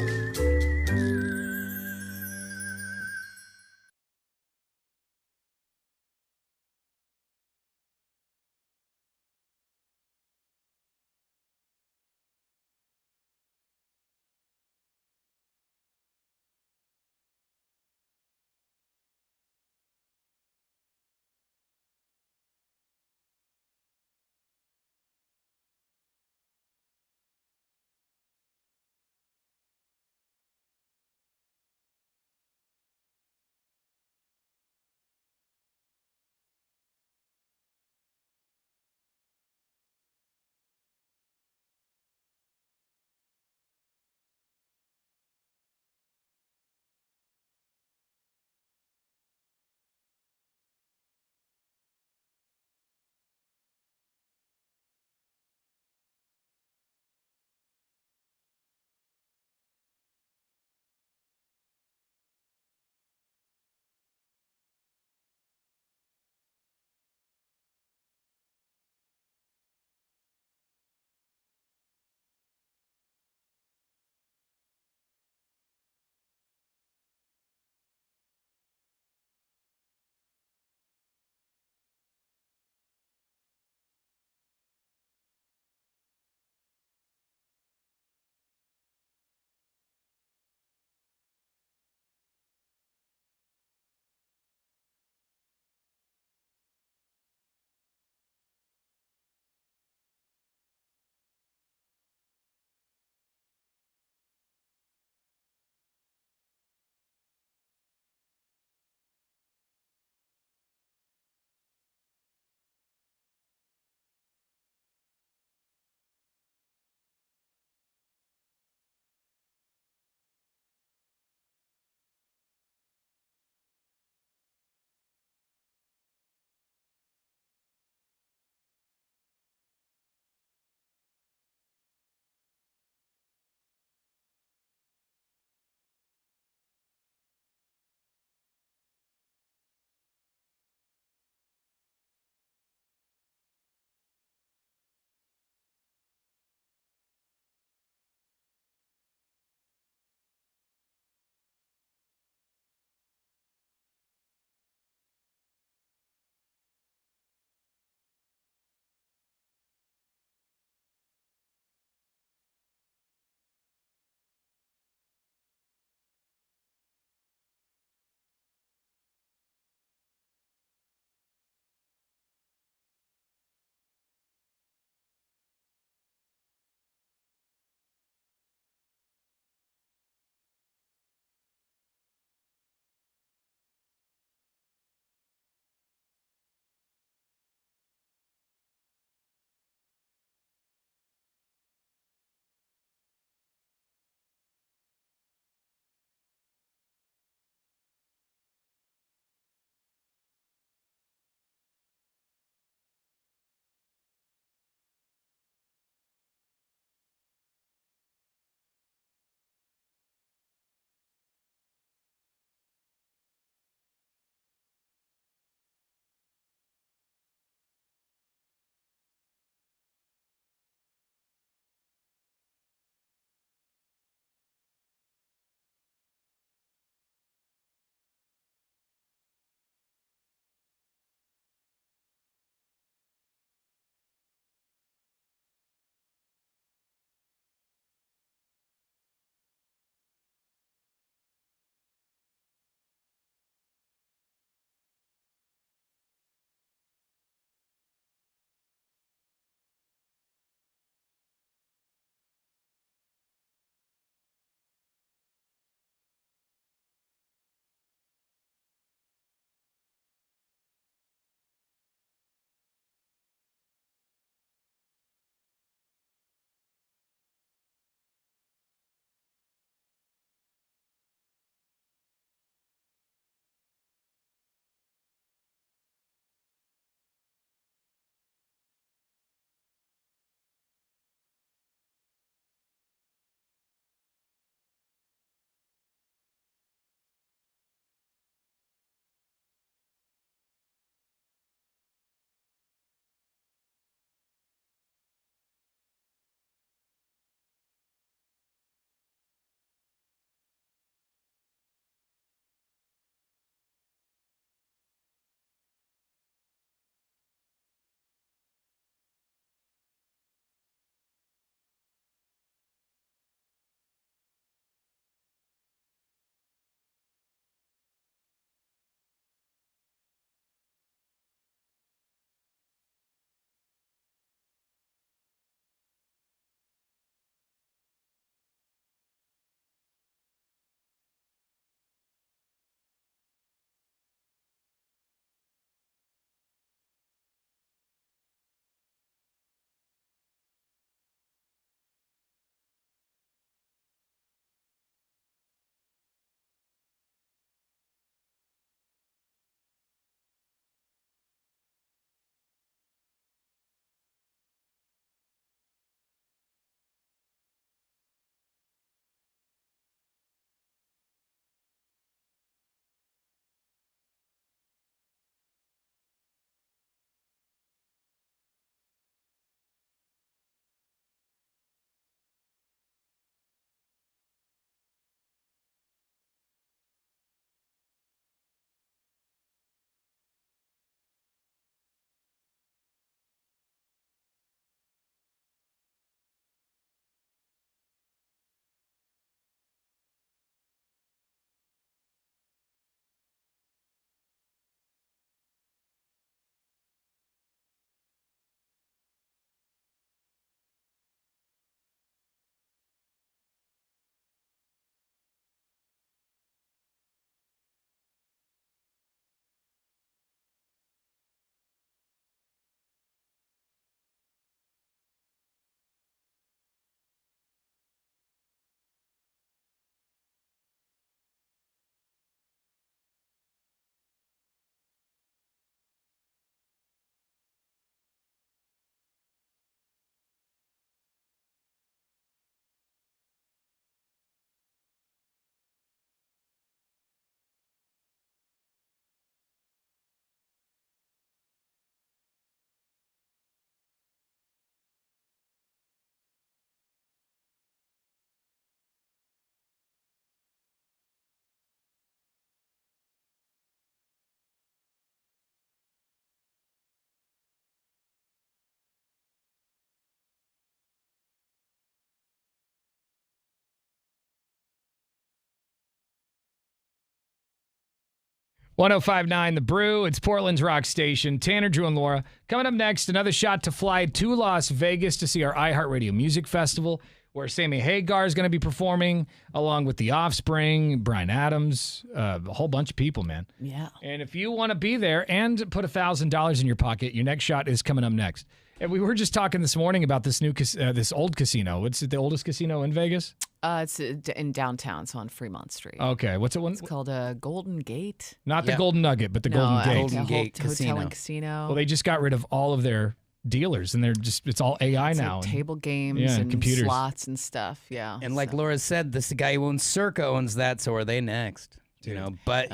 1059 The Brew. It's Portland's rock station. Tanner, Drew, and Laura. Coming up next, another shot to fly to Las Vegas to see our iHeartRadio Music Festival, where Sammy Hagar is going to be performing, along with The Offspring, Bryan Adams, a whole bunch of people, man. Yeah. And if you want to be there and put $1,000 in your pocket, your next shot is coming up next. And we were just talking this morning about this new, this old casino. What's it, the oldest casino in Vegas? It's in downtown, so on Fremont Street. Okay, what's it one? It's called Golden Gate. Not the Golden Nugget, but the Golden Gate. Golden Gate Hotel and Casino. Well, they just got rid of all of their dealers, and it's all AI It's now. like table games and computers. slots and stuff. Yeah. And like Laura said, this guy who owns Circa owns that, so are they next? You know, but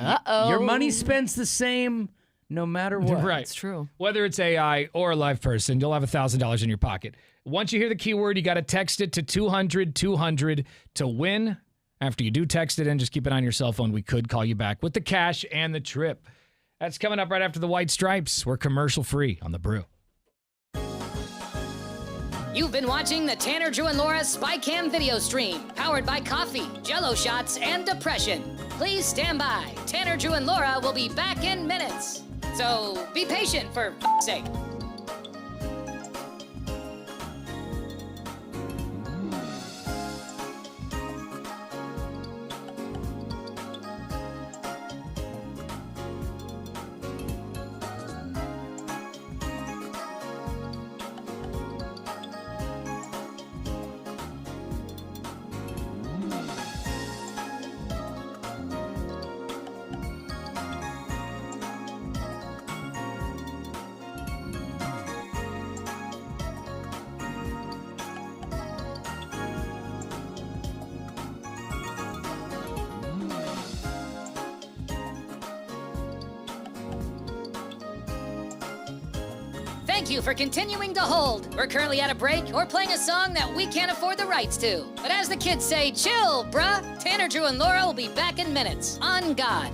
your money spends the same no matter what. Right. It's true. Whether it's AI or a live person, you'll have $1,000 in your pocket. Once you hear the keyword, you got to text it to 200-200 to win. After you do text it in, just keep it on your cell phone. We could call you back with the cash and the trip. That's coming up right after the White Stripes. We're commercial free on The Brew. You've been watching the Tanner, Drew, and Laura SpyCam video stream, powered by coffee, Jello shots, and depression. Please stand by. Tanner, Drew, and Laura will be back in minutes. So be patient, for f***'s sake. Thank you for continuing to hold. We're currently at a break or playing a song that we can't afford the rights to. But as the kids say, chill, bruh. Tanner, Drew, and Laura will be back in minutes. On God.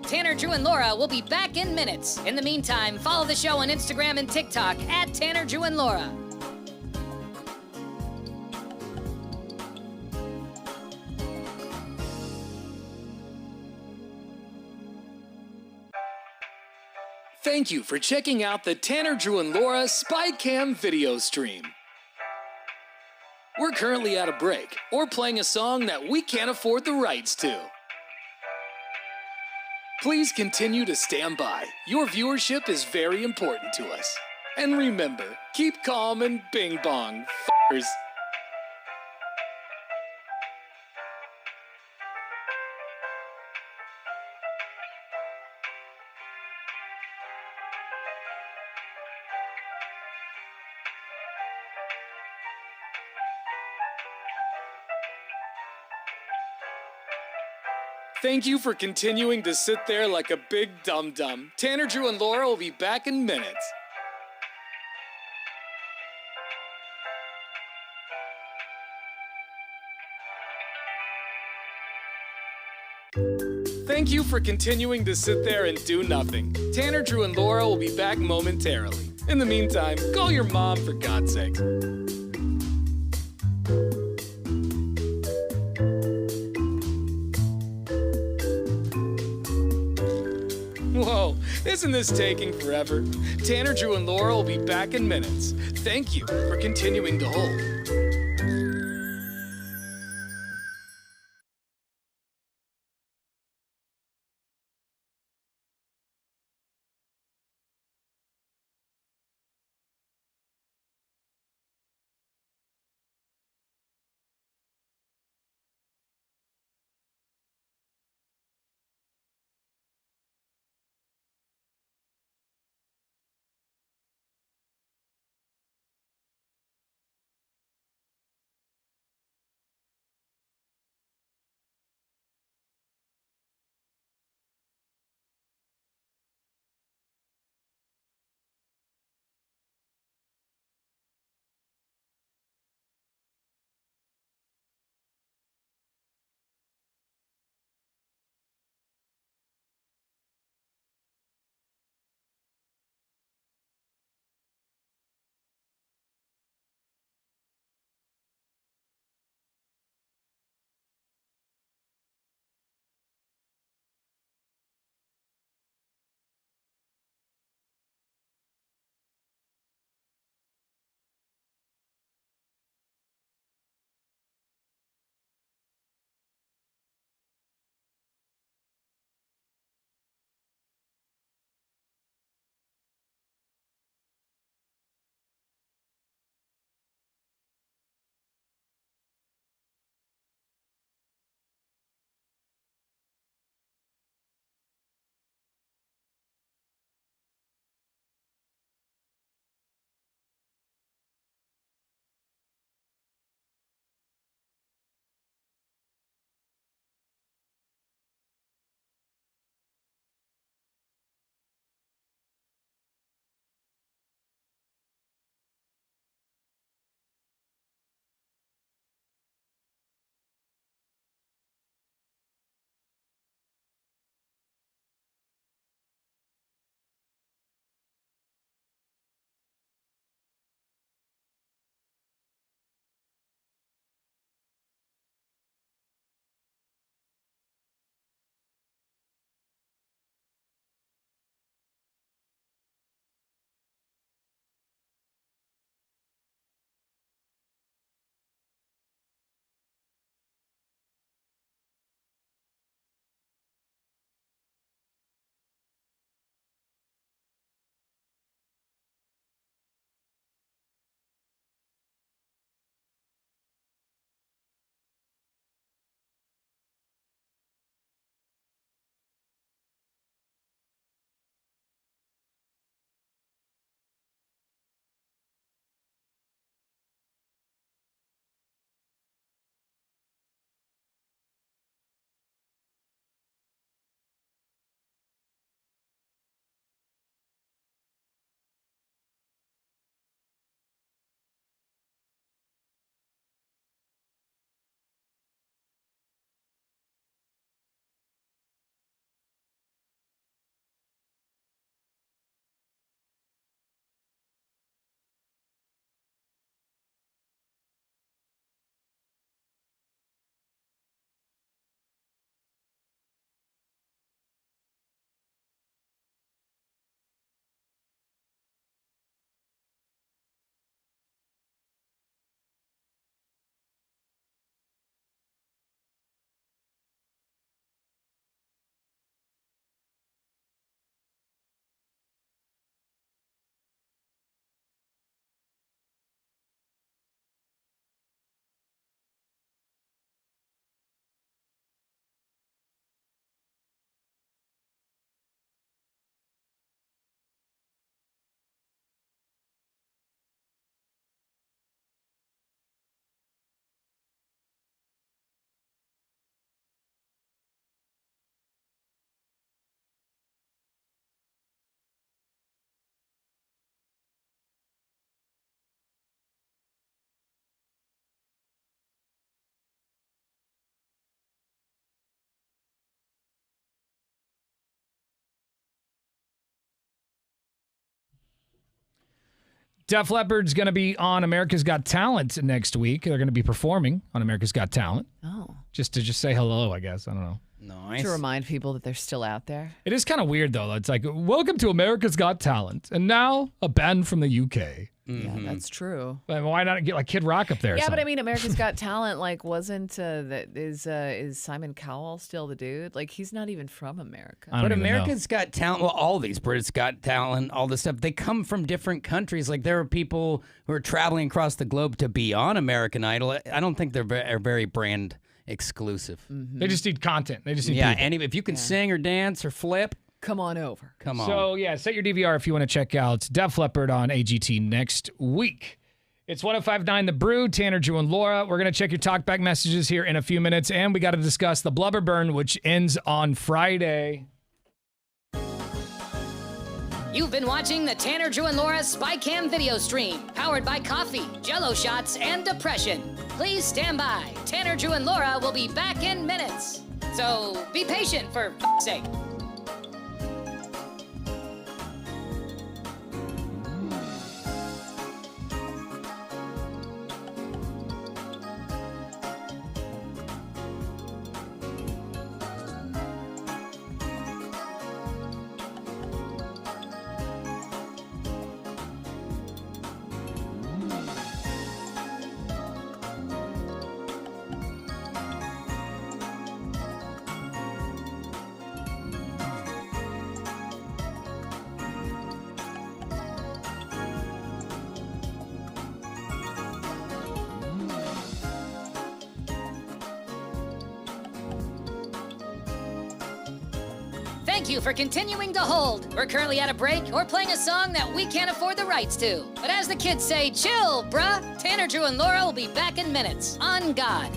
Tanner, Drew, and Laura will be back in minutes. In the meantime, follow the show on Instagram and TikTok at Tanner, Drew, and Laura. Thank you for checking out the Tanner, Drew, and Laura SpyCam video stream. We're currently at a break or playing a song that we can't afford the rights to. Please continue to stand by. Your viewership is very important to us. And remember, keep calm and bing bong, f***ers. Thank you for continuing to sit there like a big dum-dum. Tanner, Drew, and Laura will be back in minutes. Thank you for continuing to sit there and do nothing. Tanner, Drew, and Laura will be back momentarily. In the meantime, call your mom, for God's sake. Whoa, isn't this taking forever? Tanner, Drew, and Laura will be back in minutes. Thank you for continuing to hold. Def Leppard's going to be on America's Got Talent next week. They're going to be performing on America's Got Talent. Oh. Just to say hello, I guess. I don't know. Nice. To remind people that they're still out there. It is kind of weird, though. It's like, welcome to America's Got Talent. And now a band from the UK. Yeah, that's true. But why not get like Kid Rock up there? or Yeah, but something? I mean, America's Got Talent, like, is Simon Cowell still the dude? Like, he's not even from America. I don't But even know. America's Got Talent, well, all these Brits Got Talent, all this stuff, they come from different countries. Like, there are people who are traveling across the globe to be on American Idol. I don't think they're very brand exclusive. They just need content. They just need Yeah, people. if you can sing or dance or flip, come on over. Come on. So, yeah, set your DVR if you want to check out Def Leppard on AGT next week. It's 105.9 The Brew, Tanner, Drew, and Laura. We're going to check your talkback messages here in a few minutes, and we got to discuss the Blubber Burn, which ends on Friday. You've been watching the Tanner, Drew, and Laura SpyCam video stream, powered by coffee, Jello shots, and depression. Please stand by. Tanner, Drew, and Laura will be back in minutes. So be patient, for f***'s sake. Thank you for continuing to hold. We're currently at a break or playing a song that we can't afford the rights to. But as the kids say, chill, bruh. Tanner, Drew, and Laura will be back in minutes. On God.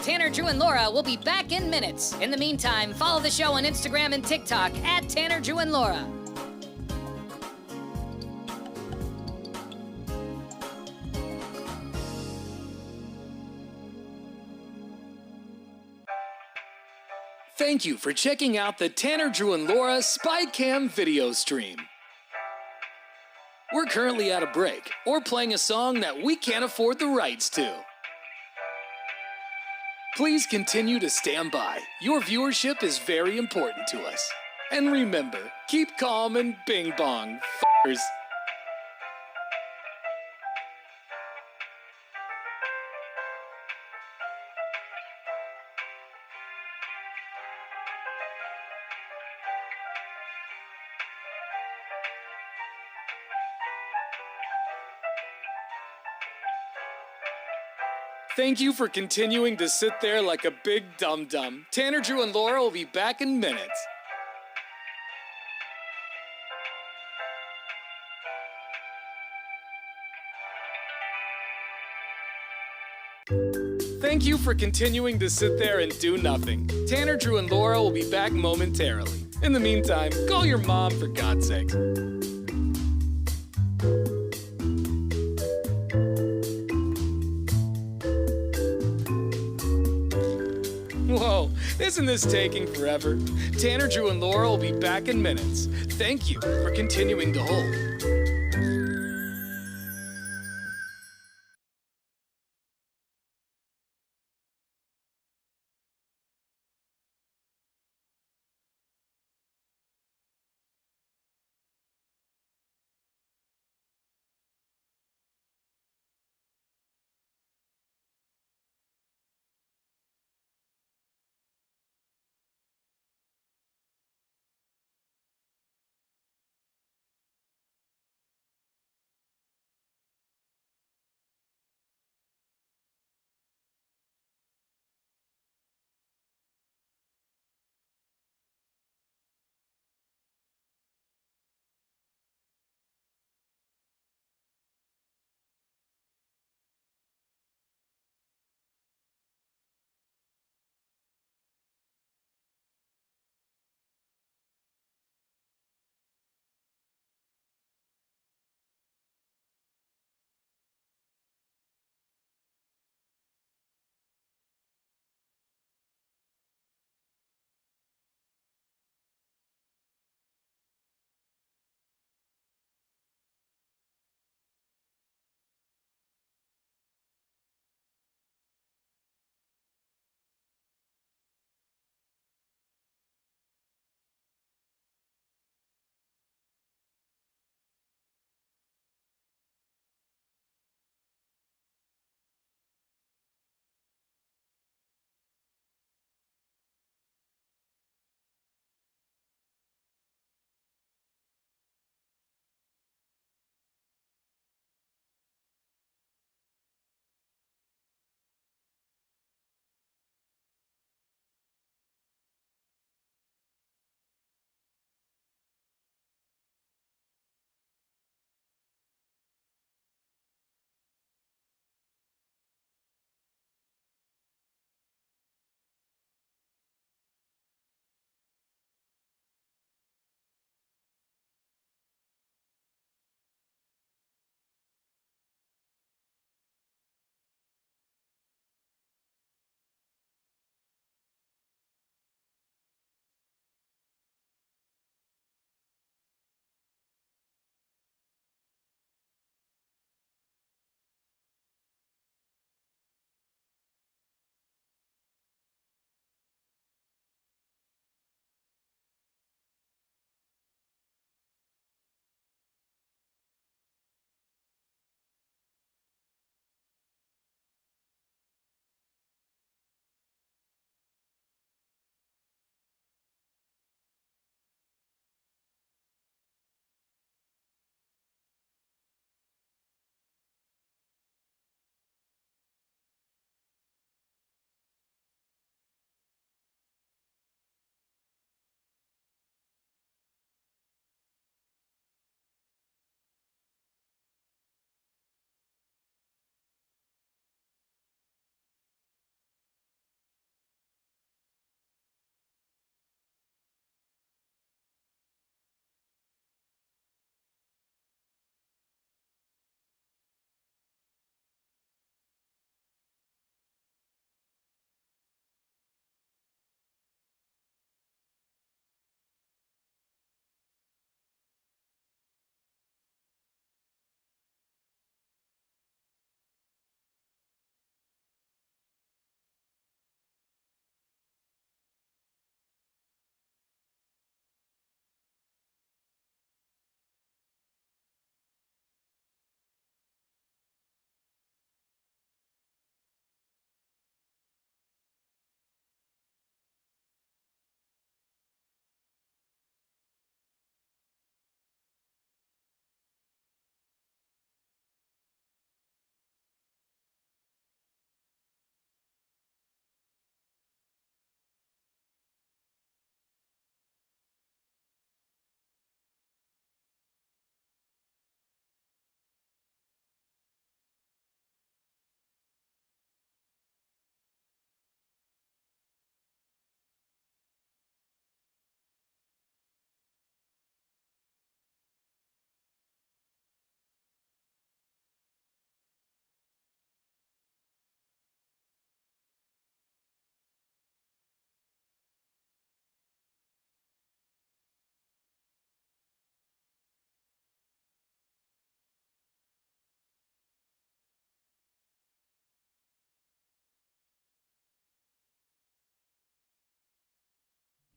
Tanner, Drew, and Laura will be back in minutes. In the meantime, follow the show on Instagram and TikTok at Tanner, Drew, and Laura. Thank you for checking out the Tanner, Drew, and Laura SpyCam video stream. We're currently at a break or playing a song that we can't afford the rights to. Please continue to stand by. Your viewership is very important to us. And remember, keep calm and bing bong, f***ers. Thank you for continuing to sit there like a big dum-dum. Tanner, Drew, and Laura will be back in minutes. Thank you for continuing to sit there and do nothing. Tanner, Drew, and Laura will be back momentarily. In the meantime, call your mom for God's sake. Whoa, isn't this taking forever? Tanner, Drew, and Laura will be back in minutes. Thank you for continuing to hold.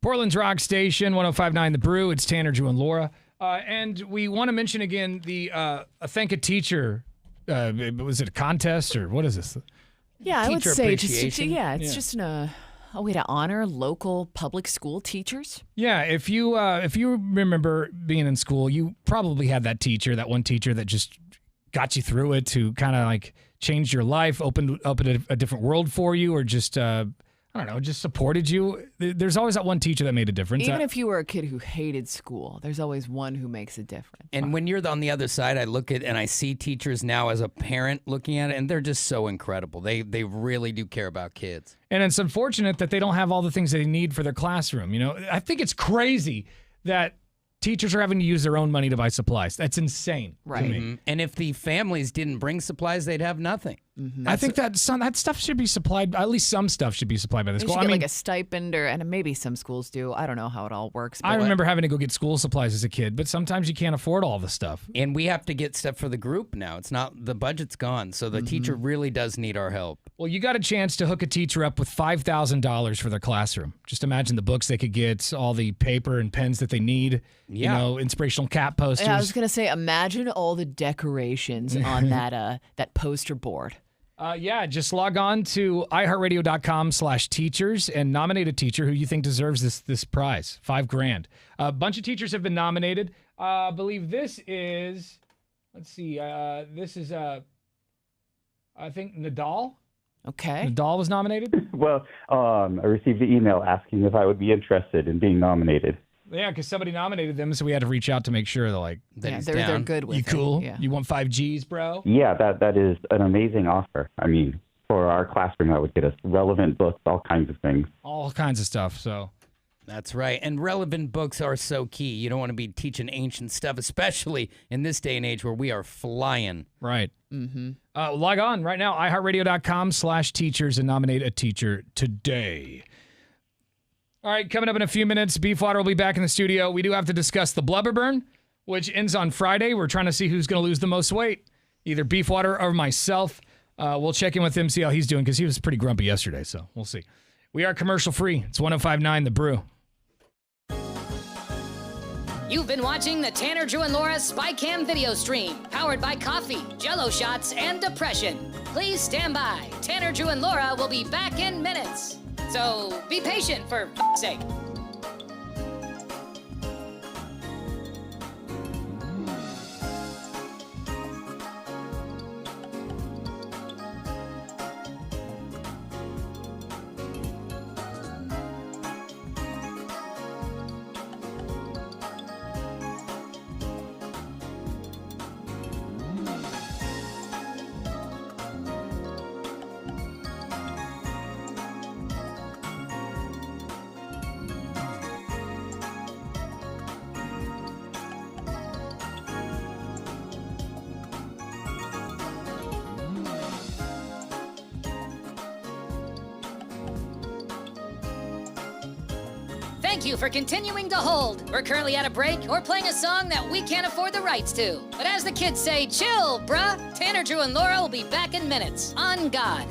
Portland's Rock Station, 105.9 The Brew. It's Tanner, Drew, and Laura. And we want to mention again the Thank a Teacher. Was it a contest or what is this? Yeah, I would Teacher say appreciation? it's just a way to honor local public school teachers. Yeah, if you remember being in school, you probably had that one teacher that just got you through it, to kind of like changed your life, opened up a different world for you, or just I don't know, just supported you. There's always that one teacher that made a difference. Even if you were a kid who hated school, there's always one who makes a difference. And when you're on the other side, I look at and I see teachers now as a parent looking at it, and they're just so incredible. They really do care about kids. And it's unfortunate that they don't have all the things they need for their classroom. You know, I think it's crazy that teachers are having to use their own money to buy supplies. That's insane to me. Mm-hmm. And if the families didn't bring supplies, they'd have nothing. Mm-hmm. I think that stuff should be supplied. At least some stuff should be supplied by the They school. should get like a stipend, and maybe some schools do. I don't know how it all works. But I remember having to go get school supplies as a kid, but sometimes you can't afford all the stuff. And we have to get stuff for the group now. It's not, the budget's gone, so the teacher really does need our help. Well, you got a chance to hook a teacher up with $5,000 for their classroom. Just imagine the books they could get, all the paper and pens that they need. Yeah. You know, inspirational cat posters. Yeah, I was gonna say, imagine all the decorations on that poster board. Yeah, just log on to iHeartRadio.com/teachers and nominate a teacher who you think deserves this prize, $5,000. A bunch of teachers have been nominated. I believe this is, let's see, this is, I think Nadal. Okay. Nadal was nominated? Well, I received the email asking if I would be interested in being nominated. Yeah, because somebody nominated them, so we had to reach out to make sure they're good with you it. cool? Yeah. You want 5 Gs, bro? Yeah, that is an amazing offer. I mean, for our classroom, that would get us relevant books, all kinds of things. All kinds of stuff, so. That's right. And relevant books are so key. You don't want to be teaching ancient stuff, especially in this day and age where we are flying. Right. Mm-hmm. Log on right now, iHeartRadio.com/teachers and nominate a teacher today. All right, coming up in a few minutes, Beefwater will be back in the studio. We do have to discuss the blubber burn, which ends on Friday. We're trying to see who's going to lose the most weight, either Beefwater or myself. We'll check in with him, see how he's doing, because he was pretty grumpy yesterday, so we'll see. We are commercial free. It's 105.9 The Brew. You've been watching the Tanner, Drew, and Laura SpyCam video stream, powered by coffee, Jell-O shots, and depression. Please stand by. Tanner, Drew, and Laura will be back in minutes. So be patient, for f***'s sake. Thank you for continuing to hold. We're currently at a break or playing a song that we can't afford the rights to. But as the kids say, chill, bruh. Tanner, Drew, and Laura will be back in minutes. On God.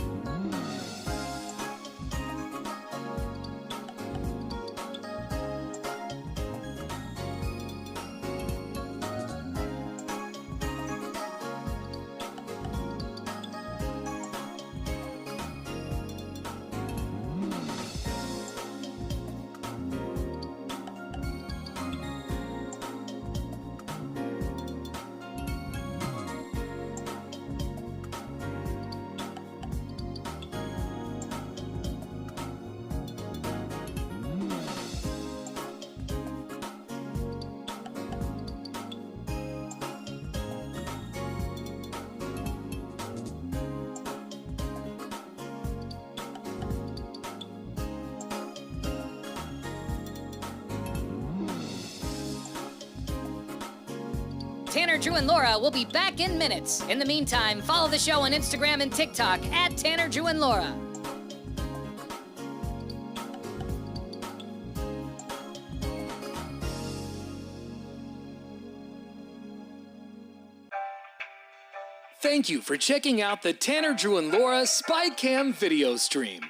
Tanner, Drew, and Laura will be back in minutes. In the meantime, follow the show on Instagram and TikTok at Tanner, Drew, and Laura. Thank you for checking out the Tanner, Drew, and Laura SpyCam video stream.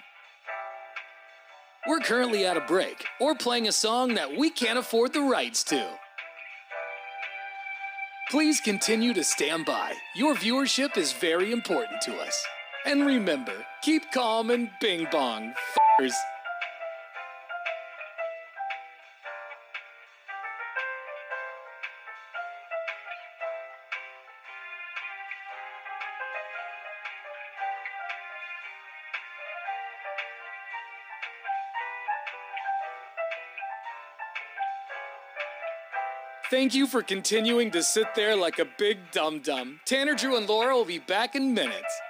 We're currently at a break or playing a song that we can't afford the rights to. Please continue to stand by. Your viewership is very important to us. And remember, keep calm and bing bong, f***ers. Thank you for continuing to sit there like a big dum-dum. Tanner, Drew, and Laura will be back in minutes.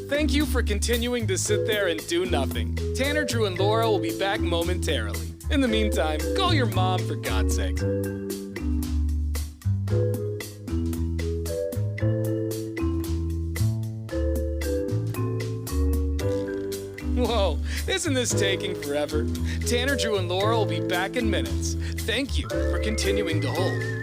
Thank you for continuing to sit there and do nothing. Tanner, Drew, and Laura will be back momentarily. In the meantime, call your mom for God's sake. Whoa, isn't this taking forever? Tanner, Drew, and Laura will be back in minutes. Thank you for continuing to hold.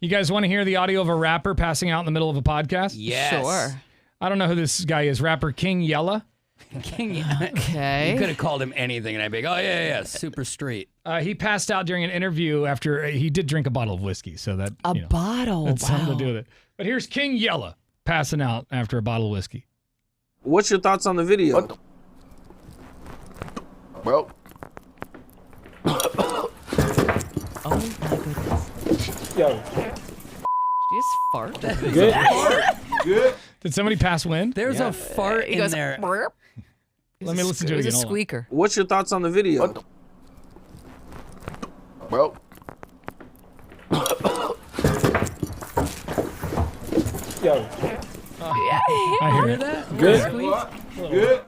You guys want to hear the audio of a rapper passing out in the middle of a podcast? Yes. Sure. I don't know who this guy is. Rapper King Yella. Okay. You could have called him anything, and I'd be like, oh, yeah, super street. He passed out during an interview after he did drink a bottle of whiskey. So that bottle. that's something to Wow. do with it. But here's King Yella passing out after a bottle of whiskey. What's your thoughts on the video? Well, Oh my goodness. Yo. Did you just fart? Good. Good. Did somebody pass wind? There's a fart He in goes, there. "Burp." Let me listen to it It was again. a Hold on. squeaker. What's your thoughts on the video? well. Yo. I hear it. Good. Good.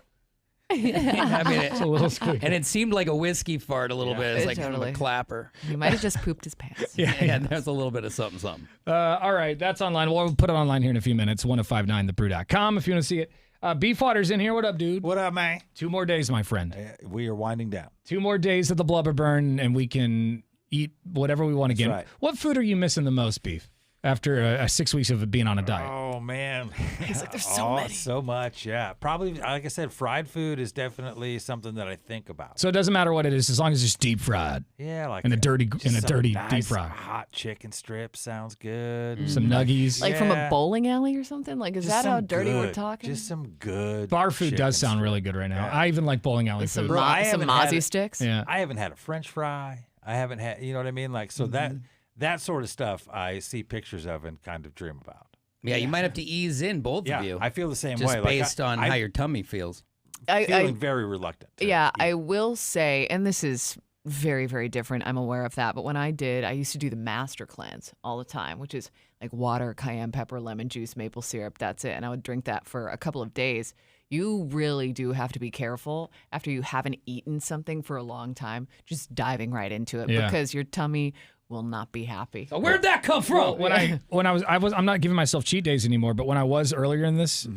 I mean, It's a little squeaky. and it seemed like a whiskey fart a little bit. It's like kind of Totally. a clapper. He might have just pooped his pants. Yeah, there's a little bit of something. All right, that's online. We'll put it online here in a few minutes. 1059thebrew.com if you want to see it. Beefwater's in here. What up, dude? What up, man? 2 more days, my friend. We are winding down. 2 more days of the blubber burn, and we can eat whatever we want again. right. What food are you missing the most, Beef, after 6 weeks of being on a diet? Oh, man. He's like, there's so many. So much, yeah. Probably, like I said, fried food is definitely something that I think about. So it doesn't matter what it is, as long as it's deep fried. Yeah, like in a dirty some deep nice fry. hot chicken strip sounds good. Some nuggies. Like from a Yeah. bowling alley or something? Like, is Just that how some dirty we're good- talking? Just some good Bar food does chicken sound really strip. good right now. Yeah. I even like bowling alley Some food. Bro, I some haven't had mozzie it. sticks? Yeah. I haven't had a French fry. I haven't had, you know what I mean? Like, so that sort of stuff I see pictures of and kind of dream about. Yeah, you might have to ease in, both Yeah, of you. I feel the same just way. Like, based on I- how your tummy feels. feeling very reluctant. to Yeah, eat. I will say, and this is very, very different. I'm aware of that. But when I used to do the master cleanse all the time, which is like water, cayenne pepper, lemon juice, maple syrup. That's it. And I would drink that for a couple of days. You really do have to be careful after you haven't eaten something for a long time, just diving right into it Yeah. because your tummy will not be happy. Where'd that come from? Well, I'm not giving myself cheat days anymore, but when I was earlier in this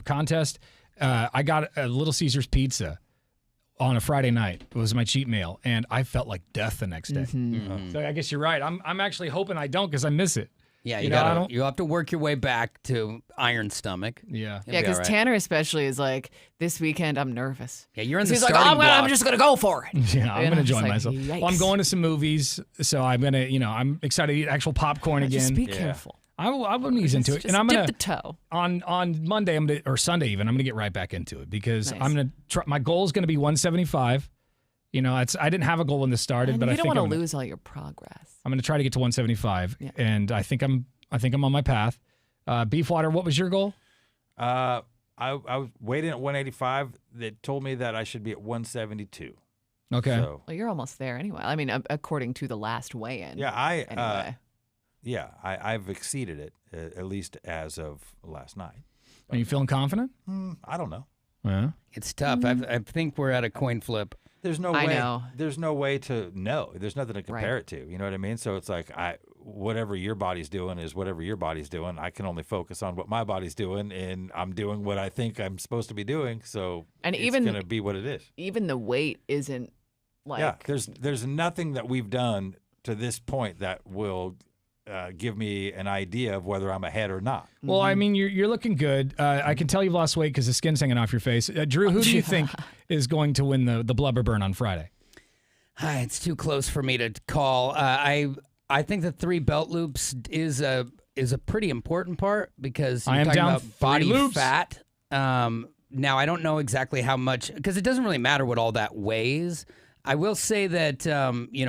contest, I got a Little Caesars pizza on a Friday night. It was my cheat meal, and I felt like death the next day. So I guess you're right. I'm actually hoping I don't because I miss it. Yeah, You know, I don't- you have to work your way back to iron stomach. Yeah. Yeah, because Tanner especially is like, this weekend I'm nervous. Yeah, you're in 'Cause the he's like, starting I'm block. just gonna go for it. Yeah, I'm And gonna just enjoy like, myself. yikes. Well, I'm going to some movies, so I'm gonna, I'm excited to eat actual popcorn again. Just be careful. I will ease into it, Just and I'm dip gonna the toe. on Monday. or Sunday even. I'm gonna get right back into it because Nice. I'm gonna try. My goal is gonna be 175. I didn't have a goal when this started, And but you I don't think want I'm to gonna, lose all your progress. I'm gonna try to get to 175, Yeah. and I think I'm on my path. Beefwater, what was your goal? I was waiting at 185. They told me that I should be at 172. Okay. So, Well, you're almost there anyway. I mean, according to the last weigh-in. yeah, Anyway. I've exceeded it at least as of last night. Are you feeling confident? I don't know. Yeah. It's tough. I think we're at a coin flip. There's no I way. know. There's no way to know. There's nothing to compare Right. it to. You know what I mean? So it's like whatever your body's doing is whatever your body's doing. I can only focus on what my body's doing, and I'm doing what I think I'm supposed to be doing. So And it's even- gonna be what it is. Even the weight isn't like. Yeah. There's nothing that we've done to this point that will give me an idea of whether I'm ahead or not. Well, I mean, you're looking good. I can tell you've lost weight because the skin's hanging off your face. Drew, who do you think is going to win the blubber burn on Friday? It's too close for me to call. I think the 3 belt loops is a pretty important part because I you're am talking down about 3 body loops. fat. Now I don't know exactly how much because it doesn't really matter what all that weighs. I will say that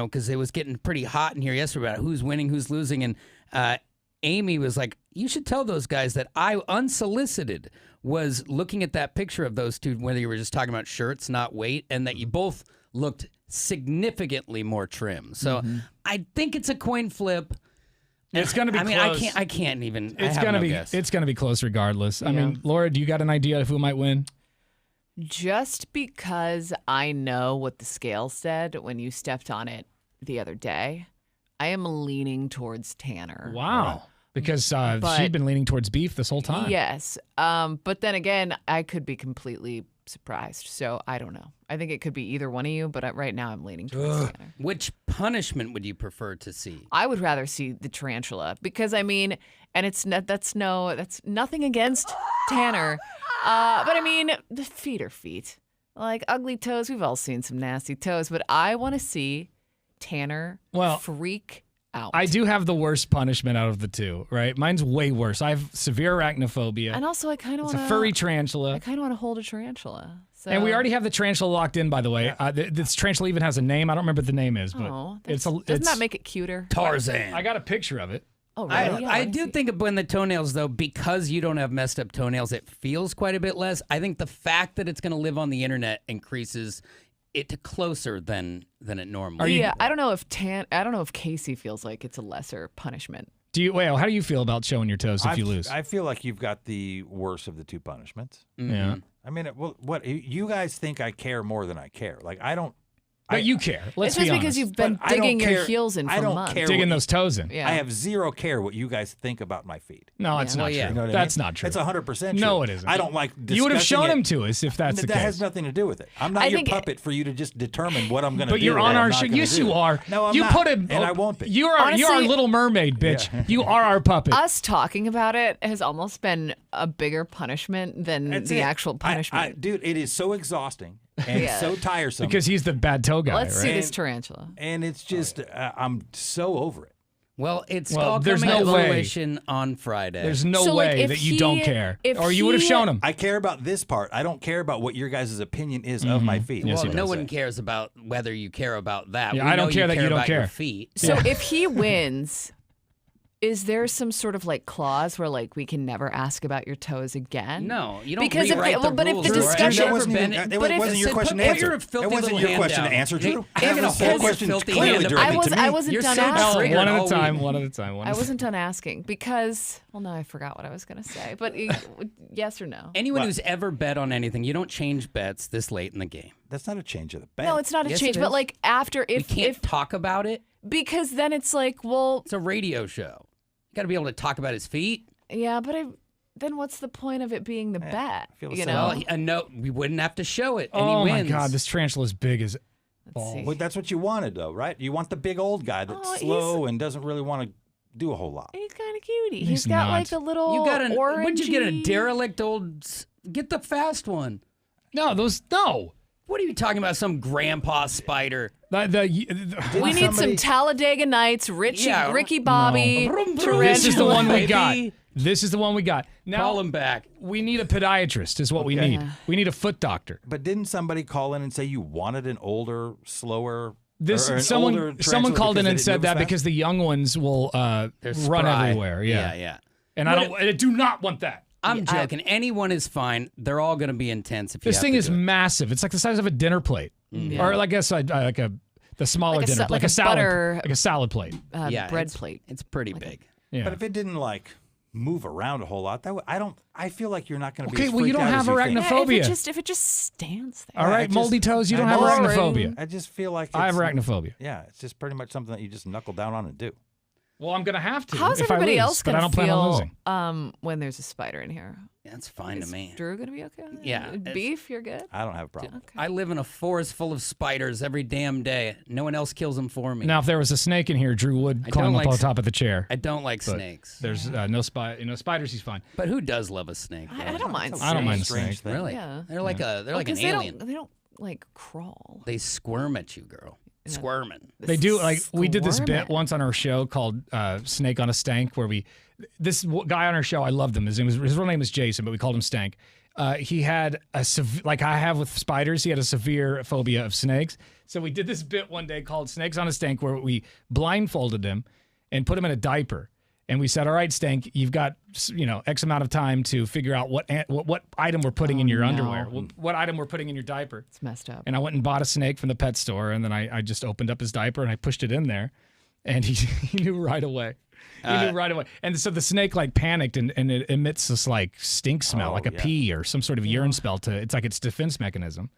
because it was getting pretty hot in here yesterday about who's winning, who's losing, and Amy was like, "You should tell those guys that I unsolicited was looking at that picture of those two, whether you were just talking about shirts, not weight, and that you both looked significantly more trim. So I think it's a coin flip. It's going to be I mean, close. I can't even. It's going to be guess. it's going to be close regardless. I Yeah. mean, Laura, do you got an idea of who might win? Just because I know what the scale said when you stepped on it the other day, I am leaning towards Tanner. Wow. Because But- she'd been leaning towards beef this whole time. Yes. But then again, I could be completely surprised. So I don't know. I think it could be either one of you, but right now I'm leaning towards Tanner. Which punishment would you prefer to see? I would rather see the tarantula because I mean, and it's not, that's nothing against Tanner, but I mean, the feet are feet. Like ugly toes, we've all seen some nasty toes, but I want to see Tanner freak out. I do have the worst punishment out of the two, right? Mine's way worse. I have severe arachnophobia. And also, I kind of want It's a furry tarantula. I kind of want to hold a tarantula. So. And we already have the tarantula locked in, by the way. This tarantula even has a name. I don't remember what the name is, but doesn't that make it cuter? Tarzan. I got a picture of it. Oh, really? I do think of when the toenails, though, because you don't have messed up toenails, it feels quite a bit less. I think the fact that it's going to live on the internet increases it to closer than it normally. I don't know if Casey feels like it's a lesser punishment. How do you feel about showing your toes if you lose? I feel like you've got the worst of the two punishments. Mm-hmm. Yeah. I mean, what you guys think I care more than I care. Like I don't. But you care. Let's be honest. It's just because you've been digging your heels in for months. Digging those toes in. I have zero care what you guys think about my feet. No, it's not true. You know what That's I mean? not true. It's 100% true. No, it isn't. I don't like discussing You would have shown it. him to us if that's the case. That has nothing to do with it. I'm not your puppet for you to just determine what I'm going to do. But you're on our show. Yes, you are. No, I'm you not. Put him, and I won't be. You're our Little Mermaid, bitch. Yeah. You are our puppet. Us talking about it has almost been a bigger punishment than the actual punishment. Dude, it is so exhausting. And so tiresome. Because he's the bad toe guy, Let's right? see this tarantula. And it's just, I'm so over it. Well, it's all coming to fruition on Friday. There's no way that you don't care. Or you would have shown him. I care about this part. I don't care about what your guys' opinion is of my feet. Well, no one cares about whether you care about that. Yeah, I don't care that you don't about care. Your feet. So if he wins, is there some sort of like clause where like we can never ask about your toes again? No, you don't because rewrite if the but rules. if the discussion That wasn't your question to answer. That wasn't your question to answer, Drew. That question's clearly directed to me. I wasn't done asking. One at a time. One at a time. I wasn't done asking because now I forgot what I was going to say. But yes or no? Anyone who's ever bet on anything, you don't change bets this late in the game. That's not a change of the bet. No, it's not a change. But like after, if we can't talk about it because then it's like, well, it's a radio show. You got to be able to talk about his feet. Yeah, but then what's the point of it being the bet? You know, no, we wouldn't have to show it. And Oh he my wins. God, this tarantula's big as balls. Well, that's what you wanted, though, right? You want the big old guy that's slow and doesn't really want to do a whole lot. He's kind of cutie. He's got not. like a little You got orangey. Would you get a derelict old? Get the fast one. No, no. What are you talking about? Some grandpa spider? We need some Talladega Nights, Ricky Bobby. This is the one we got. This is the one we got. Now, call him back. We need a podiatrist is what we need. We need a foot doctor. But didn't somebody call in and say you wanted an older, slower? Someone called in and said that because the young ones will run everywhere. Yeah. And I do not want that. I'm joking. Anyone is fine. They're all going to be intense. If this thing is massive. It's like the size of a dinner plate, or I guess the smaller dinner, like a salad plate, bread plate. It's pretty big. Yeah. But if it didn't move around a whole lot, I feel like you're not going to be. Okay, well, you don't have arachnophobia. If it just stands there. All right, moldy toes. You don't have arachnophobia. I just feel like I have arachnophobia. Yeah, it's just pretty much something that you just knuckle down on and do. Well, I'm gonna have to. How's if everybody I lose, else but gonna I don't plan on losing. feel when there's a spider in here? That's fine to me. Drew gonna be okay? Yeah. Beef, you're good? I don't have a problem. Okay. I live in a forest full of spiders every damn day. No one else kills them for me. Now, if there was a snake in here, Drew would climb up on top of the chair. I don't like But snakes. There's no spiders. He's fine. But who does love a snake? I don't mind snakes. I don't mind snakes. Really? Yeah. They're like an they alien. They don't like crawl. They squirm at you, girl. Squirming. They do. We did this bit once on our show called Snake on a Stank, where this guy on our show, I loved him. His real name is Jason, but we called him Stank. He had like I have with spiders, he had a severe phobia of snakes. So we did this bit one day called Snakes on a Stank, where we blindfolded him and put him in a diaper. And we said, all right, Stank, you've got, X amount of time to figure out what item we're putting in your underwear, what item we're putting in your diaper. It's messed up. And I went and bought a snake from the pet store, and then I just opened up his diaper and I pushed it in there, and he knew right away. He knew right away. And so the snake panicked and it emits this stink smell, like a pee or some sort of urine smell it's like its defense mechanism.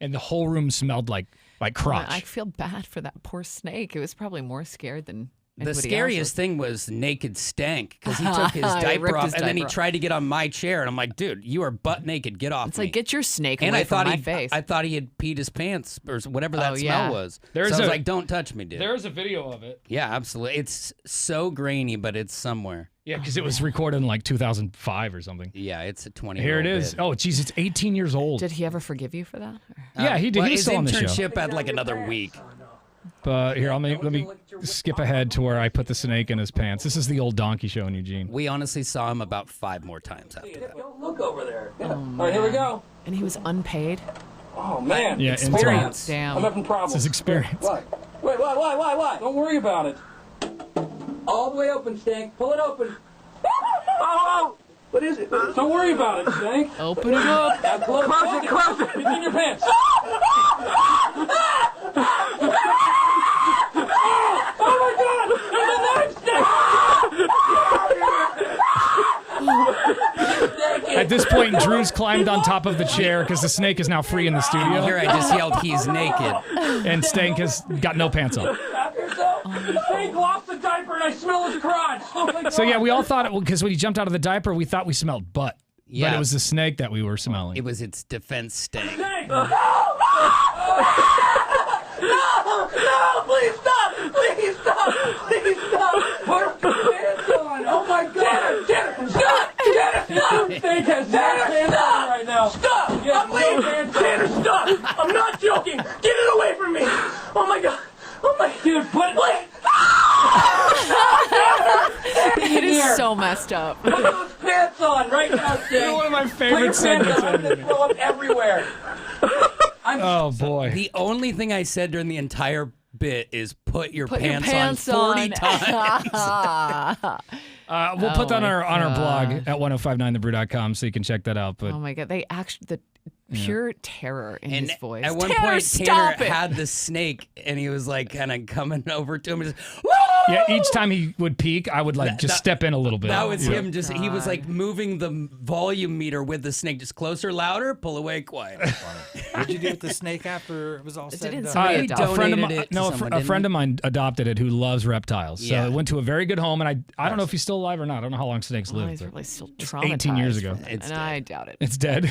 And the whole room smelled like crotch. I feel bad for that poor snake. It was probably more scared than The scariest thing was naked Stank because he took his diaper off and then he tried to get on my chair and I'm like, dude, you are butt naked. Get off. It's me. like get your snake and away I thought from my face. I thought he had peed his pants or whatever that smell was. So I was like, don't touch me, dude. There's a video of it. Yeah, absolutely. It's so grainy, but it's somewhere. Yeah, because it was recorded in like 2005 or something. Yeah, it's a 20. Here it is. Oh, geez, it's 18 years old. Did he ever forgive you for that? Yeah, he did. Well, He was his still on the show. internship had like another week. But here, let me skip ahead to where I put the snake in his pants. This is the old donkey show in Eugene. We honestly saw him about 5 more times after that. Don't look over there. Oh, All right, here we go. And he was unpaid? Oh, man. Yeah, Experience. Damn. I'm having problems. This is experience. What? Wait, why? Don't worry about it. All the way open, Stank. Pull it open. Oh! What is it? Don't worry about it, Stank. Open it up. Now close it. It's in your pants. Oh my God! There's a knife, Stank! At this point, Drew's climbed on top of the chair because the snake is now free in the studio. Here I just yelled, he's naked. And Stank has got no pants on. Stank lost the diaper and I smell his crotch. Oh my God. So yeah, we all thought it because when he jumped out of the diaper, we thought we smelled butt. Yeah. But it was the snake that we were smelling. It was its defense stank. No, please stop! Please stop! Please stop! Put your pants on! Oh my God! Tanner, stop! Tanner, stop! Stank has pants on right now. Stop! I'm leaving! Tanner, stop! I'm not joking! Get it away from me! Oh my God! Oh my dude, put it It is so messed up. Put those pants on right now, Stank! One of my favorite Put your segments pants on. I'm ever. gonna throw up everywhere. Oh boy. The only thing I said during the entire bit is put your Put pants, your pants on 40 on. times. We'll put that on our my blog gosh. at 1059thebrew.com so you can check that out. But Oh my God. They actually, the pure terror in And his voice. at one Tanner, point, stop Tanner it. had the snake, and he was like kind of coming over to him and just, yeah, each time he would peek, I would like just step in a little bit. that was Yeah. him. Just he was like moving the volume meter with the snake, just closer, louder, pull away, quiet. What did you do with the snake after it was all said and done? somebody A friend of donated mine, it to no, someone, a didn't friend he? of mine adopted it who loves reptiles. Yeah. So it went to a very good home, and I don't know if he's still alive or not. I don't know how long snakes Oh, live. he's but probably still it's traumatized. 18 years ago. from it, and I doubt it. It's dead.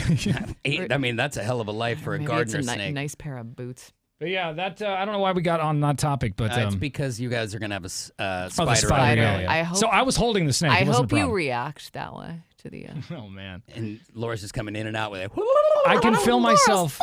I mean, that's a hell of a life for a Maybe gardener it's a snake. nice pair of boots. But yeah, that I don't know why we got on that topic, but It's because you guys are gonna have a the spider. spider. out. Yeah. I hope- So I was holding the snake. I It wasn't hope a you problem. react that way to the. Oh man. And Laura's just coming in and out with it. I can feel myself.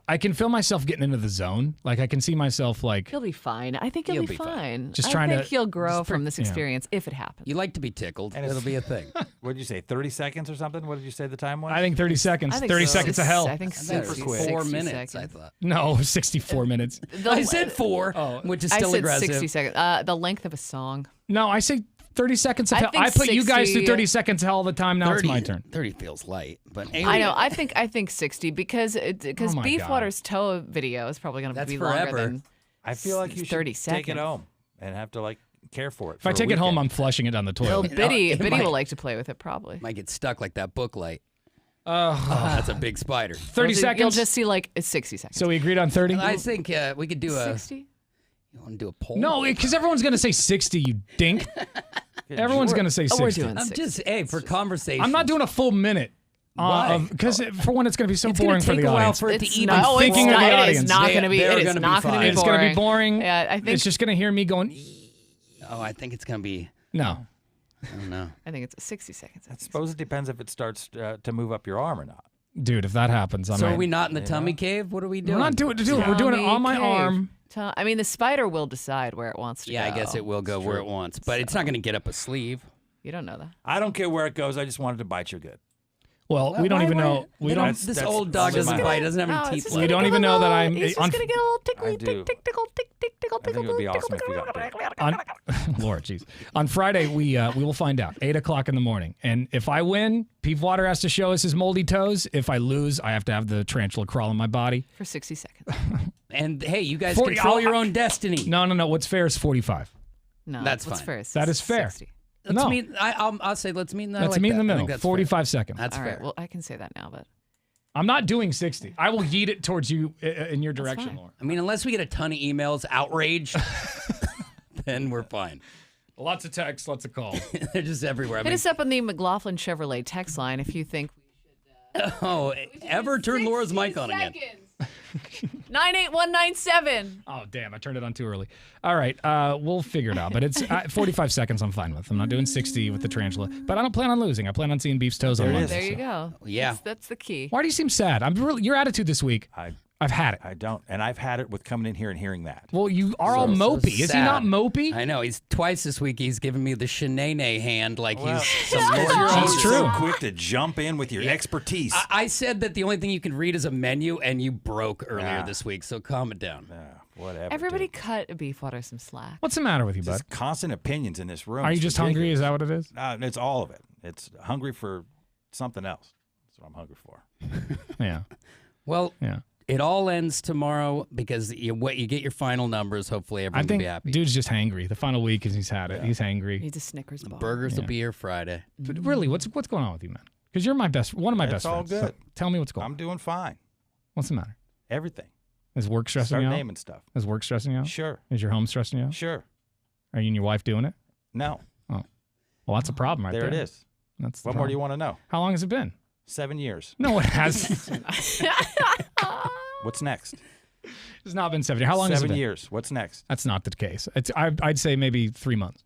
I can feel myself getting into the zone. Like I can see myself like. He'll be fine. I think he'll be fine. Just I trying think to- he'll grow from this yeah. experience if it happens. You like to be tickled. And It'll be a thing. What did you say? 30 seconds or something? What did you say the time was? I think 30 seconds. I think 30 so. seconds of hell. I think Super 60 quick. 4 minutes, seconds. I thought. No, 64 minutes. I said 4, which is still I said aggressive. 60 seconds. The length of a song. No, I say 30 seconds of I hell. think I put you guys 60 through 30 seconds of hell all the time. Now it's my turn. 30 feels light, but I know. I think 60 because Oh my God. Beefwater's toe video is probably going to That's be forever. longer than I feel like you 30 should seconds. take it home and have to like care for it. If I take it home, I'm flushing it down the Well, toilet. Biddy it might- will like to play with it probably. might get stuck like that book light. Oh, That's a big spider. 30 You'll seconds. just see like it's 60 seconds. So we agreed on 30? I think we could do a. 60? You want to do a poll? No, because everyone's going to say 60, you dink. Everyone's going to say 60. we're doing I'm 60. just for conversation. I'm not doing a full minute. Why? Because for one, it's going to be so It's boring gonna for take the a while audience. for it to It's even. not, I'm thinking of the it is audience. not going to be. They're It is gonna be not going to fine. be It's going to be boring. boring. Yeah, I think It's just going to hear me going, Oh, I think it's gonna be. no. I don't know. I think it's 60 seconds. I suppose it depends if it starts to move up your arm or not. Dude, if that happens, I So might. are we not in the tummy cave? What are we doing? We're not doing it. We're doing it on my arm. I mean, the spider will decide where it wants to Yeah, go. I guess it will go where it wants, but it's not gonna get up a sleeve. You don't know that. I don't care where it goes. I just wanted to bite you good. Well, we don't even know. We They don't. don't- This old dog doesn't bite. Doesn't have any teeth We left. don't even know that I'm. He's just going to get a little tickly, do. tickle, I think it would be awesome if you got bit. On, Lord, jeez. On Friday, we will find out. 8 o'clock in the morning. And if I win, Peefwater has to show us his moldy toes. If I lose, I have to have the tarantula crawl in my body. for 60 seconds. And hey, you guys 40 control I'll- your own destiny. No. What's fair is 45. No, That's what's fine. fair? That is fair. 60. Let's No. meet. I'll say let's meet in the. Let's like meet in the that. I middle. think that's 45 seconds. Fair. That's All fair. right. Well, I can say that now, but I'm not doing 60. I will yeet it towards you in your direction, fine. Lauren. I mean, unless we get a ton of emails outraged, then we're fine. Lots of texts, lots of calls. They're just everywhere. Hit us up on the McLaughlin Chevrolet text line if you think we should. Ever turn Laura's mic on again? 98197. Oh, damn. I turned it on too early. All right. We'll figure it out. But it's 45 seconds I'm fine with. I'm not doing 60 with the tarantula. But I don't plan on losing. I plan on seeing Beef's toes on Monday. There you go. Yeah. That's the key. Why do you seem sad? Your attitude this week. I've had it. I don't. And I've had it with coming in here and hearing that. Well, you are all mopey. Is he not mopey? I know. He's twice this week. He's given me the shenane hand like he's some That's true. So quick to jump in with your expertise. I said that the only thing you can read is a menu, and you broke earlier this week, so calm it down. Whatever. Everybody cut Beefwater some slack. What's the matter with you, bud? Just constant opinions in this room. Are you It's just hungry? ridiculous. Is that what it is? It's all of it. It's hungry for something else. That's what I'm hungry for. Yeah. Well, yeah. It all ends tomorrow because you get your final numbers. Hopefully, everyone I think will be happy. dude's just hangry. The final week is he's had it. He's hangry. Needs a Snickers bar. Burgers will be here Friday. But really, what's going on with you, man? Because you're one of my best all friends. good. So tell me what's going on. I'm doing fine. What's the matter? Everything. Is work stressing Start you out? naming stuff. Is work stressing you out? Sure. Is your home stressing you out? Sure. Are you and your wife doing it? No. Oh. Well, that's a problem right there. There it is. That's the What more do you problem. want to know? How long has it been? 7 years. No, it hasn't. What's next? It's not been 70. How long has it 7 been? years. What's next? That's not the case. I'd say maybe 3 months.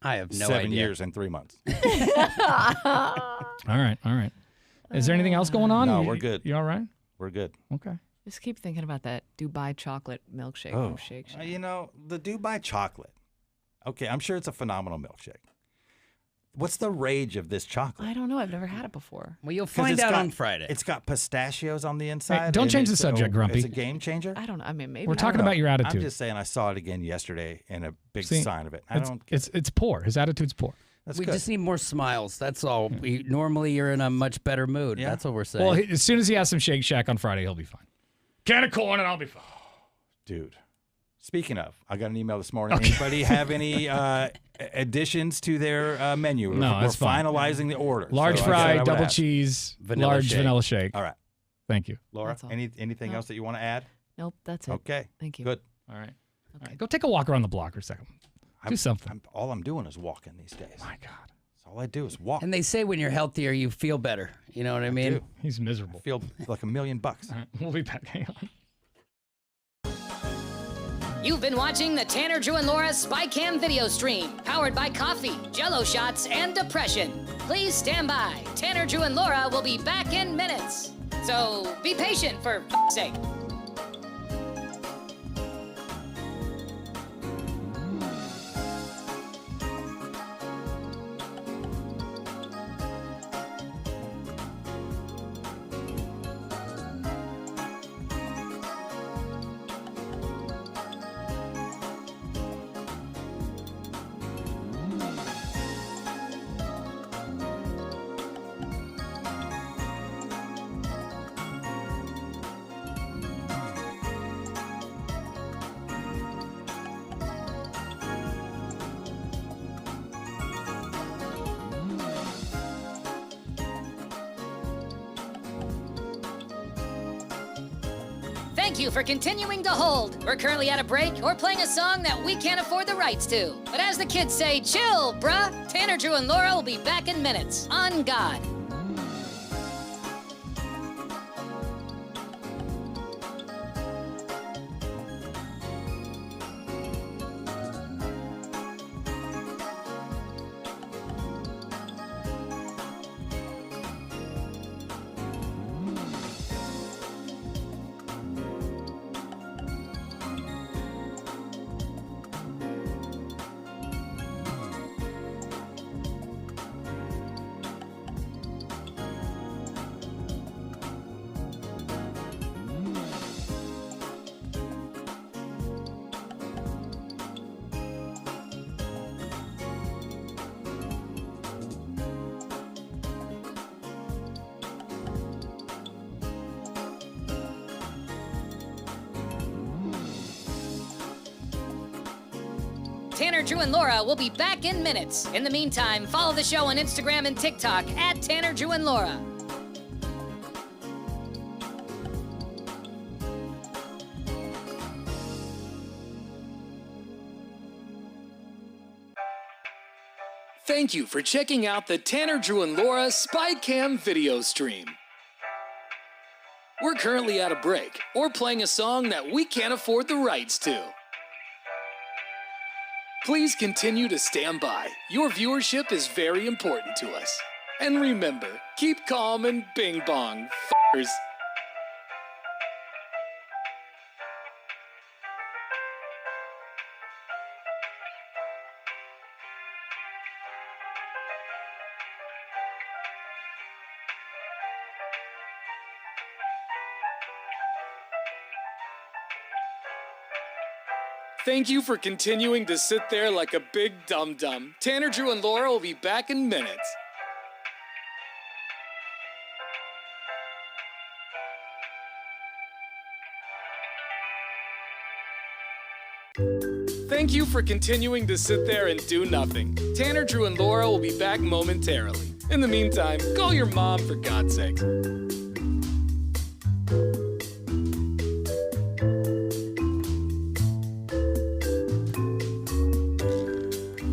I have no 7 idea. years and 3 months. All right. Is there anything else going on? No, we're good. You all right? We're good. Okay. Just keep thinking about that Dubai chocolate milkshake Oh. from Shake Shack. You know, the Dubai chocolate. Okay, I'm sure it's a phenomenal milkshake. What's the rage of this chocolate? I don't know. I've never had it before. Well, you'll 'Cause find it's out got- on Friday. It's got pistachios on the inside. don't and change the it's subject, Grumpy. It's a game changer. I don't know. I mean, maybe. We're I talking don't know. about your attitude. I'm just saying I saw it again yesterday and a big See, sign of it. I it's, don't. It's poor. His attitude's poor. That's we good. just need more smiles. That's all. Normally, you're in a much better mood. Yeah. That's what we're saying. Well, as soon as he has some Shake Shack on Friday, he'll be fine. Can of corn and I'll be fine. Dude. Speaking of, I got an email this morning. Anybody have any additions to their menu? No, We're that's fine. finalizing the order. Large So I said I fry, would double ask. cheese, Vanilla large shake. vanilla shake. All right. Thank you. Laura, That's all. anything No. else that you want to add? Nope, that's it. Okay. Thank you. Good. All right. All right. Go take a walk around the block for a second. Do something. All I'm doing is walking these days. My God. That's all I do is walk. and they say when you're healthier, you feel better. You know what I mean? do. He's miserable. I feel like $1 million. All right. We'll be back. Hang on. You've been watching the Tanner, Drew, and Laura SpyCam video stream, powered by coffee, Jello shots, and depression. Please stand by. Tanner, Drew, and Laura will be back in minutes. So be patient for f***'s sake. Thank you for continuing to hold. We're currently at a break or playing a song that we can't afford the rights to. But as the kids say, chill, bruh. Tanner, Drew, and Laura will be back in minutes. On God. Tanner, Drew, and Laura will be back in minutes. In the meantime, follow the show on Instagram and TikTok at Tanner, Drew, and Laura. Thank you for checking out the Tanner, Drew, and Laura SpyCam video stream. We're currently at a break or playing a song that we can't afford the rights to. Please continue to stand by. Your viewership is very important to us. And remember, keep calm and bing bong, f***ers. Thank you for continuing to sit there like a big dum-dum. Tanner, Drew, and Laura will be back in minutes. Thank you for continuing to sit there and do nothing. Tanner, Drew, and Laura will be back momentarily. In the meantime, call your mom for God's sake.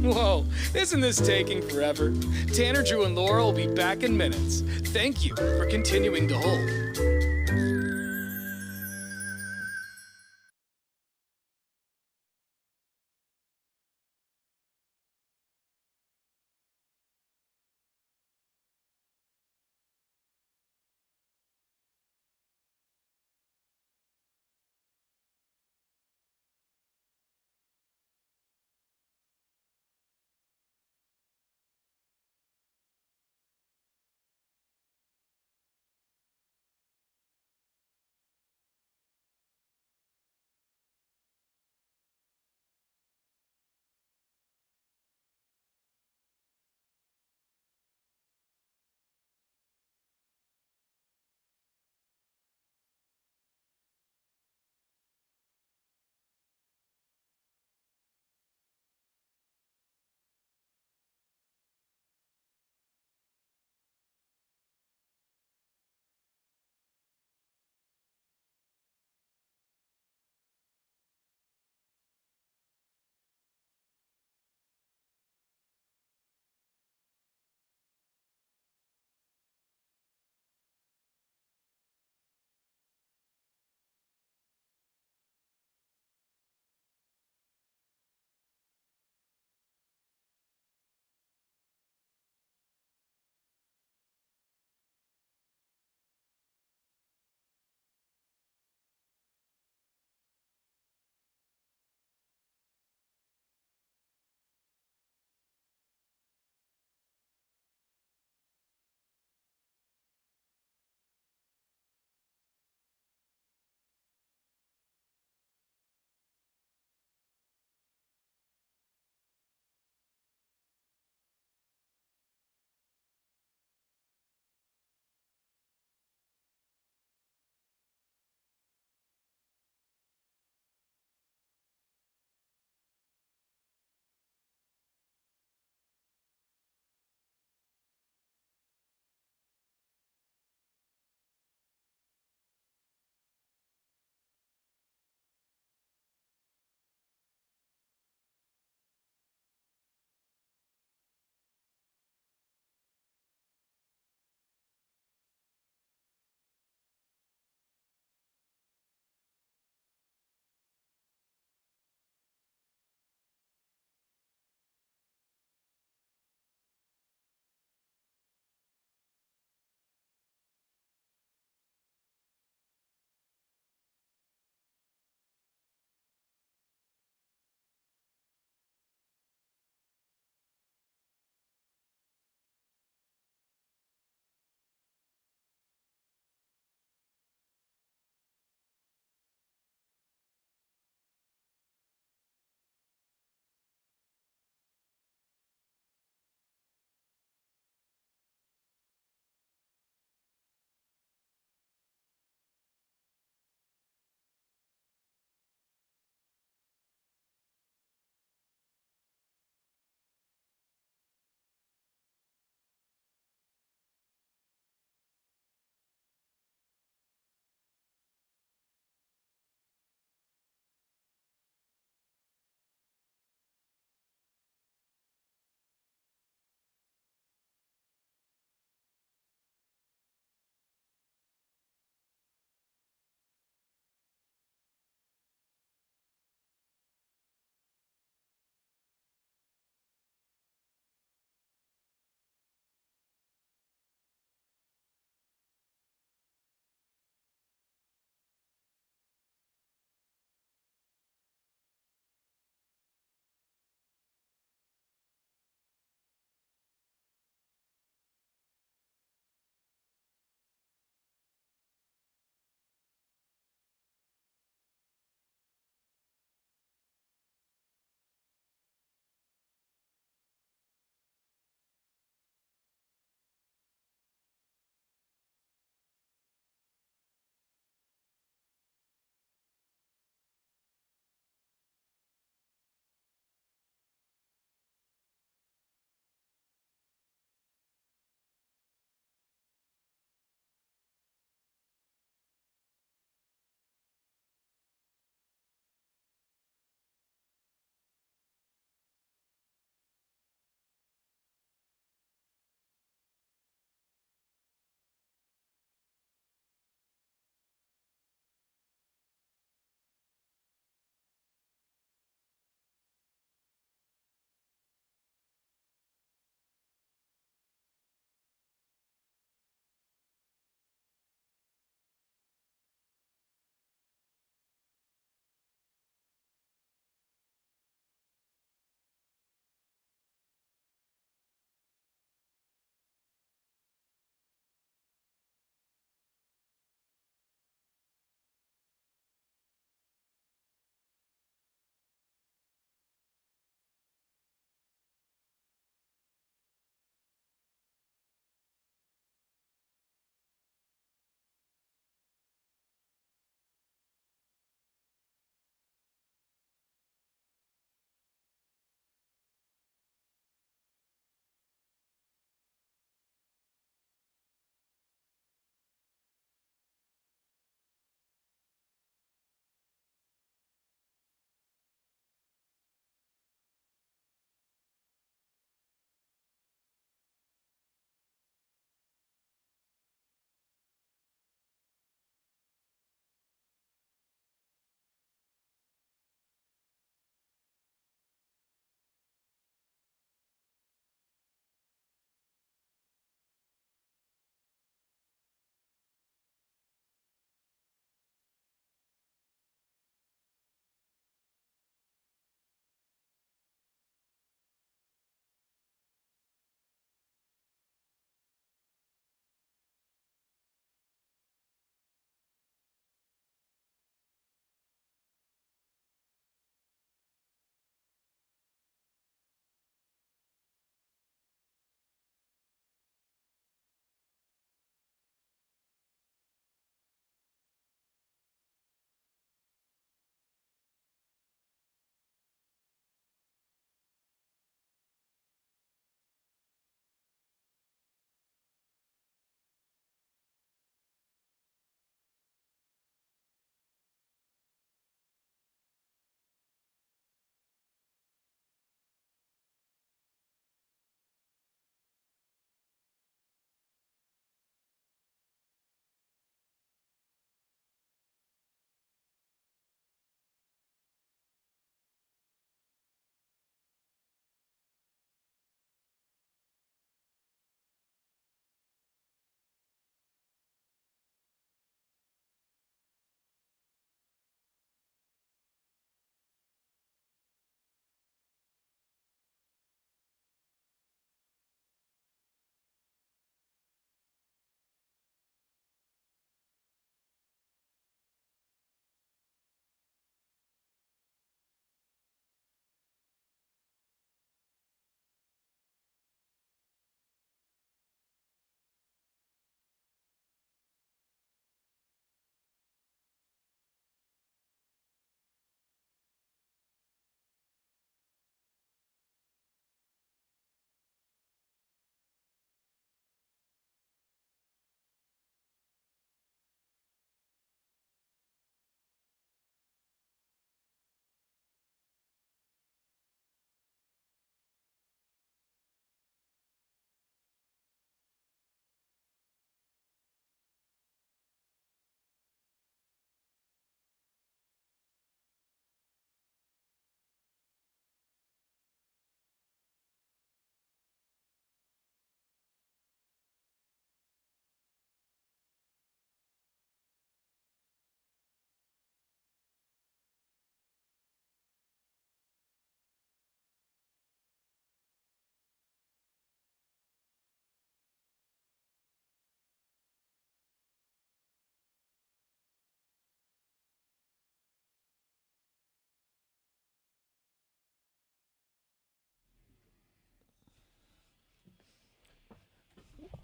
Whoa, isn't this taking forever? Tanner, Drew, and Laura will be back in minutes. Thank you for continuing to hold.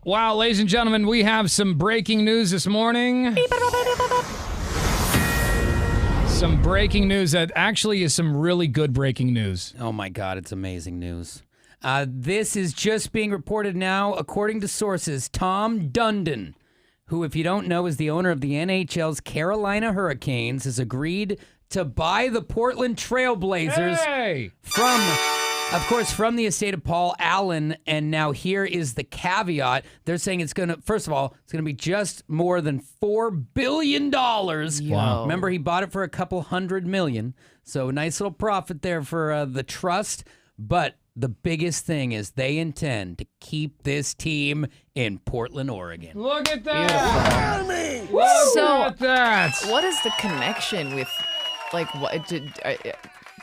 Wow, ladies and gentlemen, we have some breaking news this morning. Some breaking news that actually is some really good breaking news. Oh my God, it's amazing news. This is just being reported now, according to sources. Tom Dundon, who, if you don't know, is the owner of the NHL's Carolina Hurricanes, has agreed to buy the Portland Trailblazers from the estate of Paul Allen. And now here is the caveat. They're saying it's going to, first of all, it's going to be just more than $4 billion. Wow. Remember, he bought it for a couple $100 million. So nice little profit there for the trust. But the biggest thing is they intend to keep this team in Portland, Oregon. Look at that. Look at that. What is the connection with, like, what did...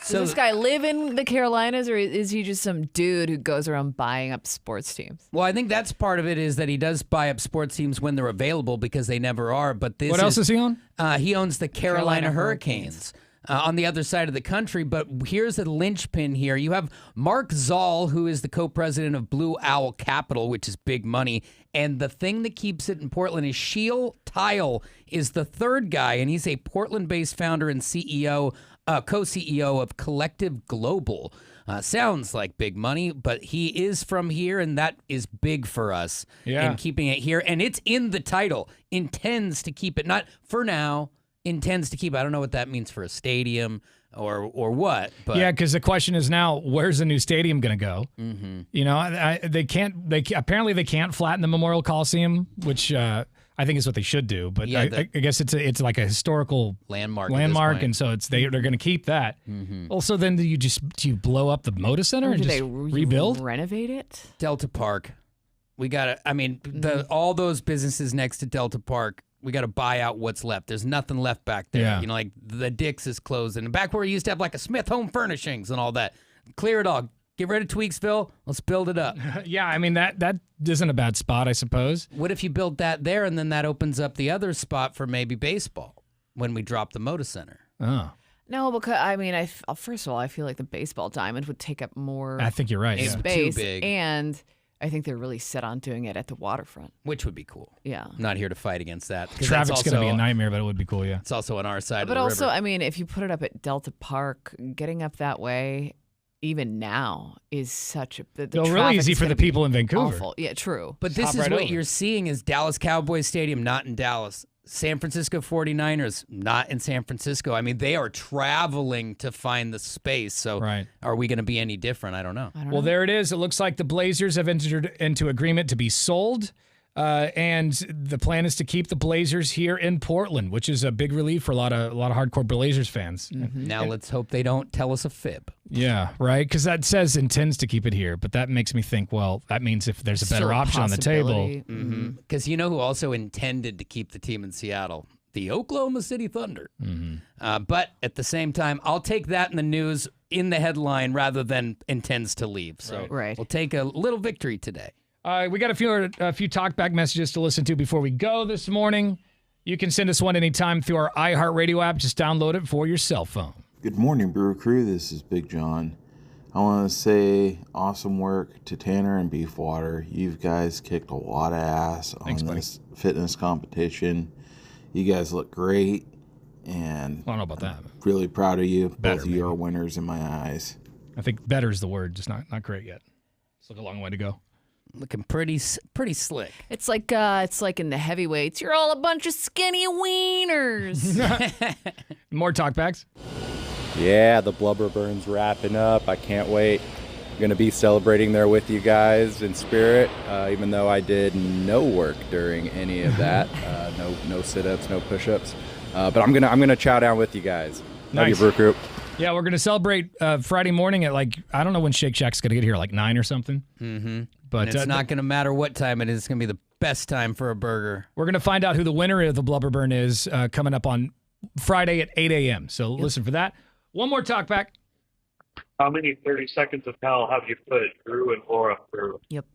So Does this guy live in the Carolinas, or is he just some dude who goes around buying up sports teams? Well, I think that's part of it, is that he does buy up sports teams when they're available, because they never are. But What else does he own? He owns the Carolina Hurricanes. On the other side of the country. But here's the linchpin here. You have Mark Zoll, who is the co-president of Blue Owl Capital, which is big money. And the thing that keeps it in Portland is Sheil Tile is the third guy, and he's a Portland-based founder and CEO, co-CEO of Collective Global. Sounds like big money, but he is from here, and that is big for us in keeping it here. And it's in the title. Intends to keep it, not for now, intends to keep it. I don't know what that means for a stadium or what. But Yeah, because the question is now, where's the new stadium going to go? Mm-hmm. You know, apparently they can't flatten the Memorial Coliseum, which I think is what they should do. But Yeah, I guess it's like a historical landmark, and so they're going to keep that. Mm-hmm. Also, then do you blow up the Moda Center and do just they rebuild? Renovate it? Delta Park. We got to, I mean, all those businesses next to Delta Park, we got to buy out what's left. There's nothing left back there. Yeah. You know, like the Dick's is closed. And back where we used to have like a Smith Home Furnishings and all that. Clear it all. Get rid of Tweaksville. Let's build it up. Yeah, I mean, that isn't a bad spot, I suppose. What if you build that there, and then that opens up the other spot for maybe baseball when we drop the Moda Center? Oh. No, because, I mean, first of all, I feel like the baseball diamond would take up more I think you're right. It's space. too big. And I think they're really set on doing it at the waterfront. Which would be cool. Yeah. I'm not here to fight against that. 'Cause Traffic's that's going to be a also- nightmare, but it would be cool, yeah. It's also on our side of But the also, river. I mean, if you put it up at Delta Park, getting up that way, even now, is such a... The really traffic easy is for gonna the be people in Vancouver. Awful. Yeah, true. But this Hop is right what over. you're seeing is Dallas Cowboys Stadium, not in Dallas. San Francisco 49ers, not in San Francisco. I mean, they are traveling to find the space. So are we going to be any different? I don't know. Well, there it is. It looks like the Blazers have entered into agreement to be sold. And the plan is to keep the Blazers here in Portland, which is a big relief for a lot of hardcore Blazers fans. Now let's hope they don't tell us a fib. Yeah, right? Because that says intends to keep it here, but that makes me think, well, that means if there's a better option on the table. Because you know who also intended to keep the team in Seattle? The Oklahoma City Thunder. But at the same time, I'll take that in the news in the headline rather than intends to leave. So we'll take a little victory today. We got a few talkback messages to listen to before we go this morning. You can send us one anytime through our iHeartRadio app. Just download it for your cell phone. Good morning, Brew Crew. This is Big John. I want to say awesome work to Tanner and Beefwater. You guys kicked a lot of ass on this fitness competition. You guys look great, and I don't know about that. Really proud of you. Better, Both of you are winners in my eyes. I think better is the word, just not great yet. It's like a long way to go. Looking pretty slick. It's like in the heavyweights. You're all a bunch of skinny wieners. More talkbacks. Yeah, the Blubber Burn's wrapping up. I can't wait. I'm going to be celebrating there with you guys in spirit, even though I did no work during any of that. No sit-ups, no push-ups. But I'm gonna chow down with you guys. Love you, Brew Crew. Yeah, we're going to celebrate Friday morning at I don't know when Shake Shack's going to get here, 9 or something. Mm-hmm. But and it's not going to matter what time it is. It's going to be the best time for a burger. We're going to find out who the winner of the Blubber Burn is coming up on Friday at 8 a.m. So listen for that. One more talk back. How many 30 seconds of hell have you put Drew and Laura through? Yep.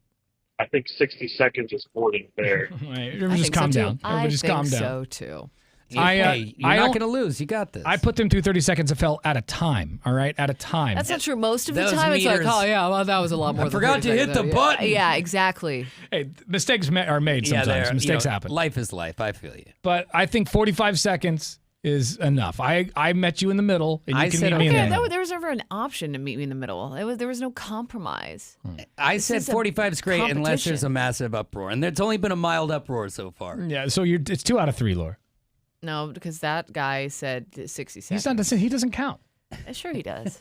I think 60 seconds is more than fair. Everybody just calm down. Everybody just calm down. So too. Hey, you're not going to lose. You got this. I put them through 30 seconds of hell at a time. All right, at a time. That's not true. Most of the Those time, it's like, meters- oh yeah, well that was a lot more. I than forgot 30 to hit seconds. the Yeah. button. Yeah, exactly. Hey, mistakes are made Yeah, sometimes. they're- Mistakes you know, happen. Life is life. I feel you. But I think 45 seconds is enough. I met you in the middle, and you I can said, meet me in the Okay, middle. there was never an option to meet me in the middle. There was no compromise. I This said is a 45 is great unless there's competition. a massive uproar. And there's only been a mild uproar so far. Yeah, so it's 2 out of 3, Laura. No, because that guy said 60 seconds. He's not. He doesn't count. Sure, he does.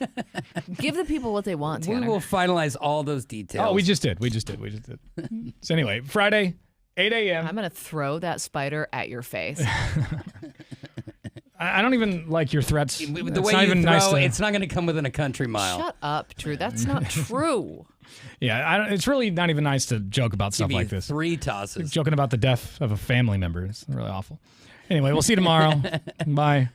Give the people what they want, We Tanner. will finalize all those details. Oh, we just did. So anyway, Friday, 8 a.m. I'm gonna throw that spider at your face. I don't even like your threats. The It's way not you even throw, nice to- it's not going to come within a country mile. Shut up, Drew. That's not true. Yeah, it's really not even nice to joke about stuff Give you like this. 3 tosses. Joking about the death of a family member is really awful. Anyway, we'll see you tomorrow. Bye.